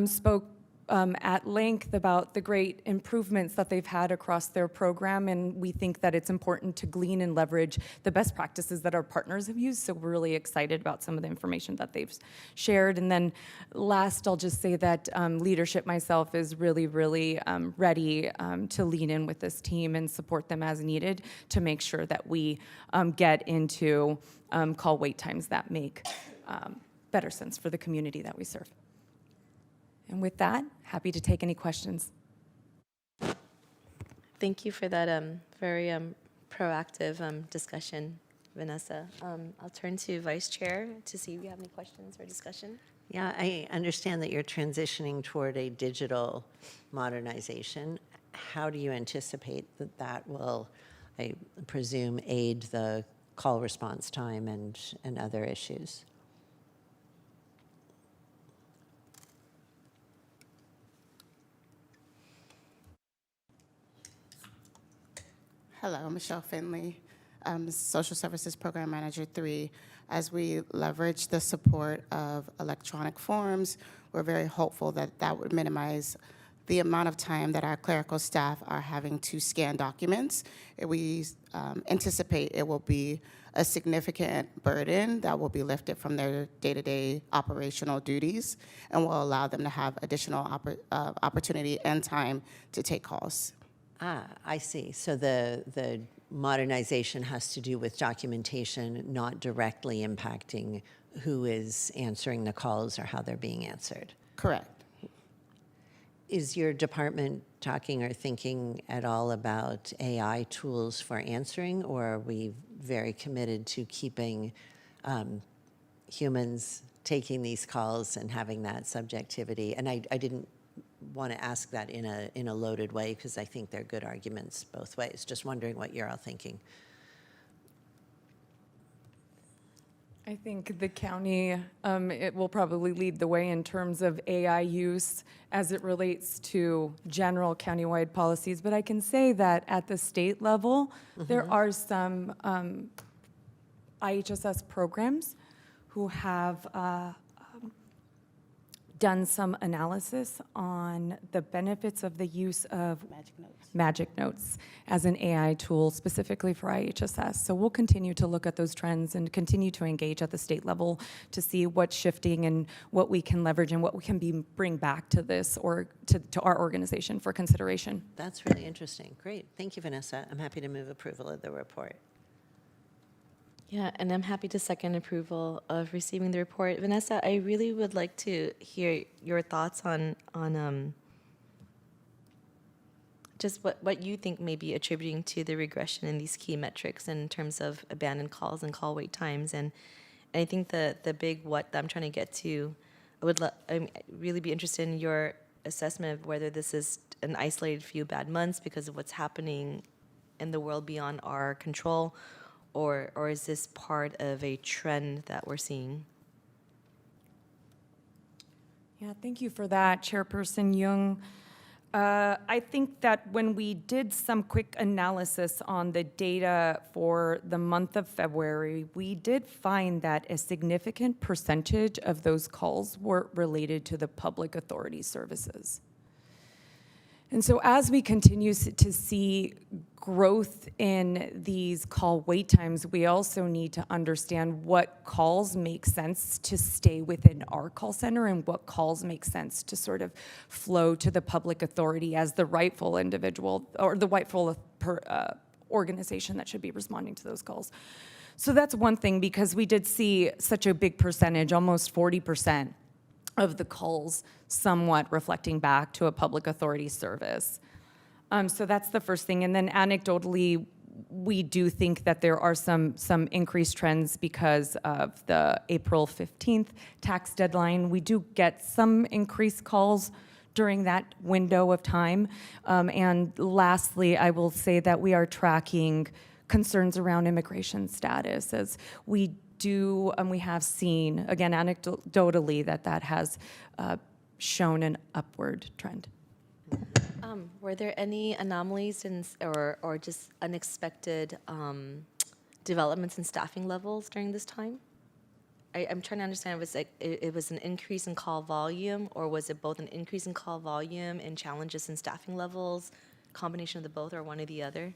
Speaker 9: spoke at length about the great improvements that they've had across their program, and we think that it's important to glean and leverage the best practices that our partners have used, so we're really excited about some of the information that they've shared. And then last, I'll just say that leadership myself is really, really ready to lean in with this team and support them as needed to make sure that we get into call wait times that make better sense for the community that we serve. And with that, happy to take any questions.
Speaker 2: Thank you for that very proactive discussion, Vanessa. I'll turn to Vice Chair to see if you have any questions or discussion.
Speaker 5: Yeah, I understand that you're transitioning toward a digital modernization. How do you anticipate that that will, I presume, aid the call response time and other issues?
Speaker 10: Hello, Michelle Finley, Social Services Program Manager 3. As we leverage the support of electronic forms, we're very hopeful that that would minimize the amount of time that our clerical staff are having to scan documents. We anticipate it will be a significant burden that will be lifted from their day-to-day operational duties and will allow them to have additional opportunity and time to take calls.
Speaker 5: Ah, I see. So the modernization has to do with documentation, not directly impacting who is answering the calls or how they're being answered.
Speaker 10: Correct.
Speaker 5: Is your department talking or thinking at all about AI tools for answering, or are we very committed to keeping humans taking these calls and having that subjectivity? And I didn't want to ask that in a loaded way because I think they're good arguments both ways. Just wondering what you're all thinking.
Speaker 9: I think the county, it will probably lead the way in terms of AI use as it relates to general countywide policies. But I can say that at the state level, there are some IHSS programs who have done some analysis on the benefits of the use of Magic Notes as an AI tool specifically for IHSS. So we'll continue to look at those trends and continue to engage at the state level to see what's shifting and what we can leverage and what we can bring back to this or to our organization for consideration.
Speaker 5: That's really interesting. Great. Thank you, Vanessa. I'm happy to move approval of the report.
Speaker 2: Yeah, and I'm happy to second approval of receiving the report. Vanessa, I really would like to hear your thoughts on just what you think may be attributing to the regression in these key metrics in terms of abandoned calls and call wait times. And I think the big what that I'm trying to get to, I'd really be interested in your assessment of whether this is an isolated few bad months because of what's happening in the world beyond our control, or is this part of a trend that we're seeing?
Speaker 9: Yeah, thank you for that, Chairperson Jung. I think that when we did some quick analysis on the data for the month of February, we did find that a significant percentage of those calls were related to the public authority services. And so as we continue to see growth in these call wait times, we also need to understand what calls make sense to stay within our call center and what calls make sense to sort of flow to the public authority as the rightful individual or the rightful organization that should be responding to those calls. So that's one thing, because we did see such a big percentage, almost 40%, of the calls somewhat reflecting back to a public authority service. So that's the first thing. And then anecdotally, we do think that there are some increased trends because of the April 15th tax deadline. We do get some increased calls during that window of time. And lastly, I will say that we are tracking concerns around immigration status as we do, we have seen, again, anecdotally, that has shown an upward trend.
Speaker 2: Were there any anomalies or just unexpected developments in staffing levels during this time? I'm trying to understand if it was an increase in call volume, or was it both an increase in call volume and challenges in staffing levels, combination of the both, or one or the other?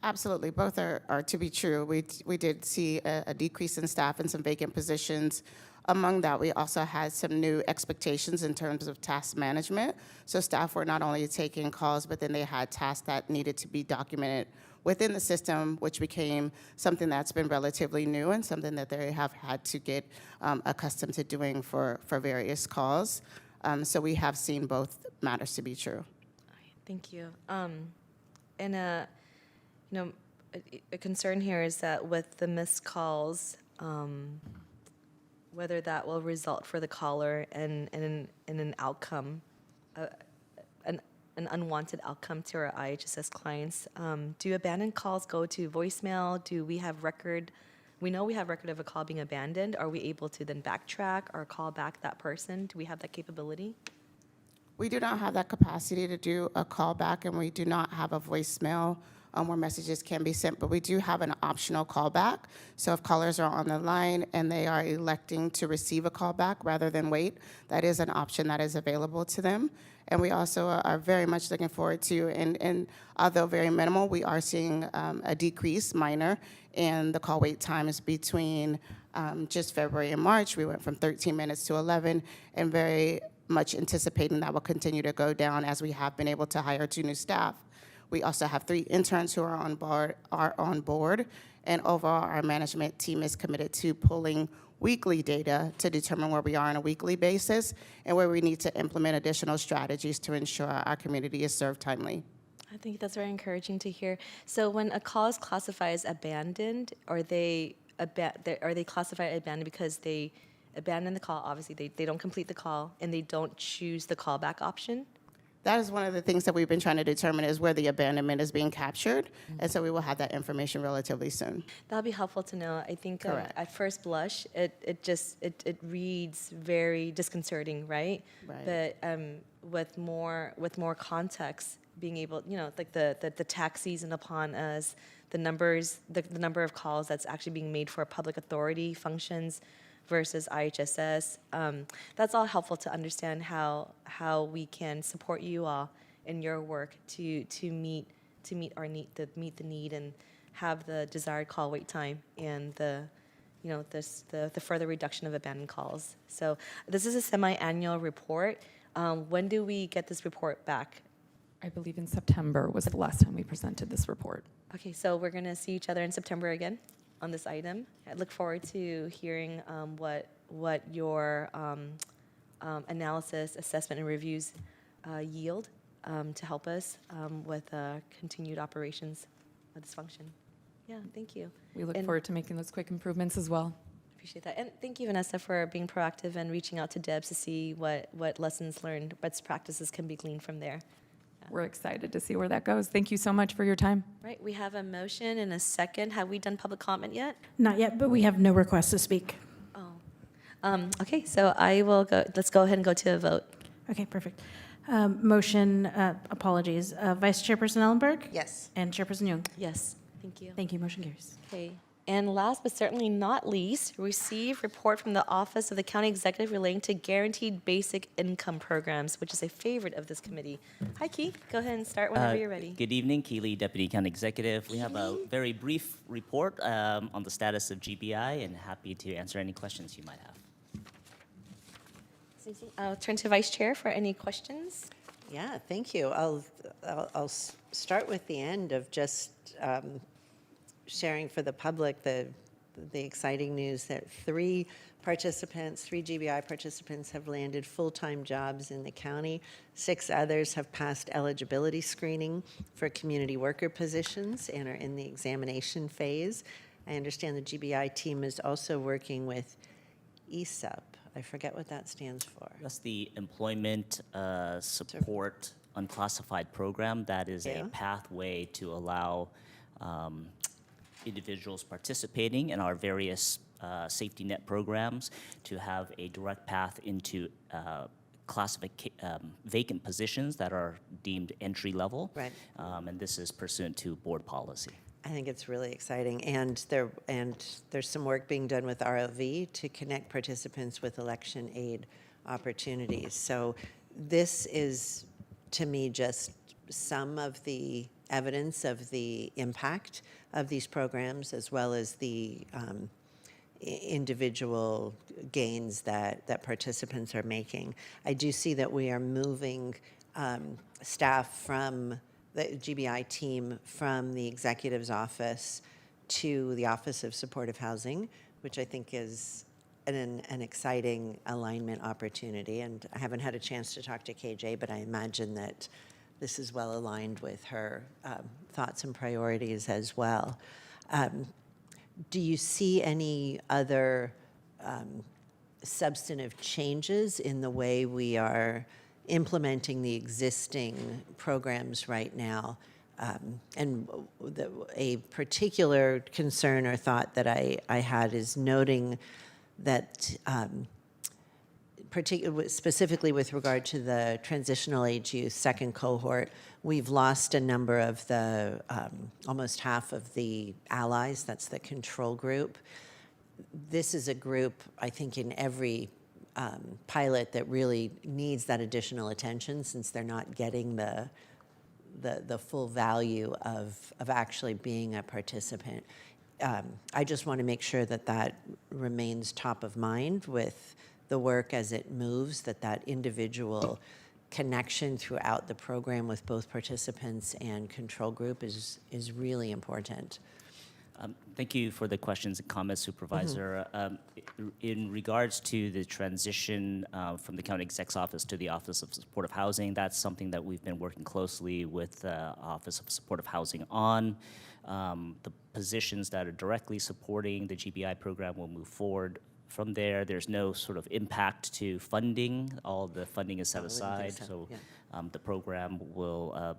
Speaker 10: Absolutely, both are to be true. We did see a decrease in staff and some vacant positions. Among that, we also had some new expectations in terms of task management. So staff were not only taking calls, but then they had tasks that needed to be documented within the system, which became something that's been relatively new and something that they have had to get accustomed to doing for various calls. So we have seen both matters to be true.
Speaker 2: Thank you. A concern here is that with the missed calls, whether that will result for the caller in an outcome, an unwanted outcome to our IHSS clients. Do abandoned calls go to voicemail? Do we have record? We know we have record of a call being abandoned. Are we able to then backtrack or call back that person? Do we have that capability?
Speaker 10: We do not have that capacity to do a callback, and we do not have a voicemail where messages can be sent, but we do have an optional callback. So if callers are on the line and they are electing to receive a callback rather than wait, that is an option that is available to them. And we also are very much looking forward to, and although very minimal, we are seeing a decrease, minor, in the call wait times between just February and March. We went from 13 minutes to 11, and very much anticipating that will continue to go down as we have been able to hire 2 new staff. We also have 3 interns who are on board, and overall our management team is committed to pulling weekly data to determine where we are on a weekly basis and where we need to implement additional strategies to ensure our community is served timely.
Speaker 2: I think that's very encouraging to hear. So when a call is classified as abandoned, are they classified abandoned because they abandon the call? Obviously, they don't complete the call and they don't choose the callback option.
Speaker 10: That is one of the things that we've been trying to determine is where the abandonment is being captured,
Speaker 2: Mm-hmm.
Speaker 10: and so we will have that information relatively soon.
Speaker 2: That'll be helpful to know. I think
Speaker 10: Correct.
Speaker 2: at first blush, it reads very disconcerting, right?
Speaker 10: Right.
Speaker 2: But with more context, being able, like the tax season upon us, the number of calls that's actually being made for public authority functions versus IHSS. That's all helpful to understand how we can support you all in your work to meet our need, to meet the need and have the desired call wait time and the further reduction of abandoned calls. So this is a semi-annual report. When do we get this report back?
Speaker 9: I believe in September was the last time we presented this report.
Speaker 2: Okay, so we're going to see each other in September again on this item. I look forward to hearing what your analysis, assessment, and reviews yield to help us with continued operations of this function. Yeah, thank you.
Speaker 9: We look forward to making those quick improvements as well.
Speaker 2: Appreciate that. And thank you, Vanessa, for being proactive and reaching out to DEBS to see what lessons learned, best practices can be gleaned from there.
Speaker 9: We're excited to see where that goes. Thank you so much for your time.
Speaker 2: Right, we have a motion and a second. Have we done public comment yet?
Speaker 21: Not yet, but we have no requests to speak.
Speaker 2: Okay, so I will go, let's go ahead and go to a vote.
Speaker 21: Okay, perfect. Motion, apologies. Vice Chairperson Ellenberg?
Speaker 5: Yes.
Speaker 21: And Chairperson Young?
Speaker 2: Yes, thank you.
Speaker 21: Thank you. Motion carries.
Speaker 2: Okay, and last but certainly not least, receive report from the Office of the County Executive relating to guaranteed basic income programs, which is a favorite of this committee. Hi, Key. Go ahead and start whenever you're ready.
Speaker 11: Good evening, Keeley, Deputy County Executive. We have a very brief report on the status of GBI and happy to answer any questions you might have.
Speaker 2: I'll turn to Vice Chair for any questions.
Speaker 5: Yeah, thank you. I'll start with the end of just sharing for the public the exciting news that three GBI participants have landed full-time jobs in the county. 6 others have passed eligibility screening for community worker positions and are in the examination phase. I understand the GBI team is also working with ESUP. I forget what that stands for.
Speaker 11: That's the Employment Support Unclassified Program. That is a pathway to allow individuals participating in our various safety net programs to have a direct path into vacant positions that are deemed entry level.
Speaker 5: Right.
Speaker 11: And this is pursuant to board policy.
Speaker 5: I think it's really exciting, and there's some work being done with ROV to connect participants with election aid opportunities. So this is, to me, just some of the evidence of the impact of these programs, as well as the individual gains that participants are making. I do see that we are moving staff from the GBI team from the executive's office to the Office of Supportive Housing, which I think is an exciting alignment opportunity. And I haven't had a chance to talk to KJ, but I imagine that this is well aligned with her thoughts and priorities as well. Do you see any other substantive changes in the way we are implementing the existing programs right now? And a particular concern or thought that I had is noting that specifically with regard to the transitional age youth second cohort, we've lost a number of the, almost half of the allies, that's the control group. This is a group, I think, in every pilot that really needs that additional attention, since they're not getting the full value of actually being a participant. I just want to make sure that remains top of mind with the work as it moves, that individual connection throughout the program with both participants and control group is really important.
Speaker 11: Thank you for the questions and comments, Supervisor. In regards to the transition from the County Exec's Office to the Office of Supportive Housing, that's something that we've been working closely with the Office of Supportive Housing on. The positions that are directly supporting the GBI program will move forward. From there, there's no sort of impact to funding. All the funding is set aside, so the program will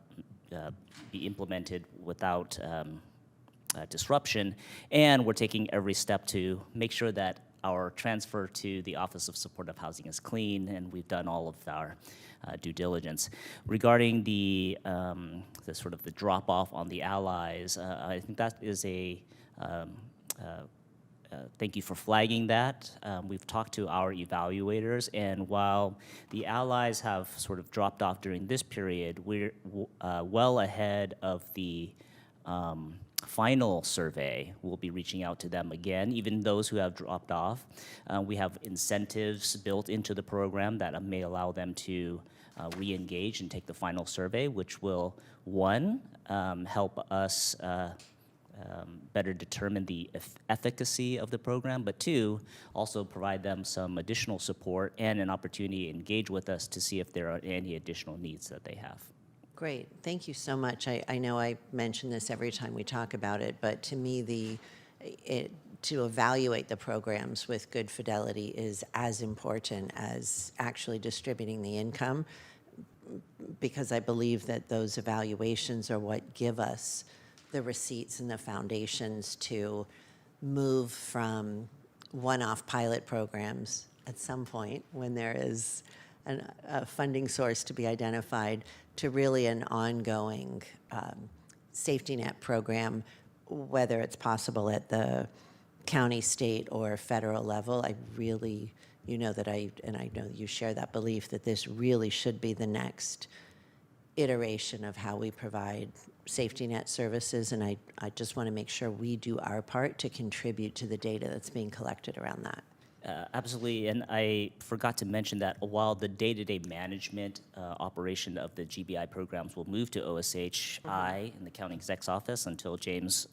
Speaker 11: be implemented without disruption, and we're taking every step to make sure that our transfer to the Office of Supportive Housing is clean, and we've done all of our due diligence. Regarding the sort of the drop-off on the allies, I think that is a thank you for flagging that. We've talked to our evaluators, and while the allies have sort of dropped off during this period, we're well ahead of the final survey. We'll be reaching out to them again, even those who have dropped off. We have incentives built into the program that may allow them to re-engage and take the final survey, which will, one, help us better determine the efficacy of the program, but two, also provide them some additional support and an opportunity to engage with us to see if there are any additional needs that they have.
Speaker 5: Great, thank you so much. I know I mention this every time we talk about it, but to me, to evaluate the programs with good fidelity is as important as actually distributing the income, because I believe that those evaluations are what give us the receipts and the foundations to move from one-off pilot programs at some point when there is a funding source to be identified to really an ongoing safety net program, whether it's possible at the county, state, or federal level. I really, you know that I know you share that belief that this really should be the next iteration of how we provide safety net services, and I just want to make sure we do our part to contribute to the data that's being collected around that.
Speaker 11: Absolutely, and I forgot to mention that while the day-to-day management operation of the GBI programs will move to OSHI in the County Exec's Office until James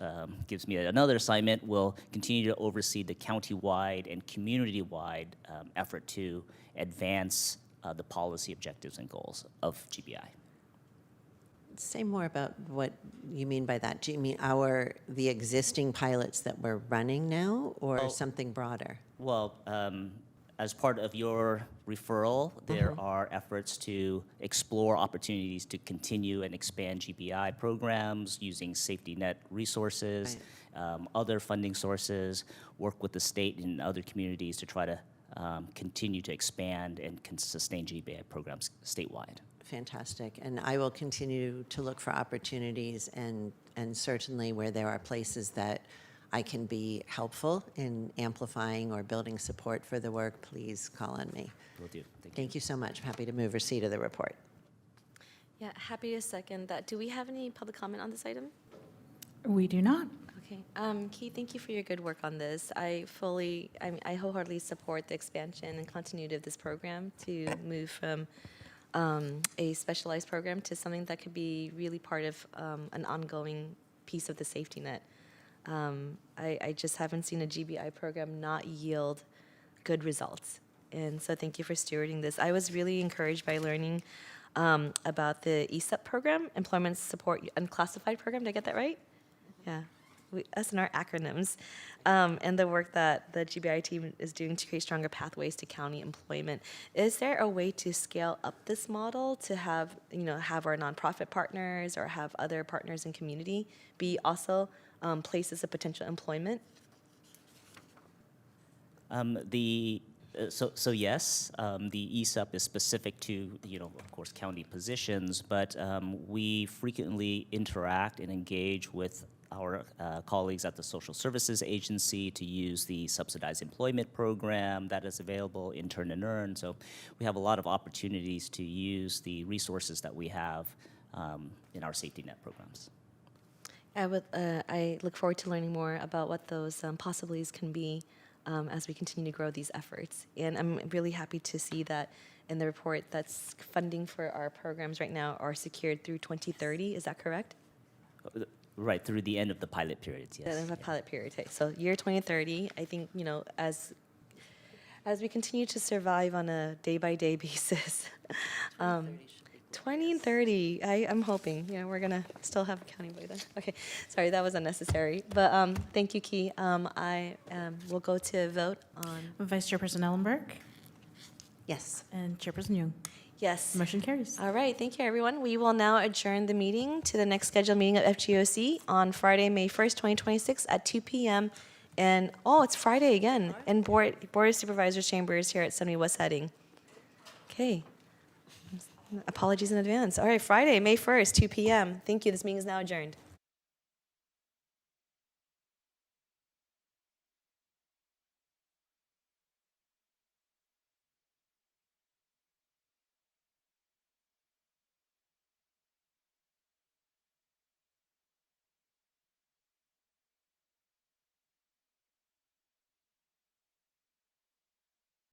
Speaker 11: gives me another assignment, we'll continue to oversee the county-wide and community-wide effort to advance the policy objectives and goals of GBI.
Speaker 5: Say more about what you mean by that. Do you mean the existing pilots that we're running now, or something broader?
Speaker 11: Well, as part of your referral, there are efforts to explore opportunities to continue and expand GBI programs using safety net resources, other funding sources, work with the state and other communities to try to continue to expand and sustain GBI programs statewide.
Speaker 5: Fantastic. And I will continue to look for opportunities, and certainly where there are places that I can be helpful in amplifying or building support for the work, please call on me.
Speaker 11: Will do.
Speaker 5: Thank you so much. I'm happy to move receipt of the report.
Speaker 2: Yeah, happy to second that. Do we have any public comment on this item?
Speaker 12: We do not.
Speaker 2: Okay. Keith, thank you for your good work on this. I wholeheartedly support the expansion and continuity of this program to move from a specialized program to something that could be really part of an ongoing piece of the safety net. I just haven't seen a GBI program not yield good results. And so thank you for stewarding this. I was really encouraged by learning about the ESUP program, Employment Support Unclassified Program. Did I get that right? Yeah. Us and our acronyms, and the work that the GBI team is doing to create stronger pathways to county employment. Is there a way to scale up this model to have our nonprofit partners or have other partners in community be also places of potential employment?
Speaker 11: So yes, the ESUP is specific to, of course, county positions, but we frequently interact and engage with our colleagues at the Social Services Agency to use the subsidized employment program that is available, Intern and Earn. So we have a lot of opportunities to use the resources that we have in our safety net programs.
Speaker 2: I look forward to learning more about what those possibilities can be as we continue to grow these efforts. And I'm really happy to see that in the report that's funding for our programs right now are secured through 2030. Is that correct?
Speaker 11: Right, through the end of the pilot periods, yes.
Speaker 2: The end of the pilot period. Okay, so year 2030, I think, you know, as we continue to survive on a day-by-day basis, 2030, I'm hoping, you know, we're going to still have a county by then. Okay, sorry, that was unnecessary. But thank you, Key. I will go to a vote on.
Speaker 3: Vice Chairperson Ellenberg
Speaker 5: Yes.
Speaker 3: and Chairperson Young.
Speaker 2: Yes.
Speaker 3: Motion carries.
Speaker 2: All right, thank you, everyone. We will now adjourn the meeting to the next scheduled meeting of FGOC on Friday, May 1st, 2026 at 2 p.m. And, oh, it's Friday again, in Board of Supervisors Chambers here at 70 West Heading. Okay. Apologies in advance. All right, Friday, May 1st, 2 p.m. Thank you. This meeting is now adjourned.